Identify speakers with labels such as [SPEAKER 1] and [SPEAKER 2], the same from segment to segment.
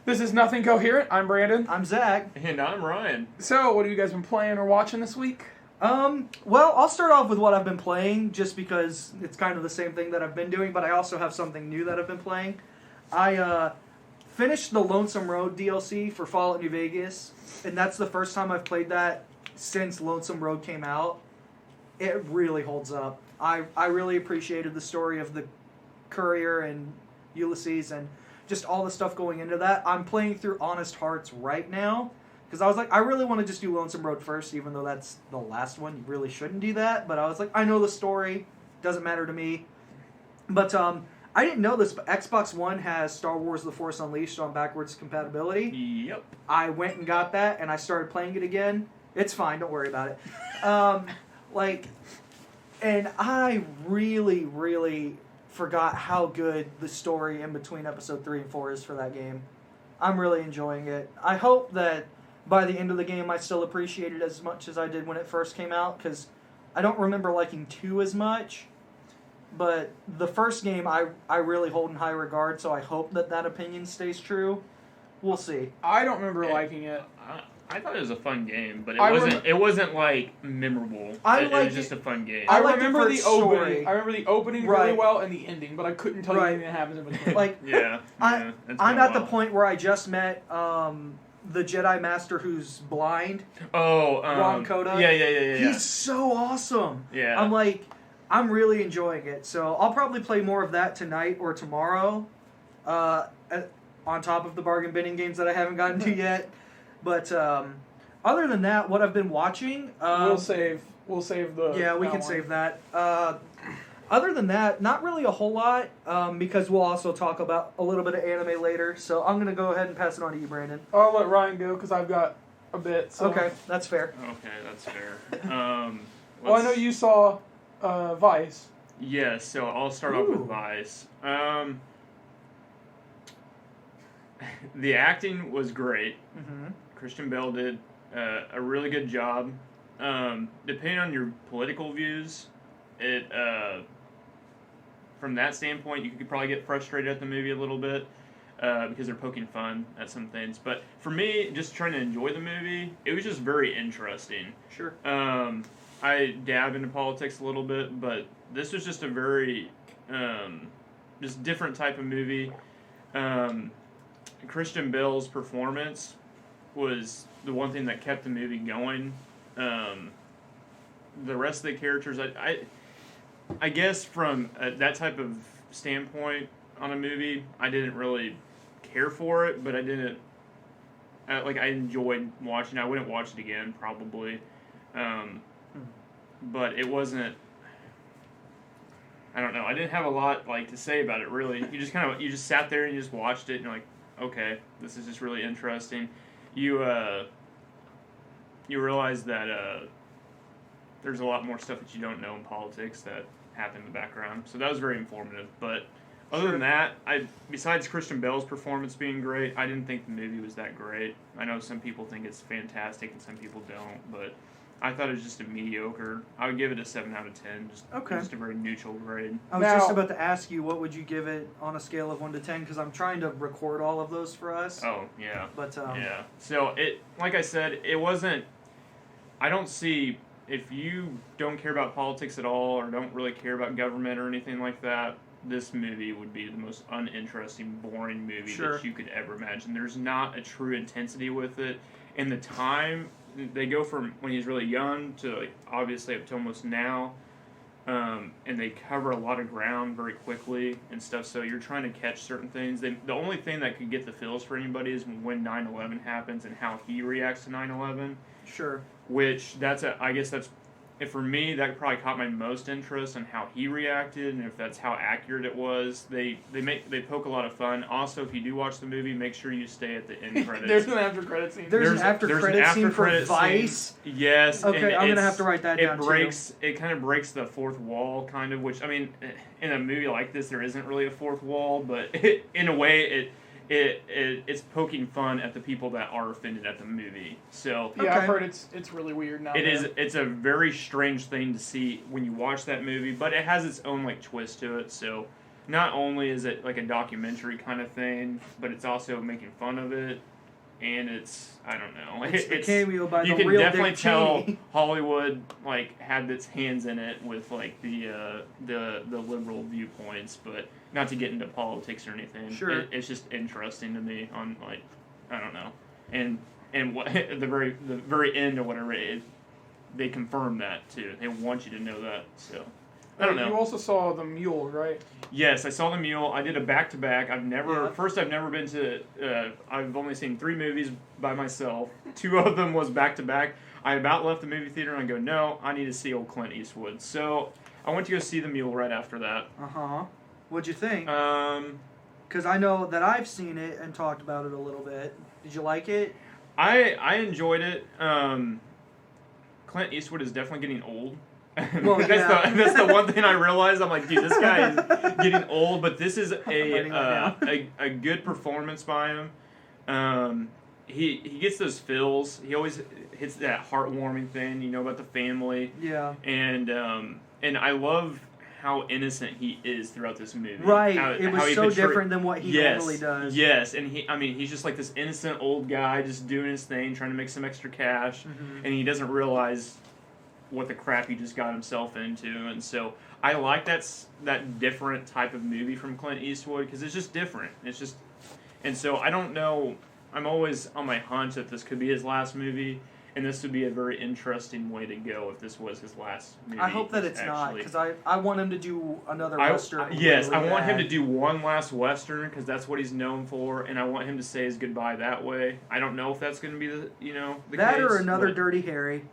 [SPEAKER 1] This is Nothing Coherent. I'm Brandon.
[SPEAKER 2] I'm Zach.
[SPEAKER 3] And I'm Ryan.
[SPEAKER 1] So, what have you guys been playing or watching this week?
[SPEAKER 2] Well, I'll start off with what I've been playing, just because it's kind of the same thing that I've been doing, but I also have something new that I've been playing. I finished the Lonesome Road DLC for Fallout New Vegas, and that's the first time I've played that since Lonesome Road came out. It really holds up. I really appreciated the story of the Courier and Ulysses and just all the stuff going into that. I'm playing through Honest Hearts right now, because I was like, I really want to just do Lonesome Road first, even though that's the last one. You really shouldn't do that. But I was like, I know the story. Doesn't matter to me. But I didn't know this, but Xbox One has Star Wars The Force Unleashed on backwards compatibility.
[SPEAKER 3] Yep.
[SPEAKER 2] I went and got that, and I started playing it again. It's fine. Don't worry about it. And I really, really forgot how good the story in between Episode 3 and 4 is for that game. I'm really enjoying it. I hope that by the end of the game I still appreciate it as much as I did when it first came out, because I don't remember liking 2 as much, but the first game I really hold in high regard, so I hope that opinion stays true. We'll see.
[SPEAKER 1] I don't remember liking it.
[SPEAKER 3] I thought it was a fun game, but
[SPEAKER 1] it
[SPEAKER 3] wasn't like memorable. It was just a fun game.
[SPEAKER 1] I
[SPEAKER 2] liked
[SPEAKER 1] remember
[SPEAKER 2] the
[SPEAKER 1] the
[SPEAKER 2] first
[SPEAKER 1] opening.
[SPEAKER 2] story.
[SPEAKER 1] I rember the opening really well and the ending, but I couldn't tell you anything that happens in between.
[SPEAKER 2] I'm at the point where I just met the Jedi Master who's blind.
[SPEAKER 3] Ron
[SPEAKER 2] Koda.
[SPEAKER 3] Yeah.
[SPEAKER 2] He's so awesome.
[SPEAKER 3] Yeah.
[SPEAKER 2] I'm really enjoying it. So I'll probably play more of that tonight or tomorrow, on top of the bargain binning games that I haven't gotten to yet. But other than that, what I've been watching,
[SPEAKER 1] we'll save the.
[SPEAKER 2] Yeah, we can save that. Other than that, not really a whole lot, because we'll also talk about a little bit of anime later. So I'm gonna go ahead and pass it on to you, Brandon.
[SPEAKER 1] I'll let Ryan go because I've got a bit. So.
[SPEAKER 2] Okay, that's fair.
[SPEAKER 3] Okay, that's fair.
[SPEAKER 1] Well, I know you saw Vice.
[SPEAKER 3] Yeah, so I'll start off with Vice. The acting was great.
[SPEAKER 2] Mm-hmm.
[SPEAKER 3] Christian Bale did a really good job. Depending on your political views, from that standpoint, you could probably get frustrated at the movie a little bit because they're poking fun at some things. But for me, just trying to enjoy the movie, it was just very interesting.
[SPEAKER 2] Sure.
[SPEAKER 3] I dab into politics a little bit, but this was just a very just different type of movie. Christian Bale's performance was the one thing that kept the movie going. The rest of the characters, I guess from that type of standpoint on a movie, I didn't really care for it, but I didn't, I enjoyed watching it. I wouldn't watch it again, probably. But it wasn't, I don't know, I didn't have a lot, to say about it, really. You just sat there and you just watched it, and you're like, okay, this is just really interesting. You realize that there's a lot more stuff that you don't know in politics that happen in the background. So that was very informative. But other than that, besides Christian Bale's performance being great, I didn't think the movie was that great. I know some people think it's fantastic and some people don't, but I thought it was just a mediocre. I would give it a 7 out of 10. Just a very neutral grade.
[SPEAKER 2] I was just about to ask you, what would you give it on a scale of 1 to 10? Because I'm trying to record all of those for us.
[SPEAKER 3] Oh, yeah.
[SPEAKER 2] But
[SPEAKER 3] yeah. So, like I said, it wasn't... I don't see... If you don't care about politics at all or don't really care about government or anything like that, this movie would be the most uninteresting, boring movie that you could ever imagine. There's not a true intensity with it. And the time... They go from when he's really young to obviously up to almost now, and they cover a lot of ground very quickly and stuff. So you're trying to catch certain things. The only thing that could get the feels for anybody is when 9/11 happens and how he reacts to 9/11.
[SPEAKER 2] Sure.
[SPEAKER 3] Which I guess that's. And for me, that probably caught my most interest on how he reacted and if that's how accurate it was. They poke a lot of fun. Also, if you do watch the movie, make sure you stay at the end credits.
[SPEAKER 1] There's an after credit scene.
[SPEAKER 2] There's an after credit scene for Vice.
[SPEAKER 3] Yes.
[SPEAKER 2] Okay, I'm gonna have to write that down too.
[SPEAKER 3] It kind of breaks the fourth wall, kind of. Which, I mean, in a movie like this, there isn't really a fourth wall, but in a way, it's poking fun at the people that are offended at the movie. So
[SPEAKER 1] yeah, I've heard it's really weird now.
[SPEAKER 3] It's a very strange thing to see when you watch that movie, but it has its own twist to it. So not only is it like a documentary kind of thing, but it's also making fun of it, and it's I don't know.
[SPEAKER 2] It's the cameo by
[SPEAKER 3] you
[SPEAKER 2] the
[SPEAKER 3] can
[SPEAKER 2] real
[SPEAKER 3] definitely
[SPEAKER 2] Dick
[SPEAKER 3] tell
[SPEAKER 2] Cheney.
[SPEAKER 3] Hollywood like had its hands in it with like the liberal viewpoints, but not to get into politics or anything.
[SPEAKER 2] Sure.
[SPEAKER 3] It's just interesting to me on like I don't know, and what the very end or whatever they confirm that too. They want you to know that. So I don't know.
[SPEAKER 1] You also saw The Mule, right?
[SPEAKER 3] Yes, I saw The Mule. I did a back-to-back. I've never been to, I've only seen 3 movies by myself. 2 of them was back-to-back. I about left the movie theater and I go, no, I need to see old Clint Eastwood. So I went to go see The Mule right after that.
[SPEAKER 2] Uh-huh. What'd you think?
[SPEAKER 3] Because
[SPEAKER 2] I know that I've seen it and talked about it a little bit. Did you like it?
[SPEAKER 3] I enjoyed it. Clint Eastwood is definitely getting old.
[SPEAKER 2] Well,
[SPEAKER 3] that's the one thing I realized. I'm like, dude, this guy is getting old, but this is a good performance by him. He gets those feels. He always hits that heartwarming thing, you know, about the family.
[SPEAKER 2] Yeah.
[SPEAKER 3] And I love how innocent he is throughout this movie.
[SPEAKER 2] Right. It was so different than what he normally does.
[SPEAKER 3] Yes, and he's just like this innocent old guy just doing his thing, trying to make some extra cash, and he doesn't realize what the crap he just got himself into. And so I like that different type of movie from Clint Eastwood because it's just different. And so I don't know. I'm always on my hunch that this could be his last movie. And this would be a very interesting way to go if this was his last movie.
[SPEAKER 2] I hope that it's not, because I want him to do another Western.
[SPEAKER 3] Yes, I want him to do one last Western, because that's what he's known for, and I want him to say his goodbye that way. I don't know if that's going to be the
[SPEAKER 2] that
[SPEAKER 3] case,
[SPEAKER 2] or another
[SPEAKER 3] but
[SPEAKER 2] Dirty Harry.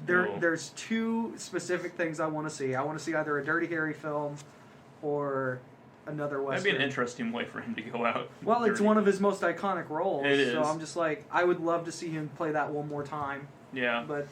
[SPEAKER 3] No.
[SPEAKER 2] There's 2 specific things I want to see. I want to see either a Dirty Harry film or another Western.
[SPEAKER 3] That'd be an interesting way for him to go out.
[SPEAKER 2] Well, it's one of his most iconic roles.
[SPEAKER 3] It is.
[SPEAKER 2] So I'm just like, I would love to see him play that one more time.
[SPEAKER 3] Yeah.
[SPEAKER 2] But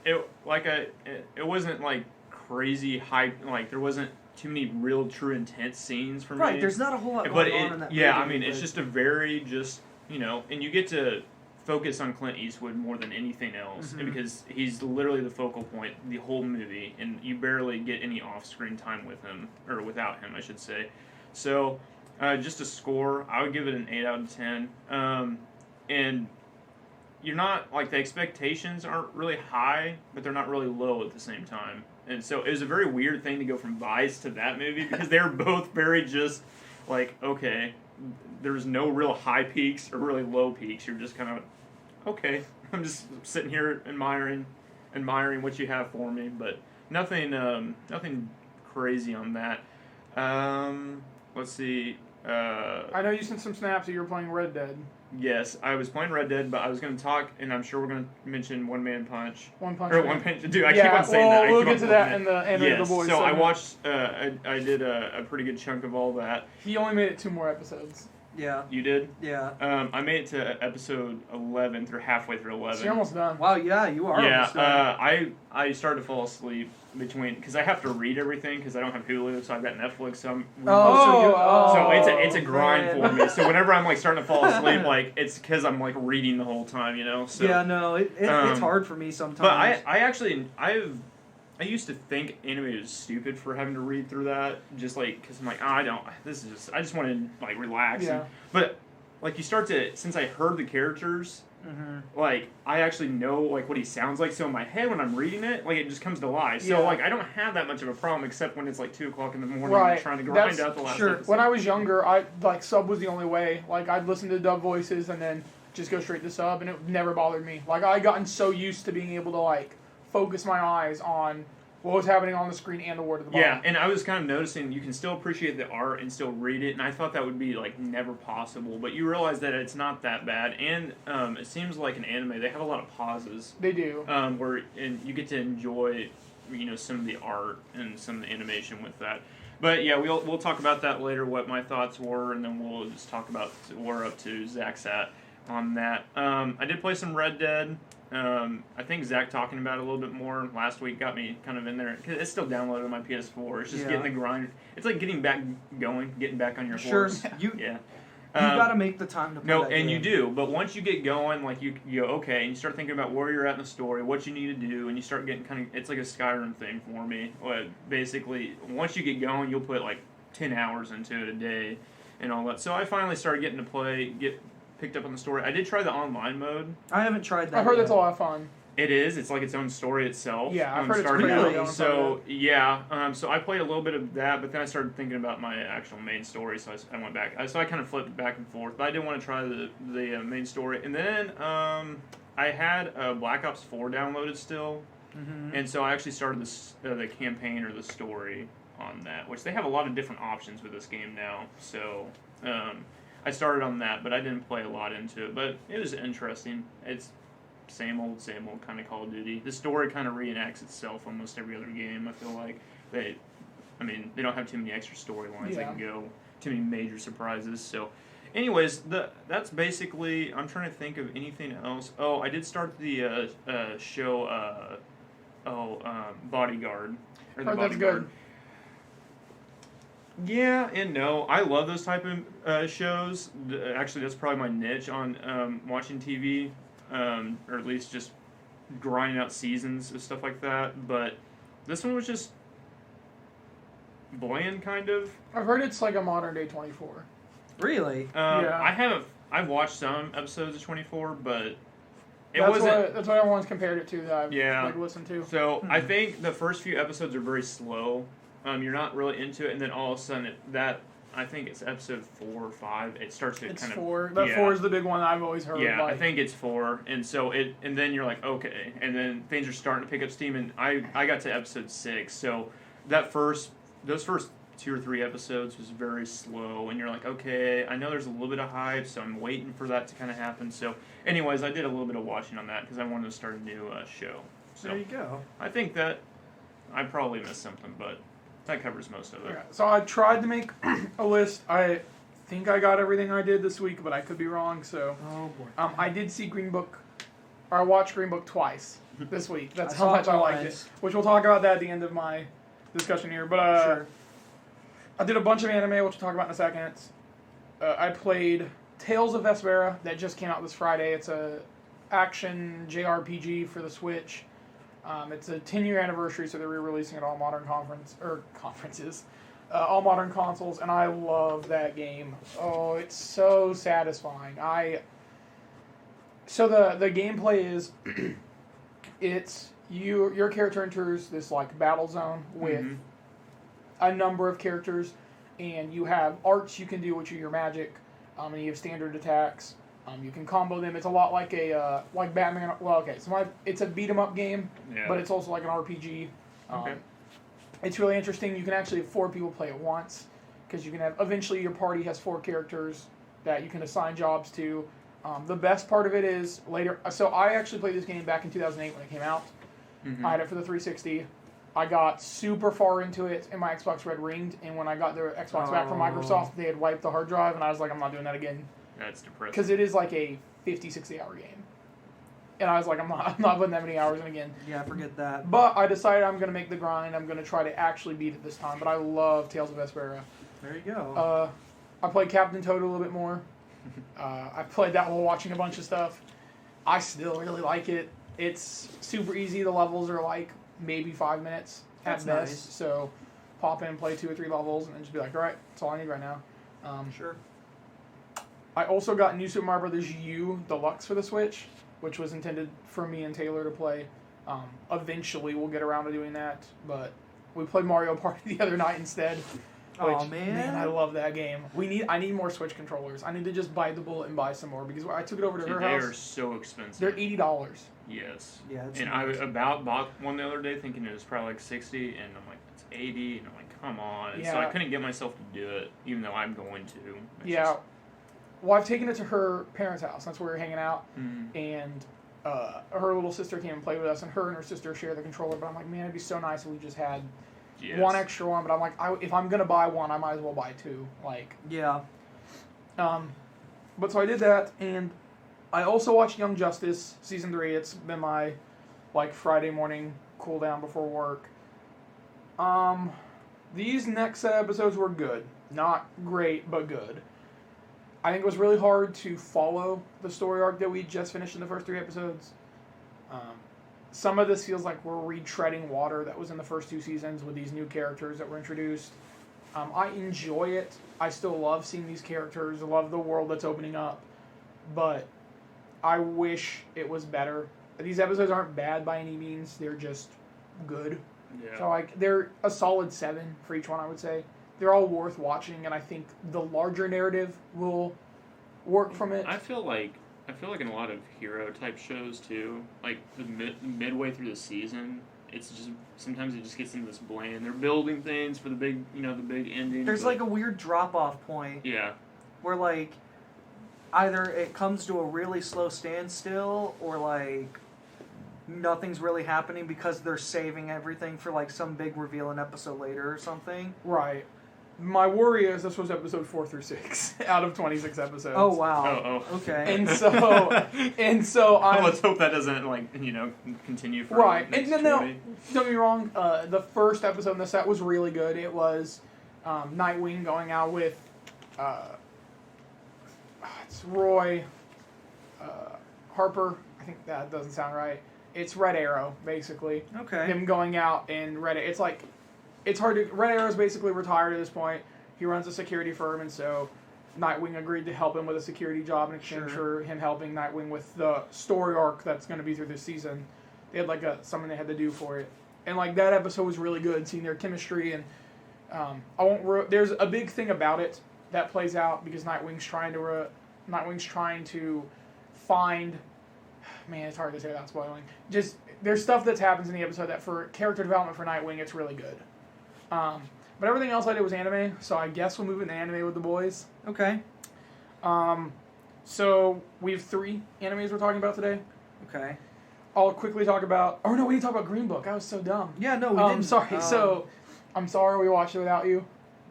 [SPEAKER 3] it wasn't like crazy high, like there wasn't too many real true intense scenes for me.
[SPEAKER 2] Right, there's not a whole lot
[SPEAKER 3] but
[SPEAKER 2] going on in that movie.
[SPEAKER 3] Yeah, I mean it's just a very and you get to focus on Clint Eastwood more than anything else because he's literally the focal point the whole movie, and you barely get any off-screen time with him or without him, I should say. So just a score, I would give it an 8 out of 10. And you're not, like, the expectations aren't really high, but they're not really low at the same time. And so it was a very weird thing to go from Vice to that movie because they're both very just, like, okay, there's no real high peaks or really low peaks. You're just kind of, okay, I'm just sitting here admiring what you have for me, but nothing crazy on that. Let's see.
[SPEAKER 1] I know you sent some snaps that you were playing Red Dead.
[SPEAKER 3] Yes, I was playing Red Dead, but I was going to talk, and I'm sure we're going to mention One Man Punch.
[SPEAKER 1] One Punch.
[SPEAKER 3] Or
[SPEAKER 1] Man.
[SPEAKER 3] One Punch. Dude, I keep on saying that.
[SPEAKER 1] We'll get to that in the end of the boys.
[SPEAKER 3] So I watched. I did a pretty good chunk of all that.
[SPEAKER 1] He only made it 2 more episodes.
[SPEAKER 2] Yeah.
[SPEAKER 3] You did?
[SPEAKER 2] Yeah.
[SPEAKER 3] I made it to episode 11 halfway through 11.
[SPEAKER 1] So you're almost done.
[SPEAKER 2] Wow. Yeah, you are. Almost done.
[SPEAKER 3] I started to fall asleep because I have to read everything because I don't have Hulu, so I've got Netflix. So it's a grind for me. So whenever I'm like starting to fall asleep, like it's because I'm like reading the whole time, you know. So,
[SPEAKER 2] yeah, no, it's hard for me sometimes.
[SPEAKER 3] But I used to think anime was stupid for having to read through that, just like because I'm like I just want to like relax.
[SPEAKER 1] Yeah.
[SPEAKER 3] But like you start to, since I heard the characters. Like I actually know like what he sounds like, so in my head when I'm reading it, like it just comes to life. So like I don't have that much of a problem except when it's like 2:00 in the morning and I'm trying to grind out the last episode.
[SPEAKER 1] When I was younger, I like sub was the only way. Like I'd listen to dub voices and then just go straight to sub, and it never bothered me. Like I gotten so used to being able to like focus my eyes on what was happening on the screen and the word at the bottom.
[SPEAKER 3] Yeah, and I was kind of noticing you can still appreciate the art and still read it, and I thought that would be like never possible, but you realize that it's not that bad, and it seems like an anime, they have a lot of pauses.
[SPEAKER 1] They do.
[SPEAKER 3] And you get to enjoy, some of the art and some of the animation with that. But yeah, we'll talk about that later, what my thoughts were, and then we'll just talk about where we're up to Zach's at on that. I did play some Red Dead. I think Zach talking about it a little bit more last week got me kind of in there. Cause it's still downloaded on my PS4. It's just getting the grind. It's like getting back going, getting back on your horse.
[SPEAKER 2] Sure.
[SPEAKER 3] Yeah.
[SPEAKER 2] You got to make the time to play
[SPEAKER 3] No,
[SPEAKER 2] that
[SPEAKER 3] and
[SPEAKER 2] game.
[SPEAKER 3] you do. But once you get going, like you go, okay, and you start thinking about where you're at in the story, what you need to do, and you start getting kind of, it's like a Skyrim thing for me. Basically, once you get going, you'll put like 10 hours into it a day and all that. So I finally started getting to play, get picked up on the story. I did try the online mode.
[SPEAKER 2] I haven't tried that
[SPEAKER 1] I've heard
[SPEAKER 2] yet.
[SPEAKER 1] that's a lot of fun.
[SPEAKER 3] It is. It's like its own story itself.
[SPEAKER 1] Yeah, I've heard it's
[SPEAKER 3] starting
[SPEAKER 2] pretty
[SPEAKER 3] out.
[SPEAKER 2] good.
[SPEAKER 3] So yeah, so I played a little bit of that, but then I started thinking about my actual main story, so I went back. So I kind of flipped back and forth, but I did want to try the main story, and then I had Black Ops 4 downloaded still, and so I actually started the campaign or the story on that, which they have a lot of different options with this game now. So I started on that, but I didn't play a lot into it, but it was interesting. It's same old kind of Call of Duty. The story kind of reenacts itself almost every other game. I feel like they don't have too many extra storylines. They
[SPEAKER 1] Yeah.
[SPEAKER 3] can go too many major surprises. So, anyways, that's basically. I'm trying to think of anything else. Oh, I did start the show. Bodyguard. Or the
[SPEAKER 1] Heard that's
[SPEAKER 3] Bodyguard. Yeah and no. I love those type of shows. Actually, that's probably my niche on watching TV. Or at least just grinding out seasons and stuff like that. But this one was just bland, kind of.
[SPEAKER 1] I've heard it's like a modern day 24.
[SPEAKER 2] Really?
[SPEAKER 1] Yeah.
[SPEAKER 3] I've watched some episodes of 24, but
[SPEAKER 1] That's what everyone's compared it to that I've listened to.
[SPEAKER 3] So I think the first few episodes are very slow. You're not really into it, and then all of a sudden I think it's episode 4 or 5. It starts to
[SPEAKER 1] It's
[SPEAKER 3] kind of
[SPEAKER 1] 4. That 4 is the big one I've always heard.
[SPEAKER 3] Yeah,
[SPEAKER 1] like,
[SPEAKER 3] I think it's 4, and so and then you're like, okay, and then things are starting to pick up steam, and I got to episode 6, so those first 2 or 3 episodes was very slow, and you're like, okay, I know there's a little bit of hype, so I'm waiting for that to kind of happen. So, anyways, I did a little bit of watching on that because I wanted to start a new show. So
[SPEAKER 2] There you go.
[SPEAKER 3] I think that I probably missed something, but that covers most of it.
[SPEAKER 1] Okay, so I tried to make a list. I think I got everything I did this week, but I could be wrong. So
[SPEAKER 2] Oh boy.
[SPEAKER 1] I did see Green Book, or I watched Green Book twice this week. That's
[SPEAKER 2] I
[SPEAKER 1] how
[SPEAKER 2] saw
[SPEAKER 1] much
[SPEAKER 2] it
[SPEAKER 1] I liked
[SPEAKER 2] twice.
[SPEAKER 1] it. Which we'll talk about that at the end of my discussion here. But
[SPEAKER 2] Sure.
[SPEAKER 1] I did a bunch of anime, which we'll talk about in a second. I played Tales of Vesperia that just came out this Friday. It's a action JRPG for the Switch. It's a 10-year anniversary, so they're re-releasing it all modern conferences, all modern consoles, and I love that game. Oh, it's so satisfying. So the gameplay is, it's your character enters this like battle zone with a number of characters, and you have arts you can do, which are your magic, and you have standard attacks. You can combo them. It's a lot like like Batman. Well, okay, so it's a beat 'em up game,
[SPEAKER 3] Yeah.
[SPEAKER 1] but it's also like an RPG.
[SPEAKER 3] Okay.
[SPEAKER 1] It's really interesting. You can actually have 4 people play at once, because you can have, eventually your party has 4 characters that you can assign jobs to. The best part of it is later. So I actually played this game back in 2008 when it came out. I had it for the 360. I got super far into it, and my Xbox Red ringed. And when I got the Xbox back from Microsoft, they had wiped the hard drive, and I was like, I'm not doing that again.
[SPEAKER 3] That's depressing.
[SPEAKER 1] Because it is like a 50, 60 hour game. And I was like, I'm not putting that many hours in again.
[SPEAKER 2] Yeah, forget that.
[SPEAKER 1] But I decided I'm going to make the grind. I'm going to try to actually beat it this time. But I love Tales of Vesperia.
[SPEAKER 2] There you go.
[SPEAKER 1] I played Captain Toad a little bit more. I played that while watching a bunch of stuff. I still really like it. It's super easy. The levels are like maybe 5 minutes at
[SPEAKER 2] That's
[SPEAKER 1] best.
[SPEAKER 2] nice.
[SPEAKER 1] So pop in, play 2 or 3 levels, and then just be like, all right, that's all I need right now.
[SPEAKER 2] Sure.
[SPEAKER 1] I also got New Super Mario Bros. U Deluxe for the Switch, which was intended for me and Taylor to play. Eventually, we'll get around to doing that, but we played Mario Party the other night instead.
[SPEAKER 2] Oh,
[SPEAKER 1] Which,
[SPEAKER 2] man.
[SPEAKER 1] I love that game. I need more Switch controllers. I need to just bite the bullet and buy some more, because I took it over to her
[SPEAKER 3] They
[SPEAKER 1] house.
[SPEAKER 3] are so expensive.
[SPEAKER 1] They're $80.
[SPEAKER 3] Yes.
[SPEAKER 2] Yeah, it's
[SPEAKER 3] And
[SPEAKER 2] nice.
[SPEAKER 3] I about bought one the other day thinking it was probably like 60, and I'm like, it's 80, and I'm like, come on. And so I
[SPEAKER 1] Yeah.
[SPEAKER 3] couldn't get myself to do it, even though I'm going to. It's
[SPEAKER 1] Yeah.
[SPEAKER 3] just-
[SPEAKER 1] Well, I've taken it to her parents' house. That's where we're hanging out.
[SPEAKER 3] Mhm.
[SPEAKER 1] And her little sister came and played with us, and her sister share the controller. But I'm like, man, it'd be so nice if we just had
[SPEAKER 3] Yes.
[SPEAKER 1] one extra one. But I'm like, if I'm gonna buy one, I might as well buy 2. Like,
[SPEAKER 2] Yeah.
[SPEAKER 1] but so I did that, and I also watched Young Justice season 3. It's been my like Friday morning cool down before work. These next set of episodes were good, not great, but good. I think it was really hard to follow the story arc that we just finished in the first 3 episodes. Some of this feels like we're retreading water that was in the first 2 seasons with these new characters that were introduced. I enjoy it. I still love seeing these characters. I love the world that's opening up. But I wish it was better. These episodes aren't bad by any means. They're just good.
[SPEAKER 3] Yeah.
[SPEAKER 1] So they're a solid 7 for each one, I would say. They're all worth watching, and I think the larger narrative will work from it.
[SPEAKER 3] I feel like in a lot of hero type shows too, like the midway through the season, it's just sometimes it just gets into this bland. They're building things for the big ending.
[SPEAKER 2] There's like a weird drop-off point.
[SPEAKER 3] Yeah.
[SPEAKER 2] Where like either it comes to a really slow standstill or like nothing's really happening because they're saving everything for like some big reveal an episode later or something.
[SPEAKER 1] Right. My worry is this was episode 4 through 6 out of 26 episodes.
[SPEAKER 2] Oh wow.
[SPEAKER 3] Oh.
[SPEAKER 2] Okay.
[SPEAKER 1] And so
[SPEAKER 3] let's hope that doesn't continue for
[SPEAKER 1] right.
[SPEAKER 3] the next
[SPEAKER 1] And no,
[SPEAKER 3] 20.
[SPEAKER 1] don't get me wrong. The first episode in the set was really good. It was Nightwing going out with it's Roy Harper. I think that doesn't sound right. It's Red Arrow, basically.
[SPEAKER 2] Okay.
[SPEAKER 1] Him going out and it's like, it's hard to, Red Arrow's basically retired at this point. He runs a security firm, and so Nightwing agreed to help him with a security job in exchange for him helping Nightwing with the story arc that's going to be through this season. They had like something they had to do for it. And like that episode was really good, seeing their chemistry, and there's a big thing about it that plays out because Nightwing's trying to find, man, it's hard to say without spoiling. Just there's stuff that happens in the episode that for character development for Nightwing, it's really good. But everything else I did was anime, so I guess we'll move into anime with the boys.
[SPEAKER 2] Okay.
[SPEAKER 1] So we have 3 animes we're talking about today.
[SPEAKER 2] Okay.
[SPEAKER 1] I'll quickly talk about. Oh no, we didn't talk about Green Book. I was so dumb.
[SPEAKER 2] Yeah, no, we didn't.
[SPEAKER 1] Sorry. So I'm sorry we watched it without you.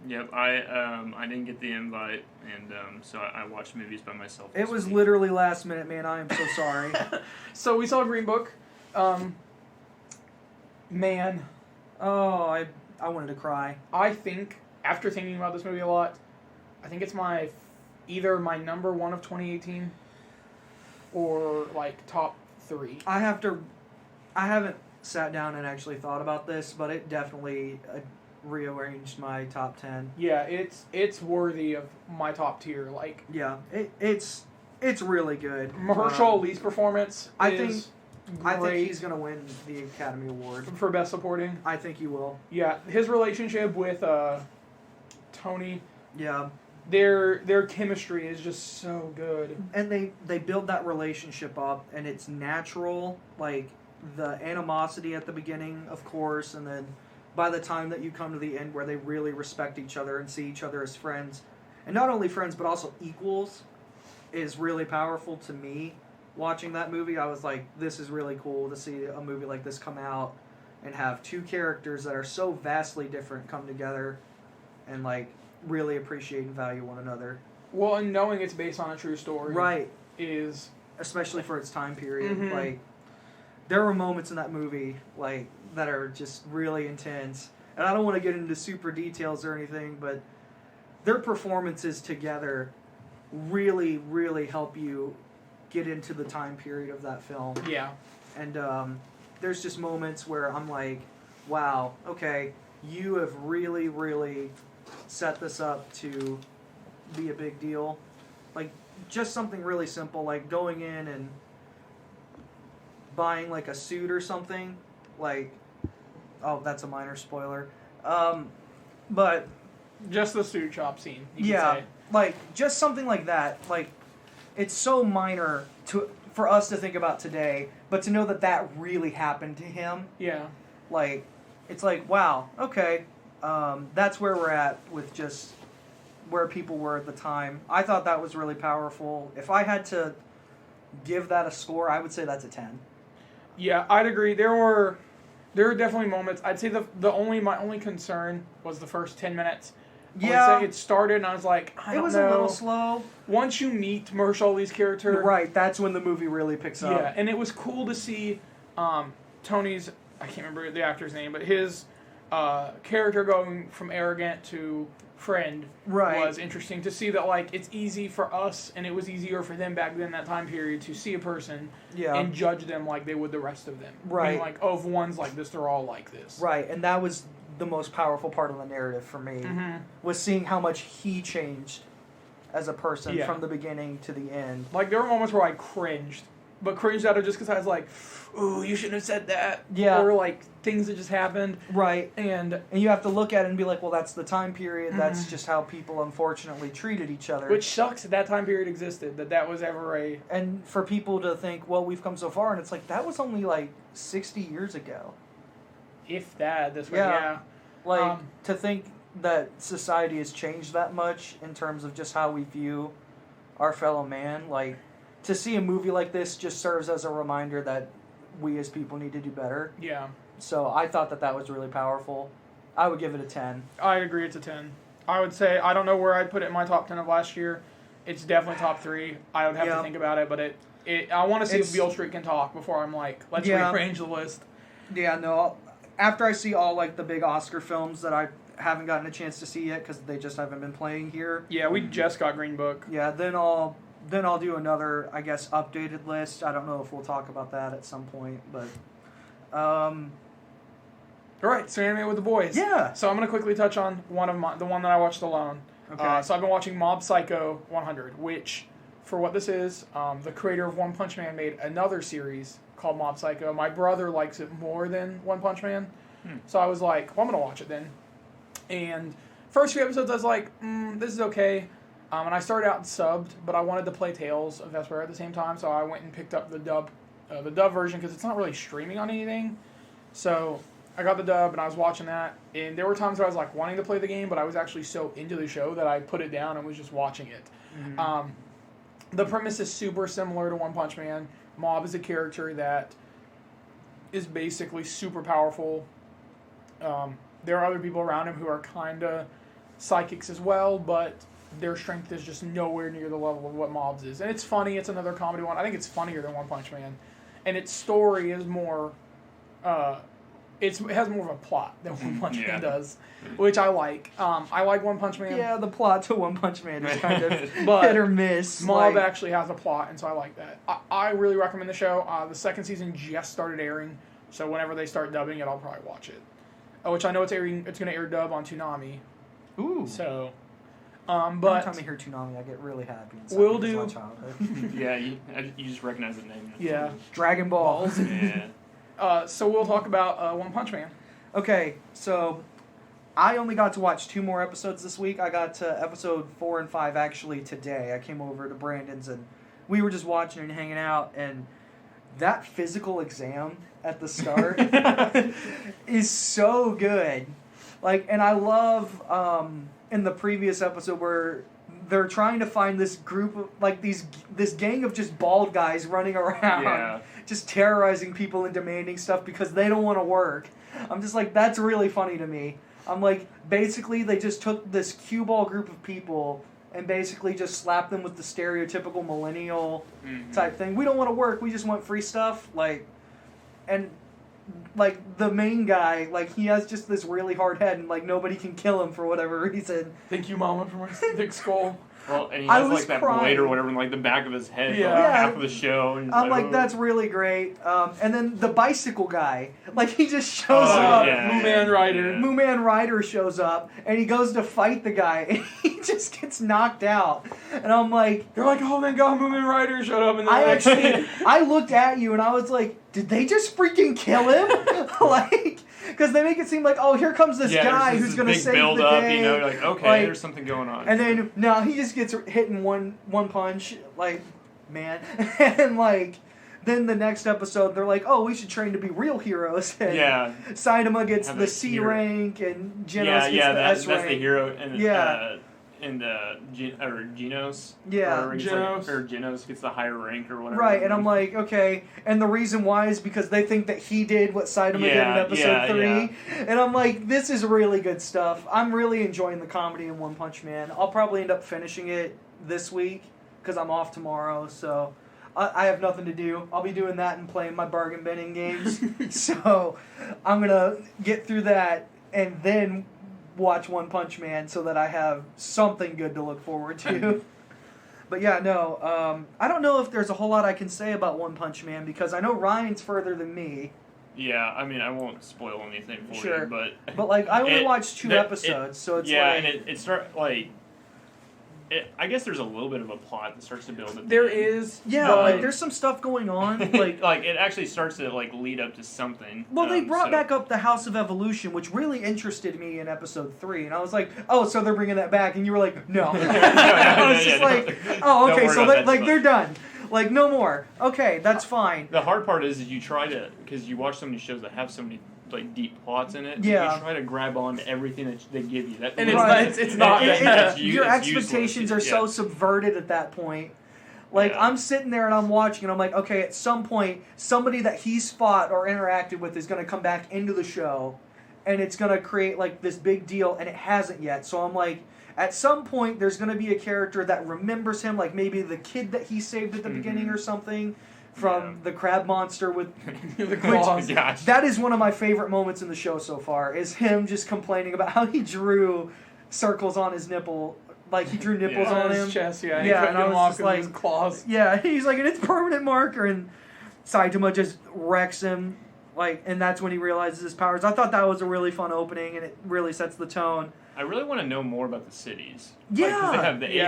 [SPEAKER 3] Yep, I didn't get the invite, and so I watched movies by myself.
[SPEAKER 2] It was
[SPEAKER 3] week.
[SPEAKER 2] literally last minute, man. I am so sorry.
[SPEAKER 1] So we saw Green Book. Man,
[SPEAKER 2] Oh, I wanted to cry.
[SPEAKER 1] I think after thinking about this movie a lot, I think it's either my number 1 of 2018 or like top 3.
[SPEAKER 2] I haven't sat down and actually thought about this, but it definitely rearranged my top 10.
[SPEAKER 1] Yeah, it's worthy of my top tier. Like
[SPEAKER 2] Yeah, it's really good.
[SPEAKER 1] Mahershala Ali's performance
[SPEAKER 2] I
[SPEAKER 1] is
[SPEAKER 2] think
[SPEAKER 1] great
[SPEAKER 2] he's gonna win the Academy Award.
[SPEAKER 1] for best supporting.
[SPEAKER 2] I think he will.
[SPEAKER 1] Yeah, his relationship with Tony,
[SPEAKER 2] Yeah,
[SPEAKER 1] their chemistry is just so good.
[SPEAKER 2] and they build that relationship up, and it's natural. Like the animosity at the beginning, of course, and then by the time that you come to the end where they really respect each other and see each other as friends, and not only friends but also equals, is really powerful to me. Watching that movie, I was like, this is really cool to see a movie like this come out and have 2 characters that are so vastly different come together and like really appreciate and value one another.
[SPEAKER 1] Well, and knowing it's based on a true story,
[SPEAKER 2] Right.
[SPEAKER 1] is
[SPEAKER 2] Especially for its time period.
[SPEAKER 1] Mhm.
[SPEAKER 2] Like, there were moments in that movie like that are just really intense. And I don't want to get into super details or anything, but their performances together really, really help you get into the time period of that film.
[SPEAKER 1] yeah.
[SPEAKER 2] And there's just moments where I'm like, wow, okay, you have really, really set this up to be a big deal. Like, just something really simple, like going in and buying like a suit or something. Like, oh, that's a minor spoiler. But
[SPEAKER 1] Just the suit shop scene. You
[SPEAKER 2] yeah,
[SPEAKER 1] could say.
[SPEAKER 2] like just something like that. Like, it's so minor for us to think about today, but to know that that really happened to him,
[SPEAKER 1] Yeah.
[SPEAKER 2] like, it's like, wow, okay, that's where we're at with just where people were at the time. I thought that was really powerful. If I had to give that a score, I would say that's a 10.
[SPEAKER 1] Yeah, I'd agree. There were definitely moments. I'd say my only concern was the first 10 minutes. I would
[SPEAKER 2] Yeah,
[SPEAKER 1] say it started and I was like, I
[SPEAKER 2] it
[SPEAKER 1] don't
[SPEAKER 2] was
[SPEAKER 1] know.
[SPEAKER 2] a little slow.
[SPEAKER 1] Once you meet Mahershala Ali's character,
[SPEAKER 2] Right, that's when the movie really picks up.
[SPEAKER 1] yeah, and it was cool to see Tony's, I can't remember the actor's name, but his character going from arrogant to friend
[SPEAKER 2] Right.
[SPEAKER 1] was interesting to see that like it's easy for us and it was easier for them back then that time period to see a person
[SPEAKER 2] Yeah.
[SPEAKER 1] and judge them like they would the rest of them.
[SPEAKER 2] Right.
[SPEAKER 1] Being like, oh, if one's like this, they're all like this.
[SPEAKER 2] Right, and that was the most powerful part of the narrative for me,
[SPEAKER 1] Mm-hmm.
[SPEAKER 2] was seeing how much he changed as a person
[SPEAKER 1] Yeah.
[SPEAKER 2] from the beginning to the end.
[SPEAKER 1] Like there were moments where I cringed, but cringed out of just because I was like, ooh, you shouldn't have said that.
[SPEAKER 2] Yeah.
[SPEAKER 1] Or like things that just happened.
[SPEAKER 2] Right.
[SPEAKER 1] And
[SPEAKER 2] And you have to look at it and be like, well, that's the time period. That's
[SPEAKER 1] Mhm.
[SPEAKER 2] just how people unfortunately treated each other.
[SPEAKER 1] which sucks that that time period existed, that was ever a.
[SPEAKER 2] And for people to think, well, we've come so far, and it's like, that was only like 60 years ago.
[SPEAKER 1] If that, this way,
[SPEAKER 2] Yeah.
[SPEAKER 1] yeah.
[SPEAKER 2] Like, to think that society has changed that much in terms of just how we view our fellow man, like, to see a movie like this just serves as a reminder that we as people need to do better.
[SPEAKER 1] Yeah.
[SPEAKER 2] So I thought that that was really powerful. I would give it a 10.
[SPEAKER 1] I agree it's a 10. I would say, I don't know where I'd put it in my top 10 of last year. It's definitely top 3. I would have
[SPEAKER 2] Yeah.
[SPEAKER 1] to think about it, but I want to see
[SPEAKER 2] It's-
[SPEAKER 1] if Beale Street can talk before I'm like, let's
[SPEAKER 2] Yeah.
[SPEAKER 1] rearrange the list.
[SPEAKER 2] Yeah, no. After I see all like the big Oscar films that I haven't gotten a chance to see yet because they just haven't been playing here.
[SPEAKER 1] Yeah, we just got Green Book.
[SPEAKER 2] Yeah, then I'll do another, I guess, updated list. I don't know if we'll talk about that at some point, but
[SPEAKER 1] All right, so Anime with the Boys.
[SPEAKER 2] yeah.
[SPEAKER 1] So I'm going to quickly touch on the one that I watched alone.
[SPEAKER 2] Okay.
[SPEAKER 1] So I've been watching Mob Psycho 100, which, for what this is, the creator of One Punch Man made another series called Mob Psycho. My brother likes it more than One Punch Man, so I was like, well, I'm going to watch it then. And first few episodes, I was like, this is okay. And I started out subbed, but I wanted to play Tales of Vesperia at the same time, so I went and picked up the dub version because it's not really streaming on anything. So I got the dub and I was watching that, and there were times where I was like wanting to play the game, but I was actually so into the show that I put it down and was just watching it.
[SPEAKER 2] Mhm.
[SPEAKER 1] The premise is super similar to One Punch Man. Mob is a character that is basically super powerful. There are other people around him who are kind of psychics as well, but their strength is just nowhere near the level of what Mob's is. And it's funny. It's another comedy one. I think it's funnier than One Punch Man. And its story is more... it has more of a plot than One Punch Man does, which I like. I like One Punch Man.
[SPEAKER 2] Yeah, the plot to One Punch Man is kind of
[SPEAKER 1] But
[SPEAKER 2] hit or miss.
[SPEAKER 1] Mob
[SPEAKER 2] like-
[SPEAKER 1] actually has a plot, and so I like that. I really recommend the show. The second season just started airing, so whenever they start dubbing it, I'll probably watch it. Which I know it's airing. It's going to air dub on Toonami.
[SPEAKER 2] Ooh.
[SPEAKER 1] So,
[SPEAKER 2] Every
[SPEAKER 1] but
[SPEAKER 2] time I hear Toonami, I get really happy. Inside
[SPEAKER 1] Will
[SPEAKER 2] because
[SPEAKER 1] do.
[SPEAKER 2] of my childhood.
[SPEAKER 3] Yeah, you just recognize the name.
[SPEAKER 1] yeah.
[SPEAKER 2] Dragon Balls.
[SPEAKER 3] Yeah.
[SPEAKER 1] So we'll talk about One Punch Man.
[SPEAKER 2] Okay, so I only got to watch 2 more episodes this week. I got to episode 4 and 5 actually today. I came over to Brandon's and we were just watching and hanging out, and that physical exam at the start is so good. Like, and I love in the previous episode where they're trying to find this group of like this gang of just bald guys running around,
[SPEAKER 3] Yeah.
[SPEAKER 2] just terrorizing people and demanding stuff because they don't want to work. I'm just like, that's really funny to me. I'm like, basically they just took this cue ball group of people and basically just slapped them with the stereotypical millennial type thing. We don't want to work, we just want free stuff. Like, and like the main guy, like he has just this really hard head and like nobody can kill him for whatever reason.
[SPEAKER 1] Thank you, Mama, for my thick skull.
[SPEAKER 3] Well, and he
[SPEAKER 2] I
[SPEAKER 3] has
[SPEAKER 2] was
[SPEAKER 3] like that
[SPEAKER 2] crying.
[SPEAKER 3] blade or whatever in like the back of his head
[SPEAKER 1] Yeah.
[SPEAKER 3] for like,
[SPEAKER 2] Yeah.
[SPEAKER 3] half of the show. And
[SPEAKER 2] I'm like,
[SPEAKER 3] oh.
[SPEAKER 2] that's really great. And then the bicycle guy, like he just shows up.
[SPEAKER 3] yeah,
[SPEAKER 1] Mooman Rider.
[SPEAKER 3] yeah.
[SPEAKER 2] Mooman Rider shows up and he goes to fight the guy and he just gets knocked out. And I'm like,
[SPEAKER 1] You're like, oh my god, Mooman Rider showed up, and then
[SPEAKER 2] I
[SPEAKER 1] like,
[SPEAKER 2] actually, I looked at you and I was like, did they just freaking kill him? Like, because they make it seem like, oh, here comes this
[SPEAKER 3] Yeah,
[SPEAKER 2] guy
[SPEAKER 3] there's
[SPEAKER 2] who's
[SPEAKER 3] this
[SPEAKER 2] going to
[SPEAKER 3] big
[SPEAKER 2] save
[SPEAKER 3] build
[SPEAKER 2] the
[SPEAKER 3] up,
[SPEAKER 2] day.
[SPEAKER 3] you know, you're like, okay,
[SPEAKER 2] Like,
[SPEAKER 3] there's something going on.
[SPEAKER 2] And then, no, he just gets hit in one punch, like, man. And, like, then the next episode, they're like, oh, we should train to be real heroes. And
[SPEAKER 3] yeah,
[SPEAKER 2] Saitama gets
[SPEAKER 3] Have
[SPEAKER 2] the
[SPEAKER 3] a
[SPEAKER 2] C
[SPEAKER 3] hero.
[SPEAKER 2] rank, and Genos
[SPEAKER 3] yeah,
[SPEAKER 2] gets
[SPEAKER 3] yeah.
[SPEAKER 2] the
[SPEAKER 3] That's
[SPEAKER 2] S
[SPEAKER 3] the
[SPEAKER 2] rank.
[SPEAKER 3] hero, and
[SPEAKER 2] Yeah.
[SPEAKER 3] Genos.
[SPEAKER 2] Yeah,
[SPEAKER 3] or
[SPEAKER 1] Genos.
[SPEAKER 3] or Genos gets the higher rank or whatever.
[SPEAKER 2] Right, and I'm like, okay, and the reason why is because they think that he did what Saitama did in
[SPEAKER 3] Yeah,
[SPEAKER 2] episode
[SPEAKER 3] yeah,
[SPEAKER 2] 3.
[SPEAKER 3] yeah.
[SPEAKER 2] And I'm like, this is really good stuff. I'm really enjoying the comedy in One Punch Man. I'll probably end up finishing it this week because I'm off tomorrow, so I have nothing to do. I'll be doing that and playing my bargain binning games. So I'm going to get through that and then watch One Punch Man so that I have something good to look forward to. But yeah, no, I don't know if there's a whole lot I can say about One Punch Man because I know Ryan's further than me.
[SPEAKER 3] Yeah, I mean, I won't spoil anything for
[SPEAKER 2] Sure.
[SPEAKER 3] you, but
[SPEAKER 2] like I only watched 2 episodes, so it's
[SPEAKER 3] yeah,
[SPEAKER 2] like
[SPEAKER 3] and it start like. I guess there's a little bit of a plot that starts to build. At
[SPEAKER 1] There
[SPEAKER 3] the end.
[SPEAKER 1] is,
[SPEAKER 2] yeah,
[SPEAKER 1] but
[SPEAKER 2] like there's some stuff going on. Like
[SPEAKER 3] like it actually starts to like lead up to something.
[SPEAKER 2] well, they brought
[SPEAKER 3] so-
[SPEAKER 2] back up the House of Evolution, which really interested me in episode 3, and I was like, oh, so they're bringing that back, and you were like, no. I was just like, oh, okay, so they're done. Like no more. Okay, that's fine.
[SPEAKER 3] The hard part is you try to, because you watch so many shows that have so many like deep plots in it.
[SPEAKER 2] Yeah.
[SPEAKER 3] You try to grab on to everything that they give you. That,
[SPEAKER 1] And it's
[SPEAKER 2] Right.
[SPEAKER 1] not. It's not.
[SPEAKER 2] Your
[SPEAKER 3] it's
[SPEAKER 2] expectations
[SPEAKER 3] useless.
[SPEAKER 2] are so subverted at that point. Like
[SPEAKER 3] Yeah.
[SPEAKER 2] I'm sitting there and I'm watching and I'm like, okay, at some point somebody that he's fought or interacted with is going to come back into the show and it's going to create like this big deal and it hasn't yet. So I'm like, at some point there's going to be a character that remembers him, like maybe the kid that he saved at the beginning or something from the crab monster with
[SPEAKER 1] The claws.
[SPEAKER 3] Gosh.
[SPEAKER 2] that is one of my favorite moments in the show so far, is him just complaining about how he drew circles on his nipple. Like, he drew nipples
[SPEAKER 3] Yeah.
[SPEAKER 2] on
[SPEAKER 1] his
[SPEAKER 2] him.
[SPEAKER 1] chest, yeah.
[SPEAKER 2] Yeah,
[SPEAKER 1] He
[SPEAKER 2] and
[SPEAKER 1] cut
[SPEAKER 2] I
[SPEAKER 1] them
[SPEAKER 2] was
[SPEAKER 1] off
[SPEAKER 2] just
[SPEAKER 1] 'cause of his
[SPEAKER 2] like-
[SPEAKER 1] claws.
[SPEAKER 2] Yeah, he's like, and it's permanent marker, and Saitama just wrecks him. Like, and that's when he realizes his powers. I thought that was a really fun opening, and it really sets the tone.
[SPEAKER 3] I really want to know more about the cities.
[SPEAKER 2] Yeah.
[SPEAKER 3] Because they have the A through Z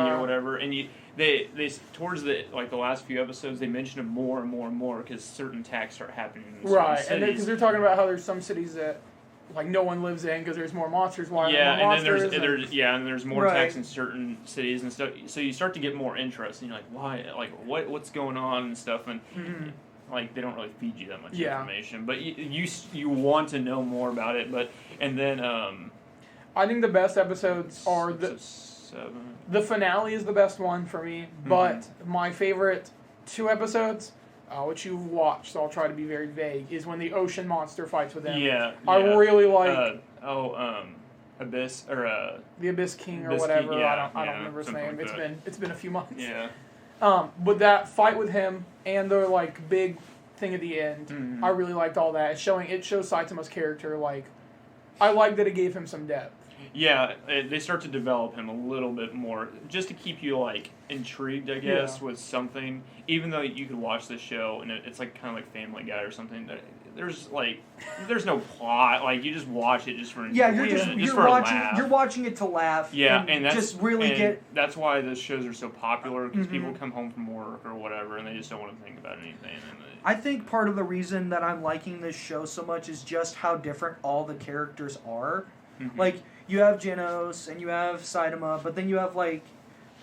[SPEAKER 1] Yeah.
[SPEAKER 3] or whatever, and they towards the last few episodes they mention them more and more and more because certain attacks start happening in certain
[SPEAKER 1] Right, and
[SPEAKER 3] cities.
[SPEAKER 1] because they're talking about how there's some cities that like no one lives in because there's more monsters. Why are there
[SPEAKER 3] Yeah,
[SPEAKER 1] more
[SPEAKER 3] and then
[SPEAKER 1] monsters?
[SPEAKER 3] there's more
[SPEAKER 2] Right.
[SPEAKER 3] attacks in certain cities and stuff. So you start to get more interest, and you're like, why? Like, what's going on and stuff, and like they don't really feed you that much
[SPEAKER 1] Yeah.
[SPEAKER 3] information, but you want to know more about it. But and then
[SPEAKER 1] I think the best episodes are the finale is the best one for me, but my favorite 2 episodes, which you've watched, so I'll try to be very vague, is when the ocean monster fights with them.
[SPEAKER 3] Yeah,
[SPEAKER 1] I really like
[SPEAKER 3] Abyss or
[SPEAKER 1] the Abyss King or
[SPEAKER 3] Abyss
[SPEAKER 1] whatever.
[SPEAKER 3] King, yeah,
[SPEAKER 1] I don't
[SPEAKER 3] yeah,
[SPEAKER 1] remember his
[SPEAKER 3] something
[SPEAKER 1] name.
[SPEAKER 3] like that.
[SPEAKER 1] It's been a few months.
[SPEAKER 3] yeah.
[SPEAKER 1] But that fight with him and the like big thing at the end, I really liked all that. It shows Saitama's character. Like, I like that it gave him some depth.
[SPEAKER 3] Yeah, they start to develop him a little bit more, just to keep you like intrigued, I guess,
[SPEAKER 1] Yeah.
[SPEAKER 3] with something. Even though you could watch the show and it's like kind of like Family Guy or something. There's no plot. Like you just watch it just for
[SPEAKER 2] Yeah,
[SPEAKER 3] enjoyment,
[SPEAKER 2] you're
[SPEAKER 3] for a
[SPEAKER 2] watching
[SPEAKER 3] laugh.
[SPEAKER 2] you're watching it to laugh.
[SPEAKER 3] Yeah,
[SPEAKER 2] and
[SPEAKER 3] and that's
[SPEAKER 2] just really
[SPEAKER 3] and
[SPEAKER 2] get.
[SPEAKER 3] That's why those shows are so popular because people come home from work or whatever and they just don't want to think about anything.
[SPEAKER 2] I think part of the reason that I'm liking this show so much is just how different all the characters are. Like, you have Genos and you have Saitama, but then you have, like,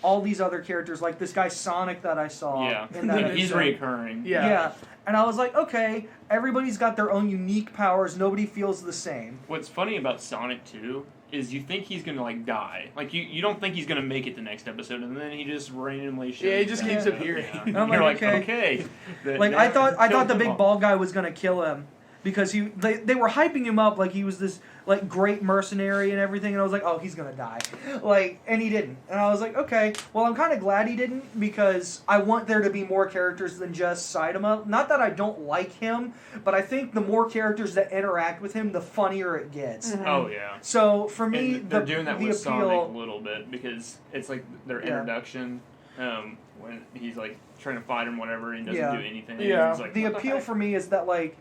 [SPEAKER 2] all these other characters, like this guy Sonic that I saw.
[SPEAKER 3] Yeah,
[SPEAKER 2] in that
[SPEAKER 3] he's
[SPEAKER 2] episode.
[SPEAKER 3] reoccurring.
[SPEAKER 1] Yeah.
[SPEAKER 2] And I was like, okay, everybody's got their own unique powers. Nobody feels the same.
[SPEAKER 3] What's funny about Sonic 2 is you think he's gonna like die. Like you don't think he's gonna make it the next episode, and then he just randomly shows.
[SPEAKER 1] Yeah, he just
[SPEAKER 3] back
[SPEAKER 1] keeps
[SPEAKER 3] up.
[SPEAKER 1] appearing.
[SPEAKER 3] Yeah.
[SPEAKER 2] And I'm
[SPEAKER 3] You're
[SPEAKER 2] like,
[SPEAKER 3] like,
[SPEAKER 2] okay.
[SPEAKER 3] okay.
[SPEAKER 2] Like, I thought the
[SPEAKER 3] Killed
[SPEAKER 2] big
[SPEAKER 3] him
[SPEAKER 2] bald guy was gonna kill him because they were hyping him up like he was this like great mercenary and everything, and I was like, oh, he's gonna die, like, and he didn't, and I was like, okay, well, I'm kind of glad he didn't because I want there to be more characters than just Saitama. Not that I don't like him, but I think the more characters that interact with him, the funnier it gets.
[SPEAKER 3] Oh yeah.
[SPEAKER 2] So for me,
[SPEAKER 3] And they're doing that
[SPEAKER 2] the
[SPEAKER 3] with
[SPEAKER 2] appeal.
[SPEAKER 3] Sonic a little bit because it's like their
[SPEAKER 2] Yeah.
[SPEAKER 3] introduction when he's like trying to fight him, whatever, and doesn't
[SPEAKER 2] Yeah.
[SPEAKER 3] do anything.
[SPEAKER 1] Yeah.
[SPEAKER 3] It's like,
[SPEAKER 2] The
[SPEAKER 3] what
[SPEAKER 2] appeal
[SPEAKER 3] heck?
[SPEAKER 2] for me is that, like,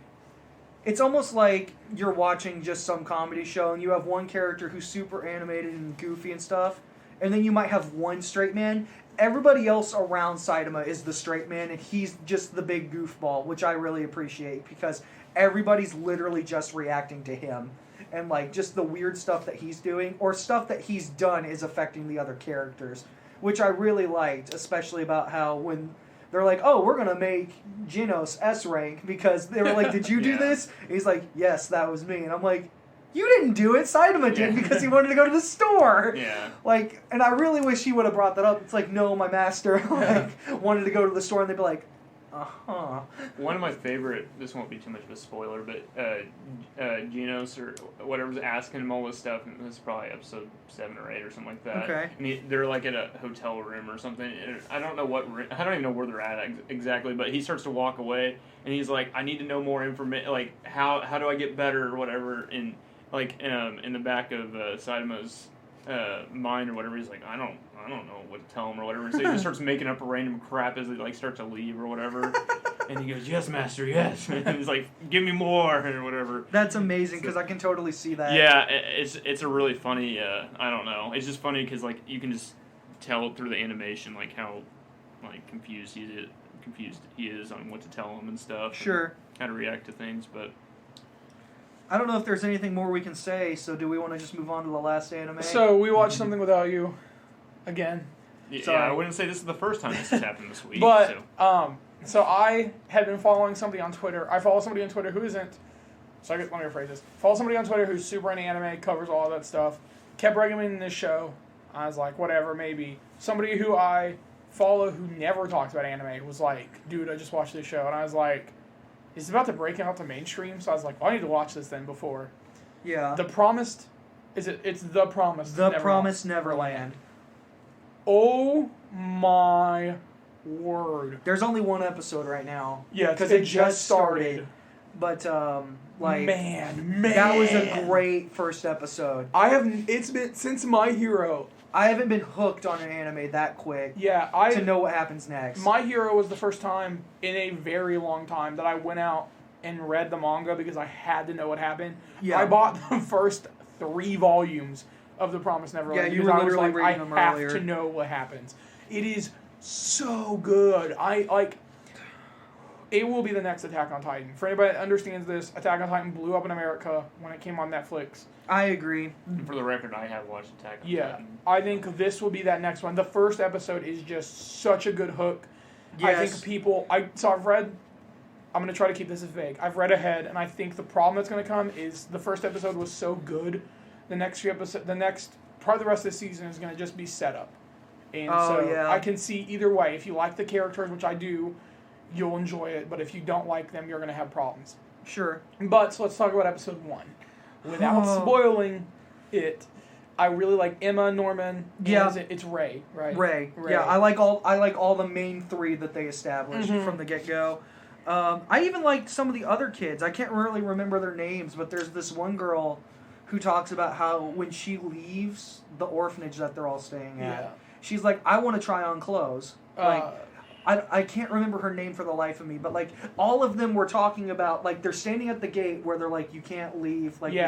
[SPEAKER 2] it's almost like you're watching just some comedy show and you have one character who's super animated and goofy and stuff, and then you might have one straight man. Everybody else around Saitama is the straight man, and he's just the big goofball, which I really appreciate because everybody's literally just reacting to him. And, like, just the weird stuff that he's doing or stuff that he's done is affecting the other characters, which I really liked, especially about how when they're like, oh, we're going to make Genos S rank because they were like, did you do
[SPEAKER 3] Yeah.
[SPEAKER 2] this? And he's like, yes, that was me. And I'm like, you didn't do it. Saitama did
[SPEAKER 3] Yeah.
[SPEAKER 2] because he wanted to go to the store.
[SPEAKER 3] Yeah.
[SPEAKER 2] Like, and I really wish he would have brought that up. It's like, no, my master like wanted to go to the store, and they'd be like, uh-huh.
[SPEAKER 3] One of my favorite, this won't be too much of a spoiler, but Genos or whatever's asking him all this stuff, and this is probably episode 7 or 8 or something like that.
[SPEAKER 2] Okay.
[SPEAKER 3] And they're like at a hotel room or something. And I don't know I don't even know where they're at exactly, but he starts to walk away, and he's like, I need to know more information, like, how do I get better or whatever, and like in the back of Saitama's mind or whatever, he's like, I don't know what to tell him or whatever. So he just starts making up random crap as they like start to leave or whatever. And he goes, yes, master, yes. And he's like, give me more or whatever.
[SPEAKER 2] That's amazing because I can totally see that.
[SPEAKER 3] Yeah, it's a really funny. I don't know. It's just funny because like you can just tell through the animation like how like confused he is on what to tell him and stuff.
[SPEAKER 2] Sure.
[SPEAKER 3] And how to react to things, but.
[SPEAKER 2] I don't know if there's anything more we can say, so do we want to just move on to the last anime?
[SPEAKER 1] So we watched Something Without You again.
[SPEAKER 3] Yeah, I wouldn't say this is the first time this has happened this week.
[SPEAKER 1] But so I had been following somebody on Twitter. I follow somebody on Twitter who isn't. Let me rephrase this. Follow somebody on Twitter who's super into anime, covers all that stuff. Kept recommending this show. I was like, whatever, maybe. Somebody who I follow who never talks about anime was like, dude, I just watched this show, and I was like, it's about to break out to mainstream, so I was like, I need to watch this then before.
[SPEAKER 2] Yeah.
[SPEAKER 1] The Promised, it's The Promised
[SPEAKER 2] The
[SPEAKER 1] Neverland.
[SPEAKER 2] Promised Neverland.
[SPEAKER 1] Oh my word.
[SPEAKER 2] There's only one episode right now.
[SPEAKER 1] Yeah,
[SPEAKER 2] because it just started. But,
[SPEAKER 1] man.
[SPEAKER 2] That was a great first episode.
[SPEAKER 1] It's been, since My Hero.
[SPEAKER 2] I haven't been hooked on an anime that quick
[SPEAKER 1] Yeah,
[SPEAKER 2] to know what happens next.
[SPEAKER 1] My Hero was the first time in a very long time that I went out and read the manga because I had to know what happened.
[SPEAKER 2] Yeah.
[SPEAKER 1] I bought the first 3 volumes of The Promised Neverland.
[SPEAKER 2] Yeah, you
[SPEAKER 1] because
[SPEAKER 2] were
[SPEAKER 1] I was
[SPEAKER 2] literally
[SPEAKER 1] like,
[SPEAKER 2] reading them
[SPEAKER 1] I have
[SPEAKER 2] earlier.
[SPEAKER 1] to know what happens. It is so good. It will be the next Attack on Titan. For anybody that understands this, Attack on Titan blew up in America when it came on Netflix.
[SPEAKER 2] I agree.
[SPEAKER 3] And for the record, I have watched Attack on
[SPEAKER 1] Yeah,
[SPEAKER 3] Titan.
[SPEAKER 1] I think this will be that next one. The first episode is just such a good hook.
[SPEAKER 2] Yes.
[SPEAKER 1] I think people. I've read. I'm gonna try to keep this as vague. I've read ahead, and I think the problem that's gonna come is the first episode was so good. The next few episodes, part of the rest of the season is gonna just be set up. And
[SPEAKER 2] yeah.
[SPEAKER 1] I can see either way. If you like the characters, which I do, you'll enjoy it. But if you don't like them, you're gonna have problems.
[SPEAKER 2] Sure.
[SPEAKER 1] But so let's talk about episode 1. Without spoiling it, I really like Emma, Norman.
[SPEAKER 2] Yeah.
[SPEAKER 1] It's Ray, right?
[SPEAKER 2] Ray. Yeah, I like all the main 3 that they established from the get-go. I even like some of the other kids. I can't really remember their names, but there's this one girl who talks about how when she leaves the orphanage that they're all staying at,
[SPEAKER 1] Yeah.
[SPEAKER 2] she's like, I want to try on clothes. I can't remember her name for the life of me, but like all of them were talking about like they're standing at the gate where they're like, you can't leave, like
[SPEAKER 1] Yeah.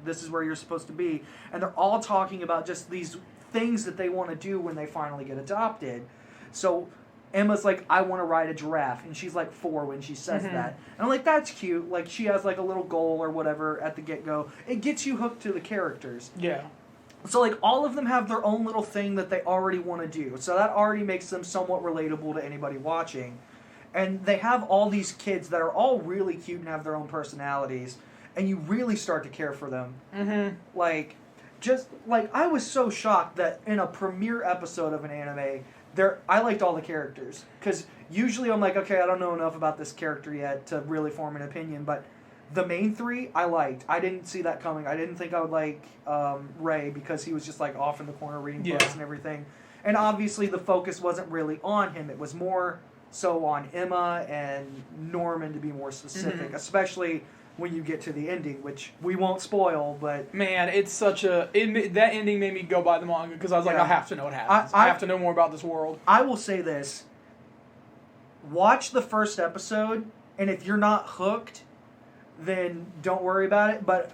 [SPEAKER 2] this is where you're supposed to be, and they're all talking about just these things that they want to do when they finally get adopted. So Emma's like, I want to ride a giraffe, and she's like 4 when she says that, and I'm like, that's cute. Like she has like a little goal or whatever at the get go. It gets you hooked to the characters.
[SPEAKER 1] Yeah.
[SPEAKER 2] So, like, all of them have their own little thing that they already want to do. So that already makes them somewhat relatable to anybody watching. And they have all these kids that are all really cute and have their own personalities. And you really start to care for them.
[SPEAKER 1] Mm-hmm.
[SPEAKER 2] I was so shocked that in a premiere episode of an anime, I liked all the characters. Because usually I'm like, okay, I don't know enough about this character yet to really form an opinion. But the main 3, I liked. I didn't see that coming. I didn't think I would like Ray because he was just like off in the corner reading books and everything. And obviously the focus wasn't really on him. It was more so on Emma and Norman to be more specific, especially when you get to the ending, which we won't spoil, but...
[SPEAKER 1] Man, it's such a... that ending made me go buy the manga because I was like, I have to know what happens. I have to know more about this world.
[SPEAKER 2] I will say this. Watch the first episode, and if you're not hooked, then don't worry about it. But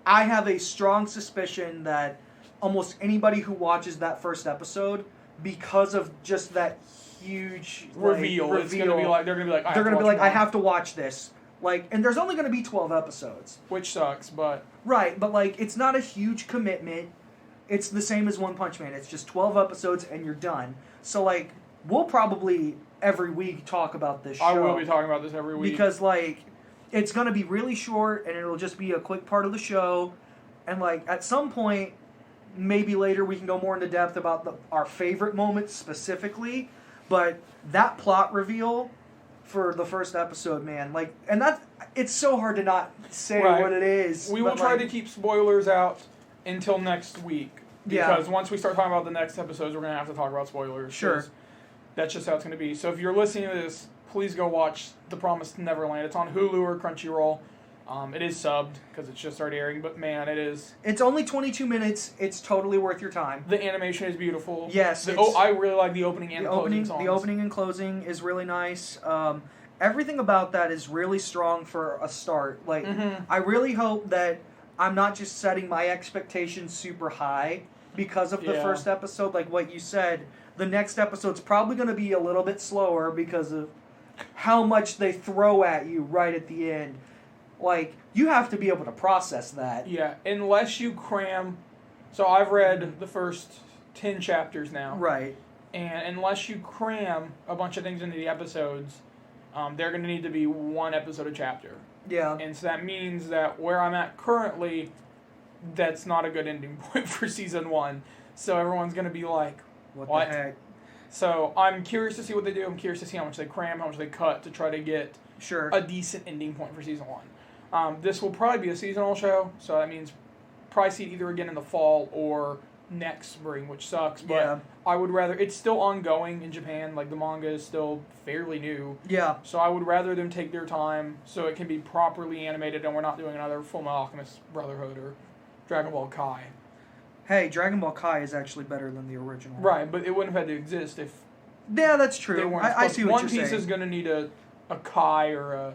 [SPEAKER 2] I have a strong suspicion that almost anybody who watches that first episode, because of just that huge
[SPEAKER 1] reveal, it's gonna be like they're gonna be like
[SPEAKER 2] I have to watch this. Like, and there's only gonna be 12 episodes,
[SPEAKER 1] which sucks, but
[SPEAKER 2] right. But like, it's not a huge commitment. It's the same as One Punch Man. It's just 12 episodes and you're done. So like, we'll probably every week talk about this show.
[SPEAKER 1] I will be talking about this every week
[SPEAKER 2] because like. It's going to be really short, and it'll just be a quick part of the show. And, like, at some point, maybe later we can go more into depth about our favorite moments specifically. But that plot reveal for the first episode, man, like, and it's so hard to not say what it is.
[SPEAKER 1] We will try to keep spoilers out until next week. Because once we start talking about the next episodes, we're going to have to talk about spoilers.
[SPEAKER 2] Sure.
[SPEAKER 1] That's just how it's going to be. So if you're listening to this, please go watch The Promised Neverland. It's on Hulu or Crunchyroll. It is subbed because it's just started airing, but man, it is.
[SPEAKER 2] It's only 22 minutes. It's totally worth your time.
[SPEAKER 1] The animation is beautiful.
[SPEAKER 2] Yes.
[SPEAKER 1] I really like the opening and closing songs.
[SPEAKER 2] The opening and closing is really nice. Everything about that is really strong for a start. Like, I really hope that I'm not just setting my expectations super high because of the first episode. Like what you said, the next episode's probably going to be a little bit slower because of how much they throw at you right at the end. Like, you have to be able to process that.
[SPEAKER 1] Yeah, unless you cram. So I've read the first 10 chapters now.
[SPEAKER 2] Right.
[SPEAKER 1] And unless you cram a bunch of things into the episodes, they're going to need to be one episode a chapter.
[SPEAKER 2] Yeah.
[SPEAKER 1] And so that means that where I'm at currently, that's not a good ending point for season 1. So everyone's going to be like, what?
[SPEAKER 2] The heck?
[SPEAKER 1] So I'm curious to see what they do. I'm curious to see how much they cram, how much they cut to try to get a decent ending point for season 1. This will probably be a seasonal show, so that means probably see it either again in the fall or next spring, which sucks. But I would rather, it's still ongoing in Japan. Like, the manga is still fairly new.
[SPEAKER 2] Yeah.
[SPEAKER 1] So I would rather them take their time so it can be properly animated and we're not doing another Fullmetal Alchemist Brotherhood or Dragon Ball Kai.
[SPEAKER 2] Hey, Dragon Ball Kai is actually better than the original.
[SPEAKER 1] Right, but it wouldn't have had to exist if
[SPEAKER 2] Yeah, that's
[SPEAKER 1] they
[SPEAKER 2] true.
[SPEAKER 1] weren't.
[SPEAKER 2] I see what
[SPEAKER 1] One
[SPEAKER 2] you're
[SPEAKER 1] Piece
[SPEAKER 2] saying.
[SPEAKER 1] is going to need a Kai or a...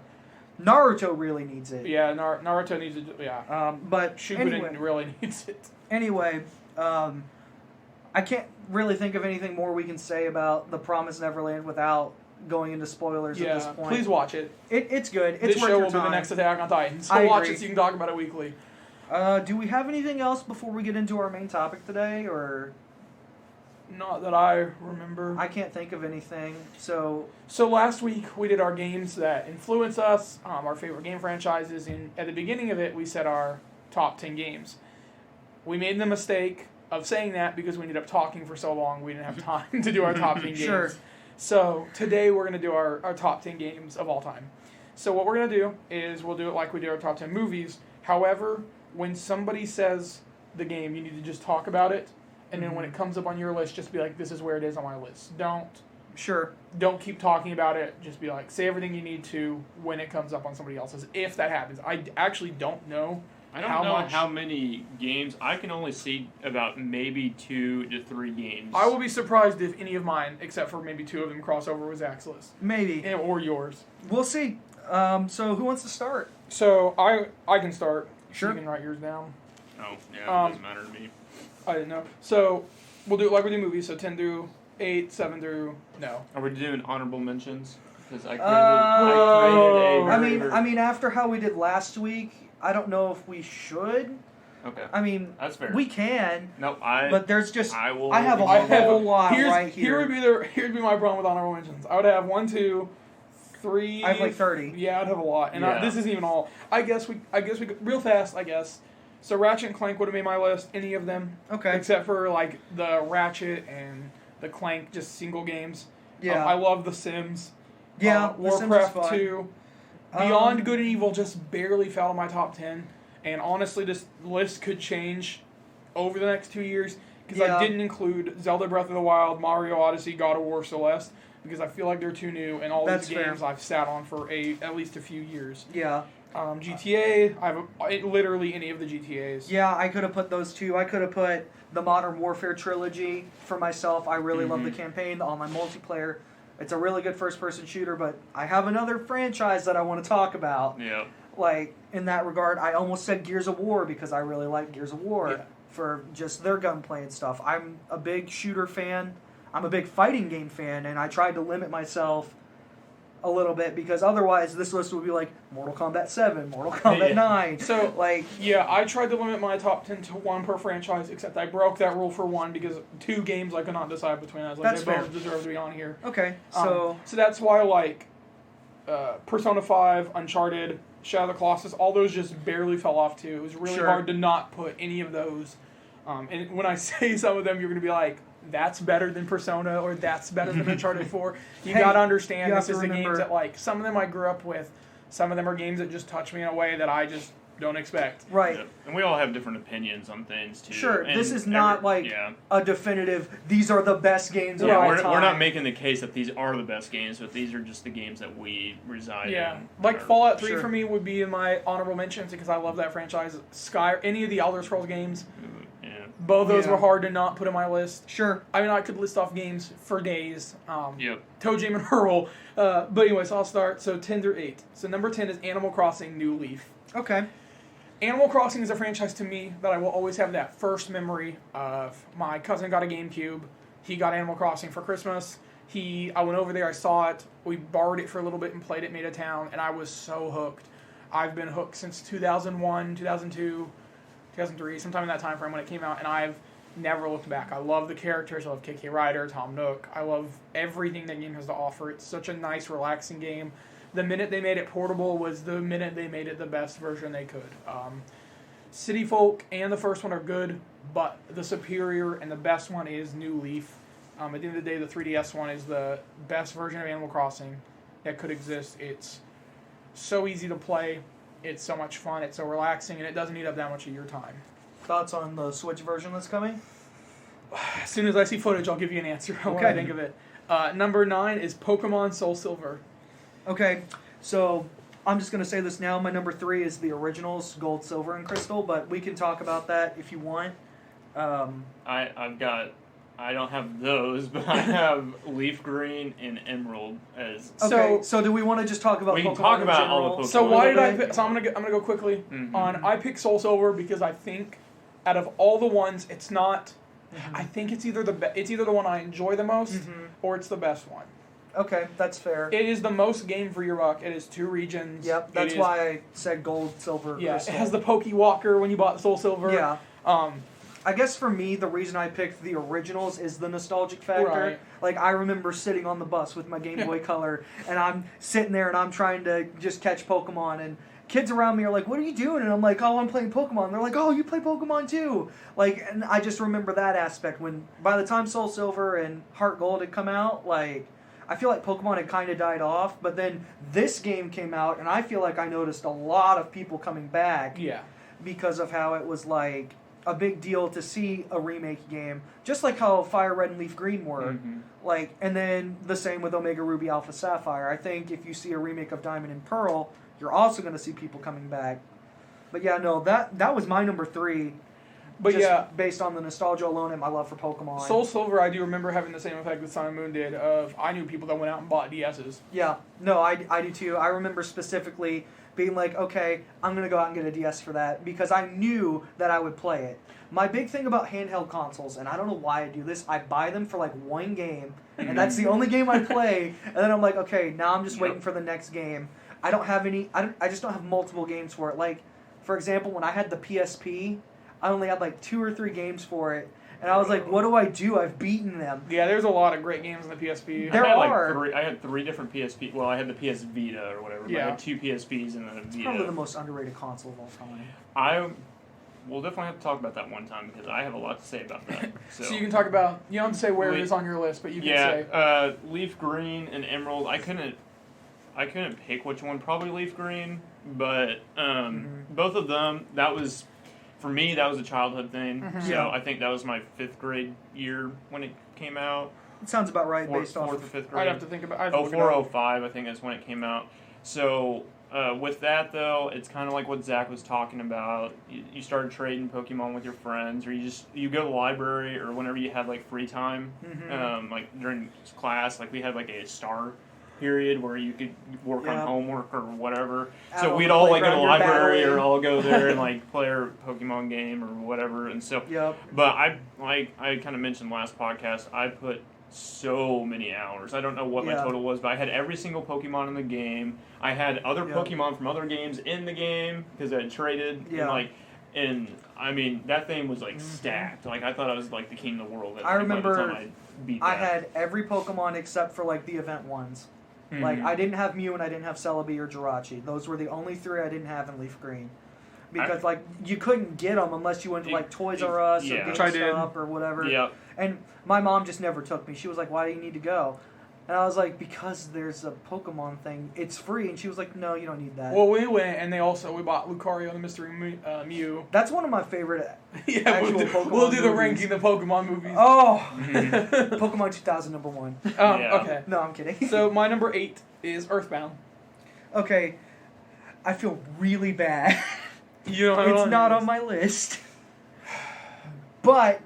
[SPEAKER 2] Naruto really needs it.
[SPEAKER 1] Yeah, Naruto needs it. Yeah.
[SPEAKER 2] But
[SPEAKER 1] Shippuden really needs it.
[SPEAKER 2] Anyway, I can't really think of anything more we can say about The Promised Neverland without going into spoilers at this point.
[SPEAKER 1] Please watch it.
[SPEAKER 2] It's good. It's
[SPEAKER 1] This
[SPEAKER 2] worth
[SPEAKER 1] show
[SPEAKER 2] your
[SPEAKER 1] will be the
[SPEAKER 2] time.
[SPEAKER 1] next Attack on Titan. So
[SPEAKER 2] I
[SPEAKER 1] watch
[SPEAKER 2] agree.
[SPEAKER 1] it so you can talk about it weekly.
[SPEAKER 2] Do we have anything else before we get into our main topic today, or
[SPEAKER 1] Not that I remember.
[SPEAKER 2] I can't think of anything. So
[SPEAKER 1] last week we did our games that influence us, our favorite game franchises, and at the beginning of it we said our top 10 games. We made the mistake of saying that because we ended up talking for so long we didn't have time to do our top 10 games.
[SPEAKER 2] Sure.
[SPEAKER 1] So today we're going to do our top 10 games of all time. So what we're going to do is we'll do it like we did our top 10 movies. However, when somebody says the game, you need to just talk about it. And then when it comes up on your list, just be like, this is where it is on my list. Don't keep talking about it. Just be like, say everything you need to when it comes up on somebody else's, if that happens. I actually don't know.
[SPEAKER 3] I don't know how many games. I can only see about maybe 2 to 3 games.
[SPEAKER 1] I will be surprised if any of mine, except for maybe 2 of them, cross over with Zach's list.
[SPEAKER 2] maybe
[SPEAKER 1] Or yours.
[SPEAKER 2] we'll see. So who wants to start?
[SPEAKER 1] So I can start.
[SPEAKER 2] Sure.
[SPEAKER 1] You can write yours down.
[SPEAKER 3] Oh, yeah, it doesn't matter to me.
[SPEAKER 1] I didn't know. So we'll do it like we do movies. So 10 through 8, 7 through... No.
[SPEAKER 3] Are we doing honorable mentions? Because I
[SPEAKER 2] I mean, after how we did last week, I don't know if we should.
[SPEAKER 3] Okay.
[SPEAKER 2] I mean,
[SPEAKER 3] That's fair.
[SPEAKER 2] we can.
[SPEAKER 3] Nope.
[SPEAKER 2] But there's just
[SPEAKER 3] I will.
[SPEAKER 2] I have a whole lot right here.
[SPEAKER 1] Here would be my problem with honorable mentions. I would have 1, 2, 3...
[SPEAKER 2] I have like 30.
[SPEAKER 1] Yeah, I'd have a lot. And
[SPEAKER 3] Yeah.
[SPEAKER 1] this isn't even all. I guess we could... Real fast, I guess. So Ratchet and Clank would have made my list, any of them.
[SPEAKER 2] Okay.
[SPEAKER 1] Except for, like, the Ratchet and the Clank, just single games.
[SPEAKER 2] Yeah.
[SPEAKER 1] I love The Sims.
[SPEAKER 2] Yeah, The Sims is
[SPEAKER 1] Warcraft
[SPEAKER 2] fun.
[SPEAKER 1] 2. Beyond Good and Evil just barely fell in my top 10. And honestly, this list could change over the next 2 years. Because
[SPEAKER 2] Yeah.
[SPEAKER 1] I didn't include Zelda Breath of the Wild, Mario Odyssey, God of War, Celeste. Because I feel like they're too new. And all
[SPEAKER 2] That's
[SPEAKER 1] these
[SPEAKER 2] fair.
[SPEAKER 1] games I've sat on for at least a few years.
[SPEAKER 2] Yeah.
[SPEAKER 1] GTA, literally any of the GTAs.
[SPEAKER 2] Yeah, I could have put those two. I could have put the Modern Warfare trilogy for myself. I really love the campaign, the online multiplayer. It's a really good first-person shooter, but I have another franchise that I want to talk about.
[SPEAKER 3] Yeah.
[SPEAKER 2] Like, in that regard, I almost said Gears of War because I really like Gears of War
[SPEAKER 1] Yeah.
[SPEAKER 2] for just their gunplay and stuff. I'm a big shooter fan. I'm a big fighting game fan, and I tried to limit myself a little bit because otherwise this list would be like Mortal Kombat 7, Mortal Kombat
[SPEAKER 3] Yeah.
[SPEAKER 2] 9.
[SPEAKER 1] So,
[SPEAKER 2] like,
[SPEAKER 1] yeah, I tried to limit my top 10 to 1 per franchise, except I broke that rule for 1 because 2 games I could not decide between. I was like,
[SPEAKER 2] That's
[SPEAKER 1] they
[SPEAKER 2] fair.
[SPEAKER 1] both deserve to be on here.
[SPEAKER 2] okay, so
[SPEAKER 1] So that's why, like, Persona 5, Uncharted, Shadow of the Colossus, all those just barely fell off too. It was really
[SPEAKER 2] Sure.
[SPEAKER 1] hard to not put any of those. And when I say some of them, you're going to be like, that's better than Persona, or that's better than Uncharted 4. You
[SPEAKER 2] Hey,
[SPEAKER 1] got to understand
[SPEAKER 2] you
[SPEAKER 1] this
[SPEAKER 2] have
[SPEAKER 1] is
[SPEAKER 2] to
[SPEAKER 1] the games
[SPEAKER 2] remember-
[SPEAKER 1] that, like, some of them I grew up with. Some of them are games that just touch me in a way that I just don't expect.
[SPEAKER 2] Right.
[SPEAKER 3] Yeah. And we all have different opinions on things too.
[SPEAKER 2] Sure,
[SPEAKER 3] And
[SPEAKER 2] this is not a definitive, these are the best games of all time.
[SPEAKER 3] We're not making the case that these are the best games, but these are just the games that we reside in.
[SPEAKER 1] Like Fallout 3
[SPEAKER 2] Sure.
[SPEAKER 1] for me would be in my honorable mentions because I love that franchise. Any of the Elder Scrolls games, both those were hard to not put in my list.
[SPEAKER 2] Sure.
[SPEAKER 1] I mean, I could list off games for days.
[SPEAKER 3] Yep.
[SPEAKER 1] Toe Jam and Hurl. But anyways, I'll start. So 10 through 8. So number 10 is Animal Crossing New Leaf.
[SPEAKER 2] Okay.
[SPEAKER 1] Animal Crossing is a franchise to me that I will always have that first memory of. My cousin got a GameCube. He got Animal Crossing for Christmas. I went over there, I saw it. We borrowed it for a little bit and played it, made a town, and I was so hooked. I've been hooked since 2001, 2002, 2003, sometime in that time frame when it came out, and I've never looked back. I love the characters. I love KK Ryder, Tom Nook. I love everything that game has to offer. It's such a nice, relaxing game. The minute they made it portable was the minute they made it the best version they could. City Folk and the first one are good, but the superior and the best one is New Leaf. At the end of the day, the 3DS one is the best version of Animal Crossing that could exist. It's so easy to play. It's so much fun. It's so relaxing, and it doesn't eat up that much of your time.
[SPEAKER 2] Thoughts on the Switch version that's coming?
[SPEAKER 1] As soon as I see footage, I'll give you an answer on what I think of it. Number 9 is Pokemon Soul Silver.
[SPEAKER 2] Okay, so I'm just going to say this now. My number 3 is the originals, Gold, Silver, and Crystal, but we can talk about that if you want.
[SPEAKER 3] I don't have those, but I have Leaf Green and Emerald as.
[SPEAKER 2] Okay, so do we want to just talk about
[SPEAKER 3] we
[SPEAKER 2] Pokemon
[SPEAKER 3] can talk
[SPEAKER 2] in
[SPEAKER 3] about
[SPEAKER 2] general?
[SPEAKER 3] all the Pokemon.
[SPEAKER 1] So why did I pick? So I'm gonna go quickly on. I picked Soul Silver because I think out of all the ones, it's not. I think it's either the one I enjoy the most or it's the best one.
[SPEAKER 2] Okay, that's fair.
[SPEAKER 1] It is the most game for your buck. It is 2 regions.
[SPEAKER 2] Yep, that's why I said Gold, Silver, Crystal.
[SPEAKER 1] It has the Pokewalker when you bought Soul Silver.
[SPEAKER 2] Yeah. I guess for me, the reason I picked the originals is the nostalgic factor.
[SPEAKER 1] Right.
[SPEAKER 2] Like, I remember sitting on the bus with my Game Boy Color, and I'm sitting there and I'm trying to just catch Pokemon, and kids around me are like, what are you doing? And I'm like, oh, I'm playing Pokemon. And they're like, oh, you play Pokemon too. Like, and I just remember that aspect when, by the time Soul Silver and Heart Gold had come out, like, I feel like Pokemon had kind of died off, but then this game came out, and I feel like I noticed a lot of people coming back because of how it was, like, a big deal to see a remake game, just like how Fire Red and Leaf Green were. Like, and then the same with Omega Ruby Alpha Sapphire. I think if you see a remake of Diamond and Pearl, you're also going to see people coming back. But yeah, no, that was my number 3. But just based on the nostalgia alone and my love for Pokemon.
[SPEAKER 1] Soul Silver, I do remember having the same effect that Sun and Moon did. I knew people that went out and bought DSs.
[SPEAKER 2] Yeah, no, I do too. I remember specifically being like, okay, I'm going to go out and get a DS for that because I knew that I would play it. My big thing about handheld consoles, and I don't know why I do this, I buy them for like one game, and that's the only game I play, and then I'm like, okay, now I'm just waiting for the next game. I don't have any, I just don't have multiple games for it. Like, for example, when I had the PSP, I only had like 2 or 3 games for it. And I was like, what do I do? I've beaten them.
[SPEAKER 1] Yeah, there's a lot of great games on the PSP.
[SPEAKER 3] I had 3 different PSP. Well, I had the PS Vita or whatever.
[SPEAKER 1] Yeah.
[SPEAKER 3] But I had 2 PSPs and then a Vita.
[SPEAKER 2] It's probably the most underrated console of all time.
[SPEAKER 3] We'll definitely have to talk about that one time because I have a lot to say about that.
[SPEAKER 1] So you can talk about, you don't have to say where it is on your list, but you can say.
[SPEAKER 3] Leaf Green and Emerald. I couldn't pick which one. Probably Leaf Green, but both of them. For me, that was a childhood thing. So I think that was my 5th grade year when it came out.
[SPEAKER 2] It sounds about right based off
[SPEAKER 3] 4th or 5th grade.
[SPEAKER 1] I'd have to think about.
[SPEAKER 3] 04, 05, I think that's when it came out. So with that though, it's kind of like what Zach was talking about. You started trading Pokemon with your friends, or you go to the library, or whenever you had like free time, like during class, like we had like a star period where you could work on homework or whatever. So we'd all like go to the library or all go there and like play our Pokemon game or whatever. And so, but I kind of mentioned last podcast, I put so many hours. I don't know what my total was, but I had every single Pokemon in the game. I had other Pokemon from other games in the game because I had traded. And I mean, that thing was like stacked. Like I thought I was like the king of the world.
[SPEAKER 2] I remember
[SPEAKER 3] by the time I beat that.
[SPEAKER 2] I had every Pokemon except for like the event ones. Like, I didn't have Mew and I didn't have Celebi or Jirachi. Those were the only 3 I didn't have in Leaf Green. Because, like, you couldn't get them unless you went to, like, Toys R Us or GameStop or whatever. And my mom just never took me. She was like, why do you need to go? And I was like, because there's a Pokemon thing, it's free. And she was like, no, you don't need that.
[SPEAKER 1] Well, we went and we bought Lucario and the Mystery Mew.
[SPEAKER 2] That's one of my favorite
[SPEAKER 1] Yeah,
[SPEAKER 2] actual Pokemon
[SPEAKER 1] we'll do the
[SPEAKER 2] movies.
[SPEAKER 1] ranking of Pokemon movies.
[SPEAKER 2] Oh! Pokemon 2000 #1.
[SPEAKER 3] Yeah.
[SPEAKER 1] Okay.
[SPEAKER 2] No, I'm kidding.
[SPEAKER 1] So my number 8 is Earthbound.
[SPEAKER 2] Okay, I feel really bad.
[SPEAKER 1] You don't have it
[SPEAKER 2] It's
[SPEAKER 1] on
[SPEAKER 2] not
[SPEAKER 1] yours.
[SPEAKER 2] on my list. But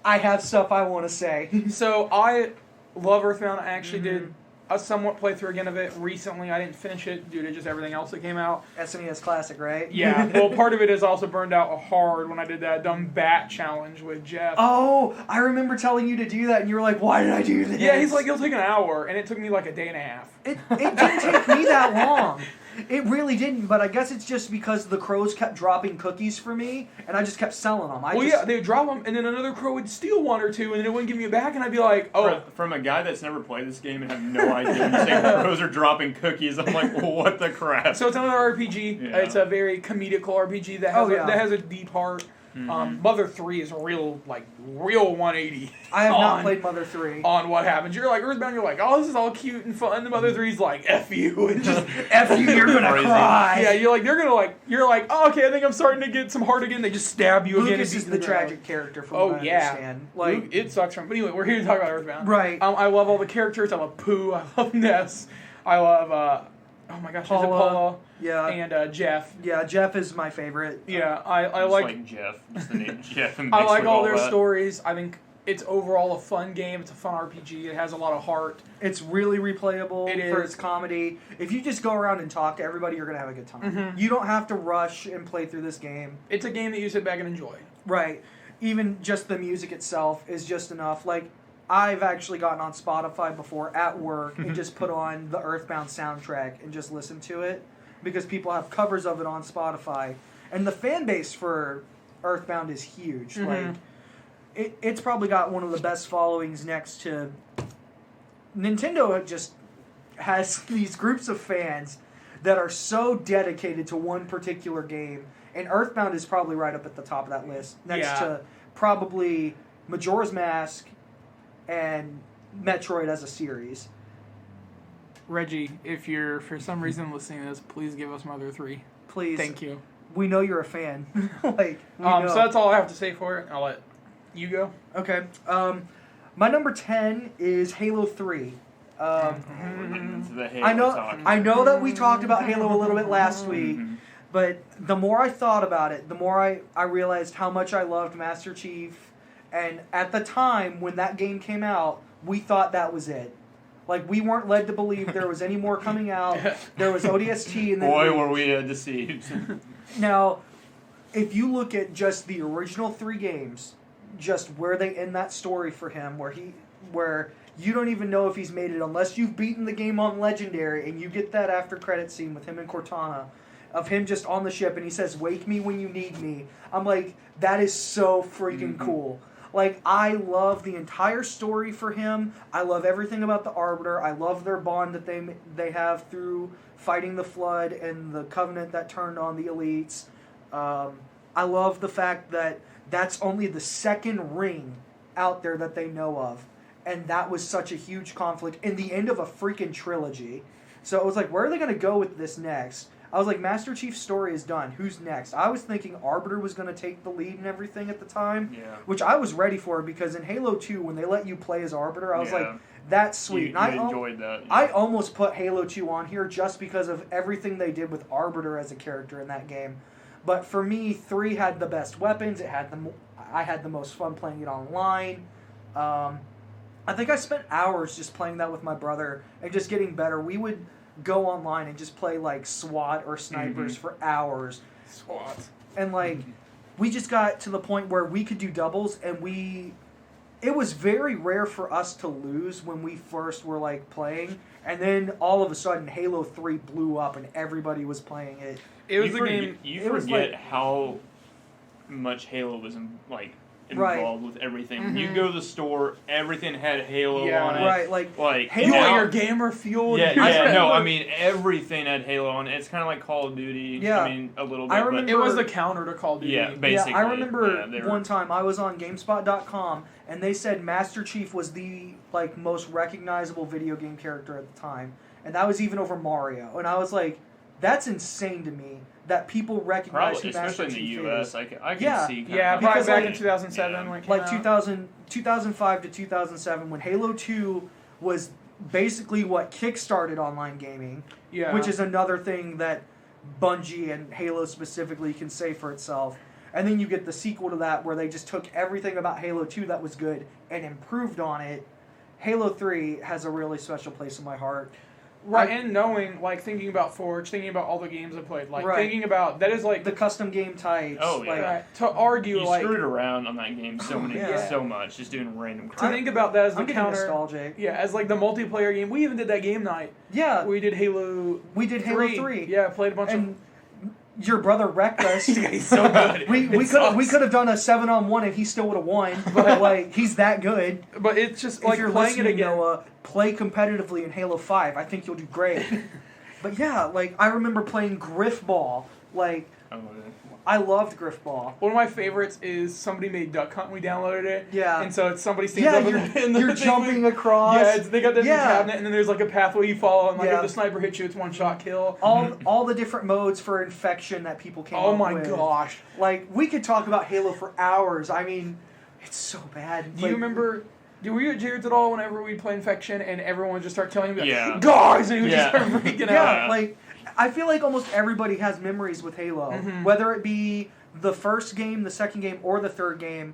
[SPEAKER 2] I have stuff I want to say.
[SPEAKER 1] So I love Earthbound. I actually
[SPEAKER 2] Mm-hmm.
[SPEAKER 1] did a somewhat playthrough again of it recently. I didn't finish it due to just everything else that came out.
[SPEAKER 2] SNES Classic, right?
[SPEAKER 1] Yeah, well, part of it is also burned out hard when I did that dumb bat challenge with Jeff.
[SPEAKER 2] Oh, I remember telling you to do that, and you were like, why did I do this?
[SPEAKER 1] Yeah, he's like, it'll take an hour, and it took me like a day and a half.
[SPEAKER 2] It didn't take me that long. It really didn't, but I guess it's just because the crows kept dropping cookies for me, and I just kept selling them.
[SPEAKER 1] Yeah, they would drop them, and then another crow would steal one or two, and then it wouldn't give me it back, and I'd be like, oh.
[SPEAKER 3] From a guy that's never played this game and have no idea, you say crows are dropping cookies. I'm like, well, what the crap?
[SPEAKER 1] So it's another RPG.
[SPEAKER 3] Yeah.
[SPEAKER 1] It's a very comedical RPG that has, that has a deep heart.
[SPEAKER 3] Mhm.
[SPEAKER 1] Mother 3 is a real 180.
[SPEAKER 2] I have not
[SPEAKER 1] on-
[SPEAKER 2] played Mother 3.
[SPEAKER 1] On what happens. You're like, Earthbound, you're like, oh, this is all cute and fun. The Mother 3's like, F you. And just,
[SPEAKER 2] F you, you're gonna
[SPEAKER 3] Crazy.
[SPEAKER 2] cry.
[SPEAKER 1] yeah, you're like, oh, okay, I think I'm starting to get some heart again. They just stab you again.
[SPEAKER 2] Lucas
[SPEAKER 1] and
[SPEAKER 2] is
[SPEAKER 1] beat
[SPEAKER 2] the
[SPEAKER 1] you ground.
[SPEAKER 2] tragic character from
[SPEAKER 1] Oh,
[SPEAKER 2] what I
[SPEAKER 1] yeah.
[SPEAKER 2] understand.
[SPEAKER 1] Luke, it sucks from. But anyway, we're here to talk about Earthbound.
[SPEAKER 2] Right.
[SPEAKER 1] I love all the characters. I love Pooh. I love Ness. I love, oh my gosh, is it
[SPEAKER 2] Paula.
[SPEAKER 1] Paula?
[SPEAKER 2] Yeah.
[SPEAKER 1] And Jeff.
[SPEAKER 2] Yeah, Jeff is my favorite.
[SPEAKER 1] Yeah, I
[SPEAKER 3] Just
[SPEAKER 1] like
[SPEAKER 3] Jeff, just the name Jeff. And
[SPEAKER 1] I
[SPEAKER 3] mixed
[SPEAKER 1] like
[SPEAKER 3] with
[SPEAKER 1] all their
[SPEAKER 3] that.
[SPEAKER 1] stories. I think it's overall a fun game. It's a fun RPG. It has a lot of heart.
[SPEAKER 2] It's really replayable
[SPEAKER 1] It
[SPEAKER 2] for
[SPEAKER 1] is.
[SPEAKER 2] its comedy. If you just go around and talk to everybody, you're going to have a good time.
[SPEAKER 1] Mhm.
[SPEAKER 2] You don't have to rush and play through this game.
[SPEAKER 1] It's a game that you sit back and enjoy.
[SPEAKER 2] Right. Even just the music itself is just enough. Like, I've actually gotten on Spotify before at work and just put on the Earthbound soundtrack and just listen to it because people have covers of it on Spotify. And the fan base for Earthbound is huge.
[SPEAKER 1] Mhm.
[SPEAKER 2] Like, it's probably got one of the best followings next to Nintendo. Just has these groups of fans that are so dedicated to one particular game, and Earthbound is probably right up at the top of that list, next
[SPEAKER 1] Yeah.
[SPEAKER 2] to probably Majora's Mask and Metroid as a series.
[SPEAKER 1] Reggie, if you're for some reason listening to this, please give us Mother 3.
[SPEAKER 2] Please,
[SPEAKER 1] Thank you.
[SPEAKER 2] we know you're a fan. Like, we know.
[SPEAKER 1] So that's all I have to say for it. I'll let you go.
[SPEAKER 2] Okay. My number 10 is Halo 3.
[SPEAKER 3] We're getting into the Halo
[SPEAKER 2] I know.
[SPEAKER 3] talk.
[SPEAKER 2] I know that we talked about Halo a little bit last week,
[SPEAKER 3] Mhm.
[SPEAKER 2] but the more I thought about it, the more I realized how much I loved Master Chief. And at the time when that game came out, we thought that was it. Like, we weren't led to believe there was any more coming out. There was ODST, and then
[SPEAKER 3] Boy, were we deceived.
[SPEAKER 2] Now, if you look at just the original 3 games, just where they end that story for him, where you don't even know if he's made it unless you've beaten the game on Legendary, and you get that after credit scene with him and Cortana, of him just on the ship, and he says, "Wake me when you need me." I'm like, that is so freaking cool. Like, I love the entire story for him. I love everything about the Arbiter. I love their bond that they have through fighting the Flood and the Covenant that turned on the Elites. I love the fact that that's only the second ring out there that they know of. And that was such a huge conflict in the end of a freaking trilogy. So it was like, where are they going to go with this next? I was like, Master Chief's story is done. Who's next? I was thinking Arbiter was going to take the lead and everything at the time,
[SPEAKER 3] Yeah.
[SPEAKER 2] which I was ready for because in Halo 2, when they let you play as Arbiter, I was
[SPEAKER 3] Yeah.
[SPEAKER 2] like, that's sweet.
[SPEAKER 3] You
[SPEAKER 2] And I
[SPEAKER 3] enjoyed that. Yeah.
[SPEAKER 2] I almost put Halo 2 on here just because of everything they did with Arbiter as a character in that game. But for me, 3 had the best weapons. I had the most fun playing it online. I think I spent hours just playing that with my brother and just getting better. We would go online and just play like SWAT or snipers for hours.
[SPEAKER 1] SWAT.
[SPEAKER 2] And like we just got to the point where we could do doubles, and it was very rare for us to lose when we first were like playing, and then all of a sudden Halo 3 blew up and everybody was playing it.
[SPEAKER 1] It was
[SPEAKER 3] you
[SPEAKER 1] the game.
[SPEAKER 3] You
[SPEAKER 2] it was
[SPEAKER 3] forget
[SPEAKER 2] like-
[SPEAKER 3] how much Halo was
[SPEAKER 2] Right.
[SPEAKER 3] involved with everything. When you go to the store, everything had Halo
[SPEAKER 1] Yeah.
[SPEAKER 3] on it.
[SPEAKER 2] Right, like
[SPEAKER 1] You
[SPEAKER 3] now-
[SPEAKER 1] want your gamer fuel?
[SPEAKER 3] Yeah,
[SPEAKER 1] dude.
[SPEAKER 3] I mean everything had Halo on it. It's kind of like Call of Duty.
[SPEAKER 2] Yeah.
[SPEAKER 3] I mean a little bit.
[SPEAKER 2] I
[SPEAKER 3] but
[SPEAKER 2] remember-
[SPEAKER 1] It was the counter to Call of Duty.
[SPEAKER 3] Yeah, basically.
[SPEAKER 2] Yeah, I remember
[SPEAKER 3] they were-
[SPEAKER 2] one time I was on GameSpot.com and they said Master Chief was the most recognizable video game character at the time, and that was even over Mario. And I was like, that's insane to me that people recognize
[SPEAKER 3] Probably,
[SPEAKER 2] who Master
[SPEAKER 3] especially in
[SPEAKER 2] Chief
[SPEAKER 3] the U.S.
[SPEAKER 2] is.
[SPEAKER 3] I can
[SPEAKER 2] Yeah.
[SPEAKER 3] see. Kind
[SPEAKER 1] Yeah,
[SPEAKER 3] of
[SPEAKER 1] probably
[SPEAKER 2] Because,
[SPEAKER 1] back
[SPEAKER 2] like-
[SPEAKER 1] in 2007
[SPEAKER 3] Yeah.
[SPEAKER 1] when it came
[SPEAKER 2] Like
[SPEAKER 1] out.
[SPEAKER 2] 2005 to 2007 when Halo 2 was basically what kickstarted online gaming,
[SPEAKER 1] Yeah.
[SPEAKER 2] which is another thing that Bungie and Halo specifically can say for itself. And then you get the sequel to that where they just took everything about Halo 2 that was good and improved on it. Halo 3 has a really special place in my heart.
[SPEAKER 1] right, and knowing, like, thinking about Forge, thinking about all the games I played, like,
[SPEAKER 2] Right.
[SPEAKER 1] thinking about, that is, like,
[SPEAKER 2] The custom game types.
[SPEAKER 3] Oh, yeah.
[SPEAKER 2] like,
[SPEAKER 1] right, to argue,
[SPEAKER 3] You
[SPEAKER 1] like,
[SPEAKER 3] screwed around on that game
[SPEAKER 2] Yeah.
[SPEAKER 3] so much, just doing random
[SPEAKER 1] to
[SPEAKER 3] crap.
[SPEAKER 1] think about that as the
[SPEAKER 2] I'm getting
[SPEAKER 1] counter.
[SPEAKER 2] nostalgic.
[SPEAKER 1] Yeah, as, like, the multiplayer game. We even did that game night.
[SPEAKER 2] Yeah,
[SPEAKER 1] We did Halo
[SPEAKER 2] we did Halo 3.
[SPEAKER 1] Yeah, played a bunch
[SPEAKER 2] And your brother wrecked us.
[SPEAKER 1] of... He's so good.
[SPEAKER 2] We
[SPEAKER 1] It
[SPEAKER 2] could
[SPEAKER 1] sucks.
[SPEAKER 2] have done a 7-on-1 and he still would have won, but like he's that good.
[SPEAKER 1] But it's just,
[SPEAKER 2] If
[SPEAKER 1] like,
[SPEAKER 2] you're
[SPEAKER 1] playing it
[SPEAKER 2] listening,
[SPEAKER 1] again.
[SPEAKER 2] Noah, play competitively in Halo 5. I think you'll do great. But yeah, like I remember playing Griffball. Like
[SPEAKER 3] Oh,
[SPEAKER 2] I loved Griffball.
[SPEAKER 1] One of my favorites is somebody made Duck Hunt. We downloaded it.
[SPEAKER 2] Yeah.
[SPEAKER 1] And so it's somebody stands
[SPEAKER 2] Yeah,
[SPEAKER 1] up in the
[SPEAKER 2] you're
[SPEAKER 1] thing
[SPEAKER 2] jumping
[SPEAKER 1] with-
[SPEAKER 2] across.
[SPEAKER 1] Yeah, they got that in the
[SPEAKER 2] Yeah.
[SPEAKER 1] cabinet, and then there's like a pathway you follow, and like
[SPEAKER 2] Yeah.
[SPEAKER 1] if the sniper hits you, it's one shot kill.
[SPEAKER 2] all the different modes for infection that people came
[SPEAKER 1] Oh
[SPEAKER 2] up
[SPEAKER 1] my
[SPEAKER 2] with.
[SPEAKER 1] gosh!
[SPEAKER 2] Like we could talk about Halo for hours. I mean, it's so bad.
[SPEAKER 1] Do you remember? Were you at Jared's at all whenever we play Infection and everyone would just start telling him, like,
[SPEAKER 3] Yeah.
[SPEAKER 1] guys, and he would
[SPEAKER 3] Yeah.
[SPEAKER 1] just start freaking
[SPEAKER 2] Yeah,
[SPEAKER 1] out.
[SPEAKER 2] like I feel like almost everybody has memories with Halo,
[SPEAKER 1] Mhm.
[SPEAKER 2] whether it be the first game, the second game, or the third game.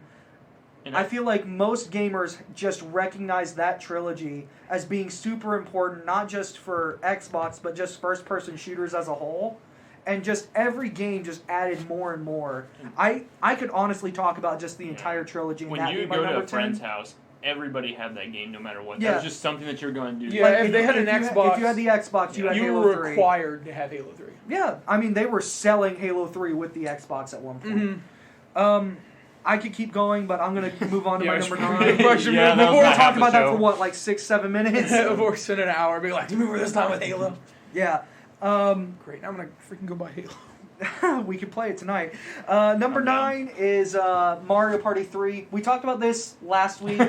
[SPEAKER 3] And
[SPEAKER 2] I feel like most gamers just recognize that trilogy as being super important, not just for Xbox, but just first-person shooters as a whole. And just every game just added more and more. I could honestly talk about just the
[SPEAKER 3] Yeah.
[SPEAKER 2] entire trilogy. And
[SPEAKER 3] when
[SPEAKER 2] that
[SPEAKER 3] you
[SPEAKER 2] being my
[SPEAKER 3] go to
[SPEAKER 2] number
[SPEAKER 3] a friend's
[SPEAKER 2] 10.
[SPEAKER 3] house, everybody had that game no matter what.
[SPEAKER 2] Yeah.
[SPEAKER 3] That was just something that you're going to do.
[SPEAKER 1] Yeah, if they had an
[SPEAKER 2] you
[SPEAKER 1] Xbox,
[SPEAKER 2] if you had the Xbox, you had
[SPEAKER 1] you
[SPEAKER 2] Halo
[SPEAKER 1] were
[SPEAKER 2] 3.
[SPEAKER 1] required to have Halo 3.
[SPEAKER 2] Yeah, I mean they were selling Halo 3 with the Xbox at one point.
[SPEAKER 1] Mm-hmm.
[SPEAKER 2] I could keep going, but I'm gonna move on to my
[SPEAKER 1] Yeah,
[SPEAKER 2] number
[SPEAKER 1] sure.
[SPEAKER 2] 9.
[SPEAKER 1] Yeah, that was
[SPEAKER 3] that
[SPEAKER 2] Before
[SPEAKER 3] was
[SPEAKER 2] we
[SPEAKER 3] not
[SPEAKER 2] talk
[SPEAKER 3] half the
[SPEAKER 2] about that
[SPEAKER 3] show.
[SPEAKER 2] for what, like 6-7 minutes?
[SPEAKER 1] Before we spend an hour, be like, do you remember this time with Halo?
[SPEAKER 2] Yeah.
[SPEAKER 1] Great, now I'm gonna freaking go buy Halo.
[SPEAKER 2] We can play it tonight. Number
[SPEAKER 3] I'm down.
[SPEAKER 2] 9 is Mario Party 3. We talked about this last week.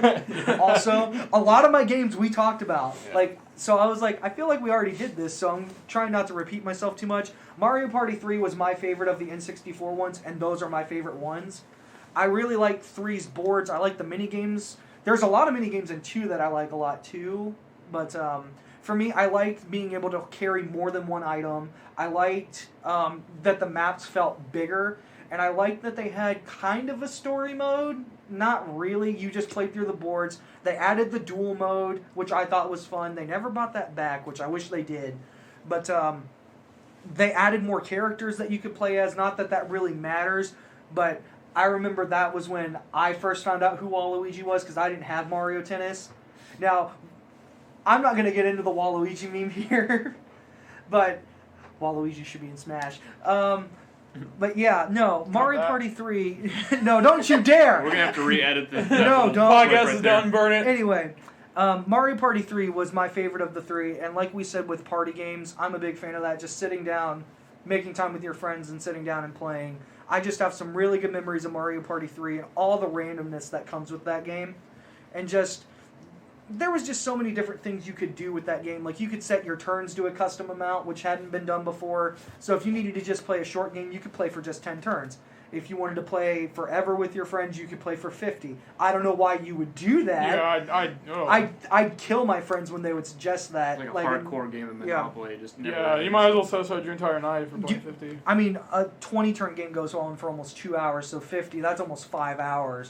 [SPEAKER 2] Also, a lot of my games we talked about.
[SPEAKER 3] Yeah.
[SPEAKER 2] Like, so I was like, I feel like we already did this, so I'm trying not to repeat myself too much. Mario Party 3 was my favorite of the N64 ones, and those are my favorite ones. I really like 3's boards. I like the mini games. There's a lot of mini games in 2 that I like a lot too, but for me, I liked being able to carry more than one item. I liked that the maps felt bigger, and I liked that they had kind of a story mode. Not really. You just played through the boards. They added the duel mode, which I thought was fun. They never brought that back, which I wish they did. But they added more characters that you could play as. Not that that really matters, but I remember that was when I first found out who Waluigi was because I didn't have Mario Tennis. Now, I'm not going to get into the Waluigi meme here, but Waluigi should be in Smash. But yeah, no, Mario
[SPEAKER 1] that.
[SPEAKER 2] Party 3. No, don't you dare!
[SPEAKER 3] We're gonna have to re-edit the
[SPEAKER 2] No, don't.
[SPEAKER 1] Podcast
[SPEAKER 3] right
[SPEAKER 1] is
[SPEAKER 3] there.
[SPEAKER 1] done, burn it.
[SPEAKER 2] Anyway, Mario Party 3 was my favorite of the 3, and like we said with party games, I'm a big fan of that. Just sitting down, making time with your friends, and sitting down and playing. I just have some really good memories of Mario Party 3 and all the randomness that comes with that game. And just, there was just so many different things you could do with that game. Like, you could set your turns to a custom amount, which hadn't been done before. So if you needed to just play a short game, you could play for just 10 turns. If you wanted to play forever with your friends, you could play for 50. I don't know why you would do that.
[SPEAKER 1] Yeah,
[SPEAKER 2] I'd kill my friends when they would suggest that.
[SPEAKER 3] Like a hardcore game of Monopoly, just never.
[SPEAKER 1] yeah, you might as well set aside your entire night for playing 50.
[SPEAKER 2] I mean, a 20-turn game goes on for almost 2 hours, so 50, that's almost 5 hours.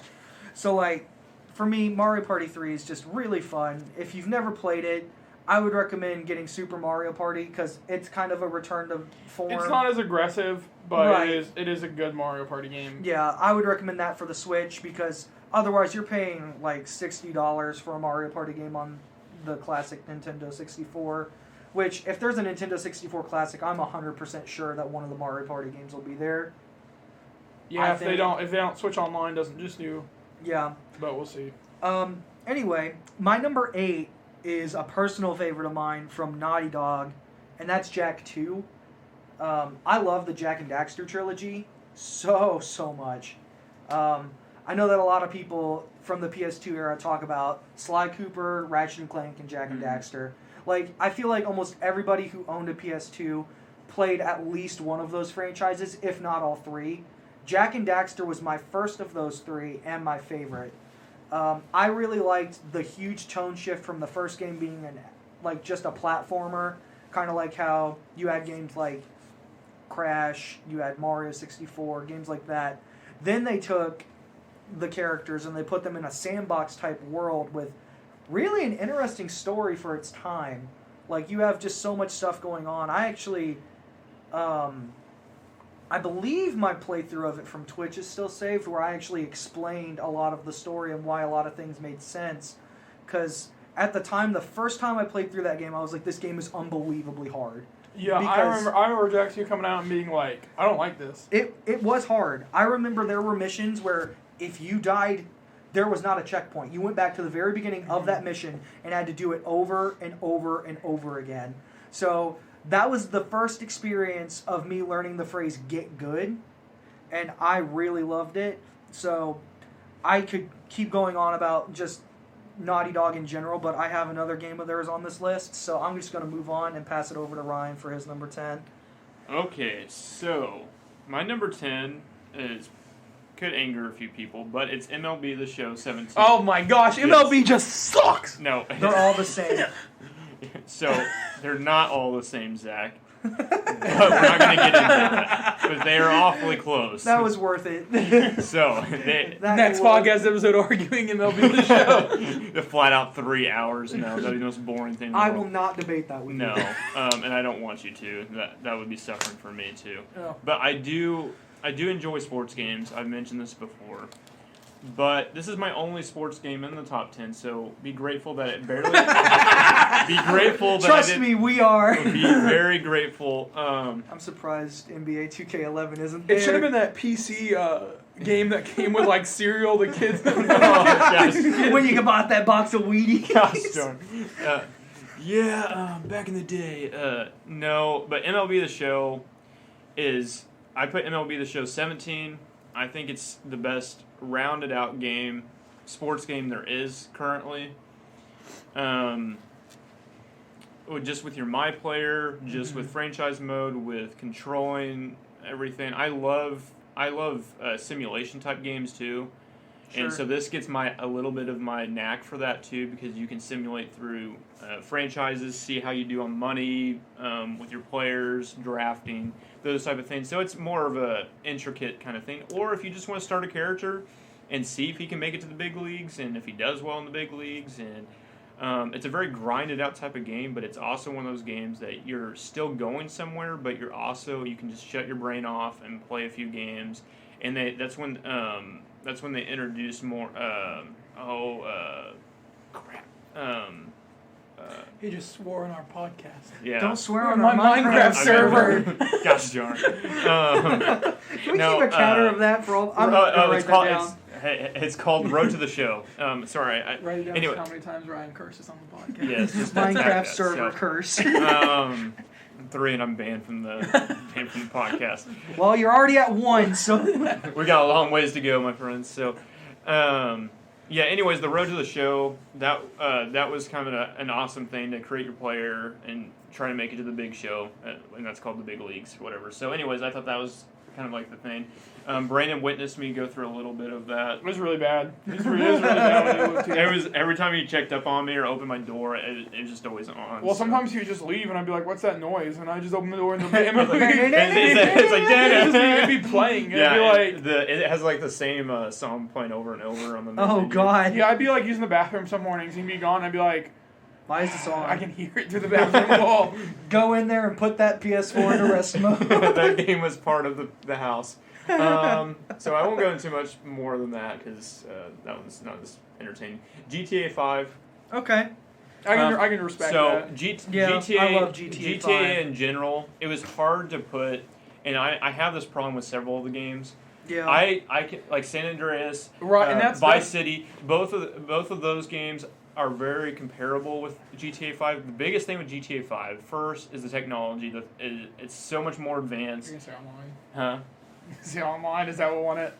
[SPEAKER 2] So, like, for me, Mario Party 3 is just really fun. If you've never played it, I would recommend getting Super Mario Party, because it's kind of a return to form.
[SPEAKER 1] It's not as aggressive, but
[SPEAKER 2] Right.
[SPEAKER 1] it is a good Mario Party game.
[SPEAKER 2] Yeah, I would recommend that for the Switch, because otherwise you're paying like $60 for a Mario Party game on the classic Nintendo 64, which, if there's a Nintendo 64 Classic, I'm 100% sure that one of the Mario Party games will be there.
[SPEAKER 1] Yeah,
[SPEAKER 2] I
[SPEAKER 1] if they
[SPEAKER 2] think-
[SPEAKER 1] don't Switch Online doesn't just do
[SPEAKER 2] Yeah.
[SPEAKER 1] But we'll see.
[SPEAKER 2] Anyway, my number 8 is a personal favorite of mine from Naughty Dog, and that's Jak 2. I love the Jak and Daxter trilogy so much. I know that a lot of people from the PS2 era talk about Sly Cooper, Ratchet and Clank, and Jak and Daxter. Like, I feel like almost everybody who owned a PS2 played at least one of those franchises, if not all three. Jak and Daxter was my first of those three and my favorite. I really liked the huge tone shift from the first game being just a platformer, kind of like how you had games like Crash, you had Mario 64, games like that. Then they took the characters and they put them in a sandbox type world with really an interesting story for its time. Like, you have just so much stuff going on. I actually, I believe my playthrough of it from Twitch is still saved, where I actually explained a lot of the story and why a lot of things made sense. Because at the time, the first time I played through that game, I was like, this game is unbelievably hard.
[SPEAKER 1] Yeah, I remember Jak 2 coming out and being like, I don't like this.
[SPEAKER 2] It was hard. I remember there were missions where if you died, there was not a checkpoint. You went back to the very beginning of that mission and had to do it over and over and over again. So that was the first experience of me learning the phrase "get good," and I really loved it. So I could keep going on about just Naughty Dog in general, but I have another game of theirs on this list, so I'm just going to move on and pass it over to Ryan for his number 10.
[SPEAKER 3] Okay, so my number 10 could anger a few people, but it's MLB The Show 17.
[SPEAKER 1] Oh my gosh, MLB just sucks!
[SPEAKER 3] No.
[SPEAKER 2] They're all the same.
[SPEAKER 3] So, they're not all the same, Zach. But we're not going to get into that. But they are awfully close.
[SPEAKER 2] That was worth it.
[SPEAKER 3] So,
[SPEAKER 1] next podcast episode arguing MLB The Show.
[SPEAKER 3] The flat out 3 hours now. That'd be the most boring thing in the
[SPEAKER 2] I
[SPEAKER 3] world.
[SPEAKER 2] will not debate that with you.
[SPEAKER 3] No, and I don't want you to. That would be suffering for me too.
[SPEAKER 1] Oh.
[SPEAKER 3] But I do enjoy sports games. I've mentioned this before. But this is my only sports game in the top 10, so be grateful that it barely... be grateful that
[SPEAKER 2] Trust me, we are.
[SPEAKER 3] Be very grateful.
[SPEAKER 2] I'm surprised NBA 2K11 isn't there.
[SPEAKER 1] It should have been that PC game that came with like cereal the kids don't know.
[SPEAKER 2] When you bought that box of Wheaties.
[SPEAKER 3] Gosh darn. Back in the day. No, but MLB The Show is... I put MLB The Show 17. I think it's the best rounded out sports game there is currently. Just with your My Player, just with franchise mode, with controlling everything. I love simulation type games too. Sure. And so this gets a little bit of my knack for that too, because you can simulate through franchises, see how you do on money, with your players, drafting, those type of things. So it's more of a intricate kind of thing. Or if you just want to start a character and see if he can make it to the big leagues, and if he does well in the big leagues, and it's a very grinded out type of game, but it's also one of those games that you're still going somewhere, but you can just shut your brain off and play a few games. And that's when they introduce more.
[SPEAKER 1] He just swore on our podcast.
[SPEAKER 3] Yeah.
[SPEAKER 2] Don't swear on
[SPEAKER 1] my
[SPEAKER 2] our
[SPEAKER 1] Minecraft server.
[SPEAKER 3] Gosh darn.
[SPEAKER 2] Can we keep a counter of that for all? I'm gonna write that down.
[SPEAKER 3] It's called Road to the Show. Sorry.
[SPEAKER 1] Write it down.
[SPEAKER 3] Anyway.
[SPEAKER 1] How many times Ryan curses on the podcast?
[SPEAKER 3] Yes. Just
[SPEAKER 2] Minecraft server curse.
[SPEAKER 3] 3, and I'm banned from the podcast.
[SPEAKER 2] Well, you're already at 1, so
[SPEAKER 3] We got a long ways to go, my friends. So, anyways, the Road to the Show, that was kind of an awesome thing to create your player and try to make it to the big show, and that's called the big leagues, whatever. So, anyways, I thought that was kind of like the thing. Brandon witnessed me go through a little bit of that.
[SPEAKER 1] It was really bad. It was really bad when he looked
[SPEAKER 3] It was every time he checked up on me or opened my door, it was just always on.
[SPEAKER 1] Well, sometimes he would just leave, and I'd be like, "What's that noise?" And I just open the door, and it'd be playing.
[SPEAKER 3] Yeah,
[SPEAKER 1] it'd be like
[SPEAKER 3] it has like the same song playing over and over on the.
[SPEAKER 2] Oh
[SPEAKER 3] menu.
[SPEAKER 2] God.
[SPEAKER 1] Yeah, I'd be like using the bathroom some mornings. He'd be gone. I'd be like,
[SPEAKER 2] Why is this on?
[SPEAKER 1] I can hear it through the bathroom wall.
[SPEAKER 2] Go in there and put that PS4 into rest mode.
[SPEAKER 3] That game was part of the house. So I won't go into much more than that because that one's not as entertaining. GTA 5.
[SPEAKER 2] Okay.
[SPEAKER 1] I can respect that.
[SPEAKER 3] GTA,
[SPEAKER 2] I love GTA 5.
[SPEAKER 3] in general, it was hard to put, and I have this problem with several of the games.
[SPEAKER 2] Yeah.
[SPEAKER 3] I can like San Andreas,
[SPEAKER 1] Right, and that's
[SPEAKER 3] Vice City. Both of those games are very comparable with GTA 5. The biggest thing with GTA 5 first is the technology. It's so much more
[SPEAKER 1] You're
[SPEAKER 3] advanced.
[SPEAKER 1] gonna say online.
[SPEAKER 3] Huh?
[SPEAKER 1] Say online, is that what won it?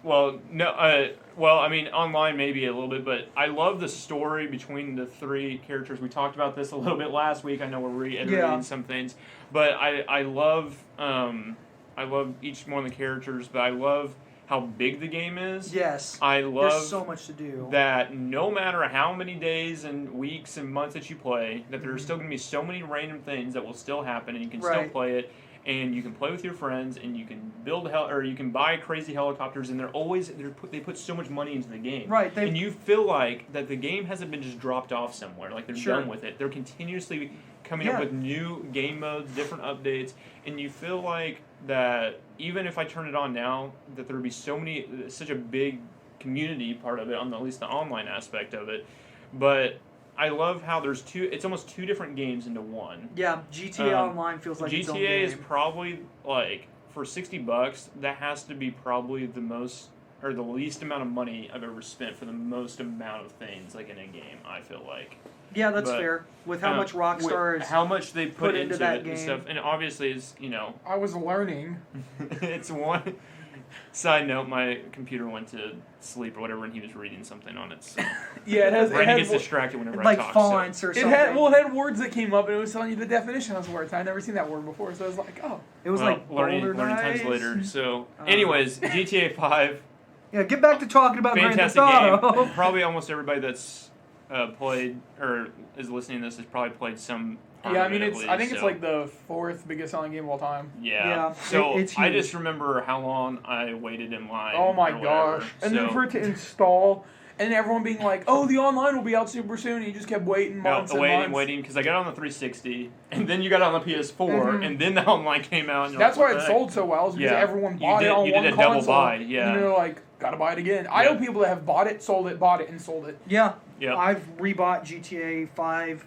[SPEAKER 3] Well, no. Well, I mean, online maybe a little bit, but I love the story between the three characters. We talked about this a little bit last week. I know we're reiterating some things, but I love each one of the characters. But I love how big the game is.
[SPEAKER 2] Yes.
[SPEAKER 3] I love
[SPEAKER 2] There's so much to do.
[SPEAKER 3] that no matter how many days and weeks and months that you play, that there's still going to be so many random things that will still happen, and you can still
[SPEAKER 2] Right.
[SPEAKER 3] play it. And you can play with your friends, and you can or you can buy crazy helicopters, and they put so much money into the game,
[SPEAKER 2] Right,
[SPEAKER 3] and you feel like that the game hasn't been just dropped off somewhere, like they're
[SPEAKER 2] Sure.
[SPEAKER 3] done with it. They're continuously coming
[SPEAKER 2] Yeah.
[SPEAKER 3] up with new game modes, different updates, and you feel like that even if I turn it on now, that there would be such a big community part of it, on at least the online aspect of it, but. I love how it's almost two different games into one.
[SPEAKER 2] Yeah, GTA Online feels like its own
[SPEAKER 3] GTA
[SPEAKER 2] game.
[SPEAKER 3] is probably like for $60, that has to be probably the most or the least amount of money I've ever spent for the most amount of things like in a game. I feel like.
[SPEAKER 2] Yeah, that's
[SPEAKER 3] But,
[SPEAKER 2] fair. With how much Rockstar is
[SPEAKER 3] how much they put
[SPEAKER 2] into
[SPEAKER 3] into
[SPEAKER 2] that
[SPEAKER 3] it
[SPEAKER 2] game.
[SPEAKER 3] and stuff, and obviously it's
[SPEAKER 1] I was learning.
[SPEAKER 3] it's one. Side note: my computer went to sleep or whatever, and he was reading something on it. So.
[SPEAKER 1] Yeah, it has.
[SPEAKER 3] Brandon gets distracted whenever
[SPEAKER 2] like
[SPEAKER 3] I talk.
[SPEAKER 2] fonts or
[SPEAKER 1] It
[SPEAKER 2] something.
[SPEAKER 1] had words that came up and it was telling you the definition of those words. I'd never seen that word before, so I was like, oh.
[SPEAKER 2] It was
[SPEAKER 3] Well,
[SPEAKER 2] like
[SPEAKER 3] learning
[SPEAKER 2] Boulder
[SPEAKER 3] times
[SPEAKER 2] Days.
[SPEAKER 3] later. So, anyways, GTA 5.
[SPEAKER 2] Yeah, get back to talking about Grand Theft
[SPEAKER 3] Fantastic
[SPEAKER 2] Auto.
[SPEAKER 3] game. Probably almost everybody that's played or is listening to this has probably played some. part
[SPEAKER 1] Yeah, I
[SPEAKER 3] of
[SPEAKER 1] mean,
[SPEAKER 3] it at
[SPEAKER 1] I
[SPEAKER 3] least,
[SPEAKER 1] think it's
[SPEAKER 3] so.
[SPEAKER 1] like the fourth biggest selling game of all time.
[SPEAKER 3] Yeah.
[SPEAKER 2] Yeah,
[SPEAKER 3] So
[SPEAKER 2] it's
[SPEAKER 3] I
[SPEAKER 2] huge.
[SPEAKER 3] just remember how long I waited in line.
[SPEAKER 1] Oh my
[SPEAKER 3] or whatever.
[SPEAKER 1] gosh. And then
[SPEAKER 3] So-
[SPEAKER 1] for it to install, and everyone being like, oh, the online will be out super soon, and you just kept waiting
[SPEAKER 3] No,
[SPEAKER 1] months and
[SPEAKER 3] waiting,
[SPEAKER 1] months.
[SPEAKER 3] because I got it on the 360, and then you got it on the PS4,
[SPEAKER 1] Mhm.
[SPEAKER 3] and then the online came out. And you're
[SPEAKER 1] That's
[SPEAKER 3] like,
[SPEAKER 1] why
[SPEAKER 3] what
[SPEAKER 1] it
[SPEAKER 3] the heck?
[SPEAKER 1] sold so well, is because
[SPEAKER 3] Yeah.
[SPEAKER 1] everyone
[SPEAKER 3] You
[SPEAKER 1] bought
[SPEAKER 3] did-
[SPEAKER 1] it on
[SPEAKER 3] you
[SPEAKER 1] one
[SPEAKER 3] did a double
[SPEAKER 1] console.
[SPEAKER 3] buy, yeah.
[SPEAKER 1] And they're like, gotta buy it again. I
[SPEAKER 3] Yeah.
[SPEAKER 1] know people that have bought it, bought it, and sold it.
[SPEAKER 2] Yeah,
[SPEAKER 3] Yep.
[SPEAKER 2] I've rebought GTA 5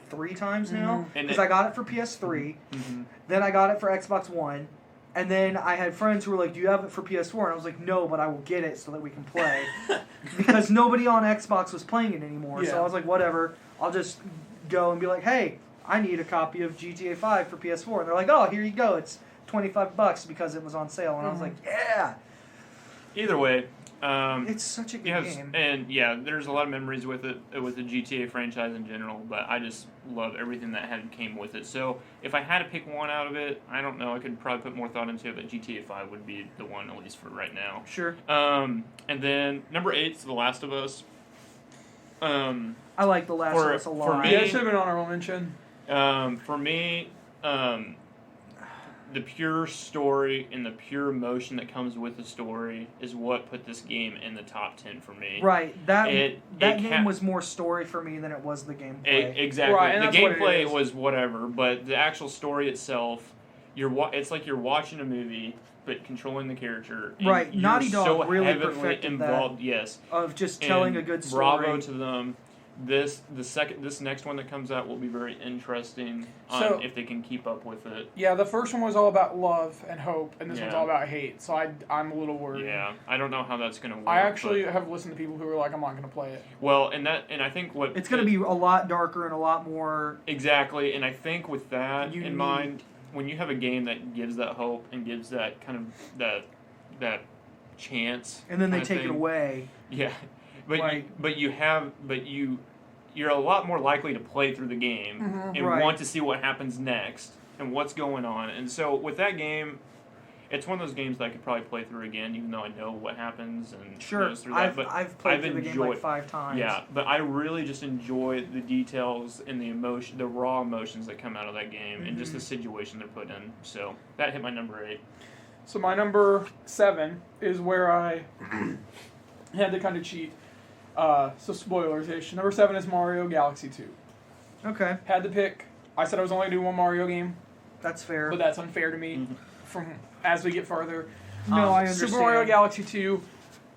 [SPEAKER 2] 3 times now
[SPEAKER 3] And
[SPEAKER 2] because I got it for PS3,
[SPEAKER 3] Mhm.
[SPEAKER 2] then I got it for Xbox One, and then I had friends who were like, "Do you have it for PS4?" And I was like, "No, but I will get it so that we can play," because nobody on Xbox was playing it anymore. So
[SPEAKER 1] Yeah.
[SPEAKER 2] I was like, "Whatever, I'll just go and be like, hey, I need a copy of GTA 5 for PS4," and they're like, "Oh, here you go, it's $25 because it was on sale," and I was like, "Yeah,
[SPEAKER 3] Either way,
[SPEAKER 2] it's such a good
[SPEAKER 3] yeah,
[SPEAKER 2] game."
[SPEAKER 3] and yeah, there's a lot of memories with it, with the GTA franchise in general. But I just love everything that came with it. So if I had to pick one out of it, I don't know. I could probably put more thought into it, but GTA 5 would be the one, at least for right now.
[SPEAKER 2] Sure.
[SPEAKER 3] And then number 8 is The Last of Us.
[SPEAKER 2] I like The Last of Us a
[SPEAKER 3] for
[SPEAKER 2] lot.
[SPEAKER 3] me-
[SPEAKER 1] Yeah, it should have been honorable mention.
[SPEAKER 3] For me, the pure story and the pure emotion that comes with the story is what put this game in the top 10 for me.
[SPEAKER 2] Right, that
[SPEAKER 3] It
[SPEAKER 2] game was more story for me than it was the gameplay.
[SPEAKER 3] Exactly.
[SPEAKER 1] Right, and
[SPEAKER 3] the
[SPEAKER 1] that's what it
[SPEAKER 3] gameplay
[SPEAKER 1] is.
[SPEAKER 3] was whatever, but the actual story itself, it's like you're watching a movie, but controlling the character. And
[SPEAKER 2] Right,
[SPEAKER 3] you're
[SPEAKER 2] Naughty Dog
[SPEAKER 3] so
[SPEAKER 2] really
[SPEAKER 3] heavily
[SPEAKER 2] perfected that.
[SPEAKER 3] involved. Yes.
[SPEAKER 2] Of just telling
[SPEAKER 3] And
[SPEAKER 2] a good story.
[SPEAKER 3] Bravo to them. This next one that comes out will be very interesting on
[SPEAKER 1] So-
[SPEAKER 3] if they can keep up with it.
[SPEAKER 1] Yeah, the first one was all about love and hope, and this one's
[SPEAKER 3] Yeah.
[SPEAKER 1] all about hate. So I'm a little worried.
[SPEAKER 3] Yeah, I don't know how that's gonna work.
[SPEAKER 1] I actually
[SPEAKER 3] but-
[SPEAKER 1] have listened to people who are like, I'm not going to play it.
[SPEAKER 3] well, and I think what
[SPEAKER 2] It's going to be a lot darker and a lot more.
[SPEAKER 3] exactly, and I think with that
[SPEAKER 2] You
[SPEAKER 3] in
[SPEAKER 2] need-
[SPEAKER 3] mind, when you have a game that gives that hope and gives that kind of that chance,
[SPEAKER 2] And then they
[SPEAKER 3] kinda
[SPEAKER 2] take it
[SPEAKER 3] thing,
[SPEAKER 2] away.
[SPEAKER 3] Yeah, but
[SPEAKER 2] Like-
[SPEAKER 3] you're a lot more likely to play through the game
[SPEAKER 1] Mhm.
[SPEAKER 3] and
[SPEAKER 2] Right.
[SPEAKER 3] want to see what happens next and what's going on. And so with that game, it's one of those games that I could probably play through again, even though I know what happens and
[SPEAKER 2] Sure,
[SPEAKER 3] goes through that. But
[SPEAKER 2] I've played
[SPEAKER 3] I've
[SPEAKER 2] through the game
[SPEAKER 3] enjoyed-
[SPEAKER 2] like 5 times.
[SPEAKER 3] yeah, but I really just enjoy the details and the emotion, the raw emotions that come out of that game, and just the situation they're put in. So that hit my number 8.
[SPEAKER 1] So my number 7 is where I had to kind of cheat. So spoilers-ish. Number 7 is Mario Galaxy 2.
[SPEAKER 2] Okay,
[SPEAKER 1] Had to pick. I said I was only going to do one Mario game,
[SPEAKER 2] that's fair.
[SPEAKER 1] but that's unfair to me from as we get further.
[SPEAKER 2] No, I understand.
[SPEAKER 1] Super Mario Galaxy 2,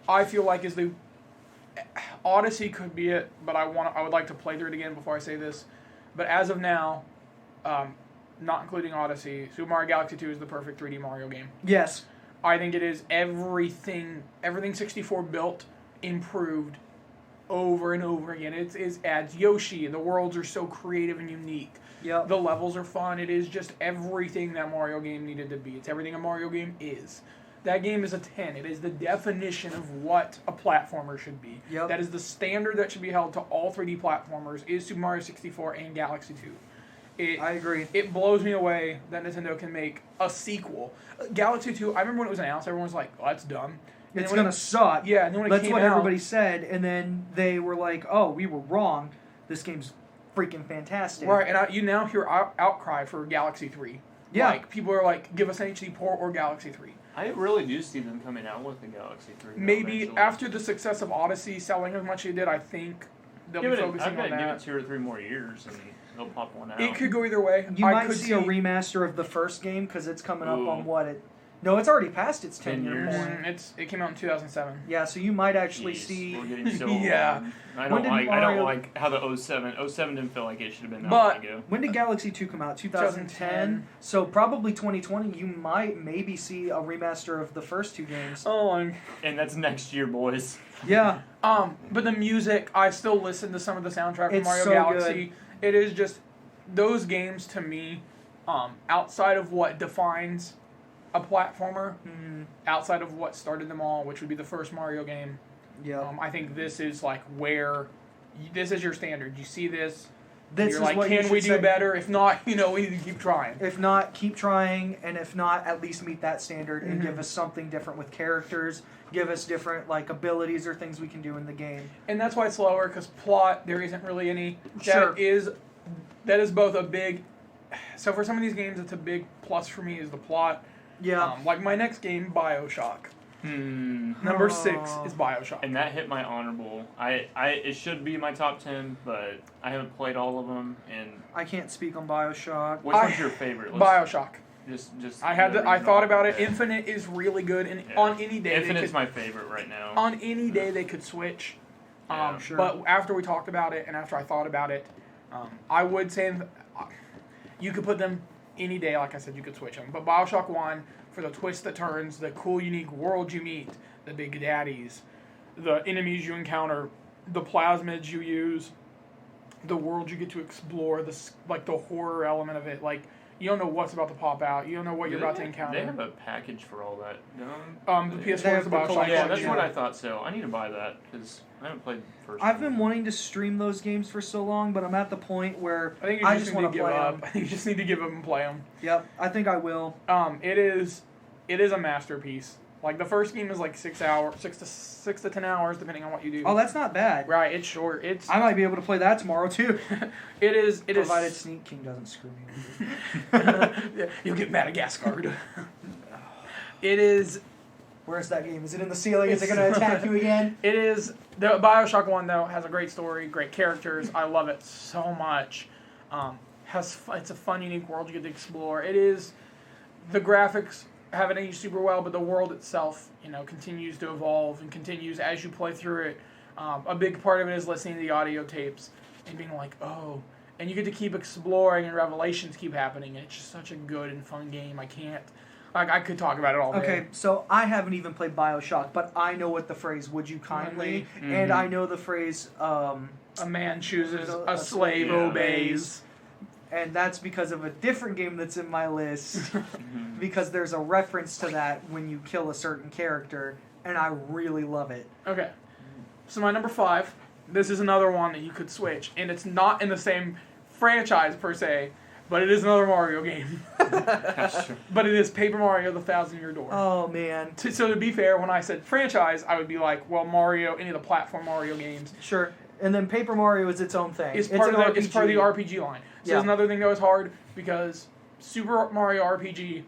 [SPEAKER 1] I feel like is the Odyssey could be it, but I would like to play through it again before I say this. But as of now, not including Odyssey, Super Mario Galaxy 2 is the perfect 3D Mario game.
[SPEAKER 2] Yes.
[SPEAKER 1] I think it is everything 64 built, improved over and over again. It adds Yoshi, and the worlds are so creative and unique.
[SPEAKER 2] Yep.
[SPEAKER 1] The levels are fun. It is just everything that Mario game needed to be. It's everything a Mario game is. That game is a 10. It is the definition of what a platformer should be.
[SPEAKER 2] Yep.
[SPEAKER 1] That is the standard that should be held to all 3D platformers, is Super Mario 64 and Galaxy 2.
[SPEAKER 2] I agree.
[SPEAKER 1] It blows me away that Nintendo can make a sequel. Galaxy 2, I remember when it was announced, everyone was like, oh, that's dumb. And
[SPEAKER 2] It's
[SPEAKER 1] then when
[SPEAKER 2] going to suck.
[SPEAKER 1] Yeah, and then when it
[SPEAKER 2] That's
[SPEAKER 1] came
[SPEAKER 2] what
[SPEAKER 1] out,
[SPEAKER 2] everybody said, and then they were like, oh, we were wrong. This game's freaking fantastic.
[SPEAKER 1] right, and you now hear outcry for Galaxy 3.
[SPEAKER 2] Yeah.
[SPEAKER 1] Like, people are like, give us an HD port or Galaxy 3.
[SPEAKER 3] I really do see them coming out with the Galaxy 3.
[SPEAKER 1] Maybe
[SPEAKER 3] eventually.
[SPEAKER 1] after the success of Odyssey selling as much as it did, I think they'll be focusing on
[SPEAKER 3] Give
[SPEAKER 1] that.
[SPEAKER 3] it 2 or 3 more years and they'll pop one out.
[SPEAKER 1] It could go either way.
[SPEAKER 2] You
[SPEAKER 1] I
[SPEAKER 2] might
[SPEAKER 1] could
[SPEAKER 2] see a remaster of the first game because it's coming up
[SPEAKER 3] Ooh.
[SPEAKER 2] on what it. No, it's already past its
[SPEAKER 3] 10
[SPEAKER 2] 10-year
[SPEAKER 3] years.
[SPEAKER 2] point.
[SPEAKER 1] It came out in 2007.
[SPEAKER 2] Yeah, so you might actually
[SPEAKER 3] Jeez,
[SPEAKER 2] see.
[SPEAKER 3] We're getting so
[SPEAKER 1] Yeah.
[SPEAKER 3] old. I
[SPEAKER 2] When
[SPEAKER 3] don't
[SPEAKER 2] did
[SPEAKER 3] like
[SPEAKER 2] Mario-
[SPEAKER 3] how the 07 didn't feel like it should have been that
[SPEAKER 1] But-
[SPEAKER 3] long ago.
[SPEAKER 2] When did Galaxy 2 come out? 2010. So probably 2020. You might maybe see a remaster of the first two games.
[SPEAKER 1] Oh,
[SPEAKER 3] And that's next year, boys.
[SPEAKER 2] Yeah,
[SPEAKER 1] but the music, I still listen to some of the soundtrack from
[SPEAKER 2] It's
[SPEAKER 1] Mario
[SPEAKER 2] so
[SPEAKER 1] Galaxy. It is just those games to me, outside of what defines a platformer, outside of what started them all, which would be the first Mario game.
[SPEAKER 2] yeah.
[SPEAKER 1] I think this is like where this is your standard. You see this,
[SPEAKER 2] This
[SPEAKER 1] you're
[SPEAKER 2] is
[SPEAKER 1] like,
[SPEAKER 2] what you
[SPEAKER 1] can we
[SPEAKER 2] should
[SPEAKER 1] do
[SPEAKER 2] say.
[SPEAKER 1] better? If not, we need to keep trying.
[SPEAKER 2] If not, keep trying, and if not, at least meet that standard and
[SPEAKER 1] Mhm.
[SPEAKER 2] give us something different with characters. Give us different like abilities or things we can do in the game.
[SPEAKER 1] And that's why it's slower, because plot, there isn't really any.
[SPEAKER 2] Sure.
[SPEAKER 1] That is both a big. So for some of these games, it's a big plus for me is the plot.
[SPEAKER 2] Yeah.
[SPEAKER 1] Like my next game, BioShock.
[SPEAKER 3] Hmm.
[SPEAKER 1] Number 6
[SPEAKER 2] Oh.
[SPEAKER 1] is BioShock.
[SPEAKER 3] And that hit my honorable. It should be my top 10, but I haven't played all of them. And
[SPEAKER 2] I can't speak on BioShock.
[SPEAKER 3] which
[SPEAKER 1] I-
[SPEAKER 3] one's your favorite?
[SPEAKER 1] BioShock.
[SPEAKER 3] Just.
[SPEAKER 1] I thought about it. Infinite is really good, and
[SPEAKER 3] Yeah.
[SPEAKER 1] on any day
[SPEAKER 3] Infinite's
[SPEAKER 1] they could,
[SPEAKER 3] my favorite right now.
[SPEAKER 1] on any day they could switch.
[SPEAKER 3] Yeah.
[SPEAKER 2] Sure.
[SPEAKER 1] But after we talked about it, and after I thought about it, I would say you could put them any day. Like I said, you could switch them. But BioShock 1, for the twists, the turns, the cool, unique world you meet, the big daddies, the enemies you encounter, the plasmids you use, the world you get to explore, the horror element of it. Like, you don't know what's about to pop out. You don't know what you're about to encounter.
[SPEAKER 3] They have a package for all that. don't
[SPEAKER 1] The
[SPEAKER 3] they?
[SPEAKER 1] PS4
[SPEAKER 2] They
[SPEAKER 1] is
[SPEAKER 2] have
[SPEAKER 1] the
[SPEAKER 2] the
[SPEAKER 1] BioShock.
[SPEAKER 2] collection.
[SPEAKER 3] Yeah,
[SPEAKER 1] one,
[SPEAKER 3] that's what I thought. So I need to buy that because I haven't played the first.
[SPEAKER 2] I've
[SPEAKER 3] one.
[SPEAKER 2] been wanting to stream those games for so long, but I'm at the point where
[SPEAKER 1] I think you
[SPEAKER 2] I
[SPEAKER 1] just,
[SPEAKER 2] just
[SPEAKER 1] need
[SPEAKER 2] want
[SPEAKER 1] to
[SPEAKER 2] to
[SPEAKER 1] give
[SPEAKER 2] play
[SPEAKER 1] up.
[SPEAKER 2] them.
[SPEAKER 1] You just need to give up and play them.
[SPEAKER 2] Yep, I think I will.
[SPEAKER 1] It is a masterpiece. Like the first game is like 6 to 10 hours, depending on what you do.
[SPEAKER 2] Oh, that's not bad.
[SPEAKER 1] Right, it's short. It's
[SPEAKER 2] I might be able to play that tomorrow too,
[SPEAKER 1] it is
[SPEAKER 2] provided Sneak King doesn't screw me over.
[SPEAKER 1] Yeah, you'll get Madagascar. It is.
[SPEAKER 2] Where's that game? Is it in the ceiling? Is it going to attack you again?
[SPEAKER 1] It is. The BioShock 1, though, has a great story, great characters. I love it so much. It's a fun, unique world you get to explore. It is. The graphics haven't aged super well, but the world itself, continues to evolve and continues as you play through it. A big part of it is listening to the audio tapes and being like, oh. And you get to keep exploring and revelations keep happening. And it's just such a good and fun game. I could talk about it all day.
[SPEAKER 2] Okay, so I haven't even played BioShock, but I know what the phrase "would you kindly," and I know the phrase,
[SPEAKER 1] A man chooses,
[SPEAKER 2] A
[SPEAKER 1] a slave
[SPEAKER 3] Yeah.
[SPEAKER 1] obeys.
[SPEAKER 2] and that's because of a different game that's in my list,
[SPEAKER 3] Mhm.
[SPEAKER 2] because there's a reference to that when you kill a certain character, and I really love it.
[SPEAKER 1] Okay. So my number 5, this is another one that you could switch, and it's not in the same franchise per se, but it is another Mario game.
[SPEAKER 3] That's true.
[SPEAKER 1] But it is Paper Mario: The Thousand-Year Door.
[SPEAKER 2] Oh man,
[SPEAKER 1] So to be fair, when I said franchise, I would be like, well, Mario, any of the platform Mario games,
[SPEAKER 2] sure. And then Paper Mario is its own thing.
[SPEAKER 1] it's part
[SPEAKER 2] an
[SPEAKER 1] of the RPG line. So
[SPEAKER 2] Yeah.
[SPEAKER 1] there's another thing that was hard because Super Mario RPG,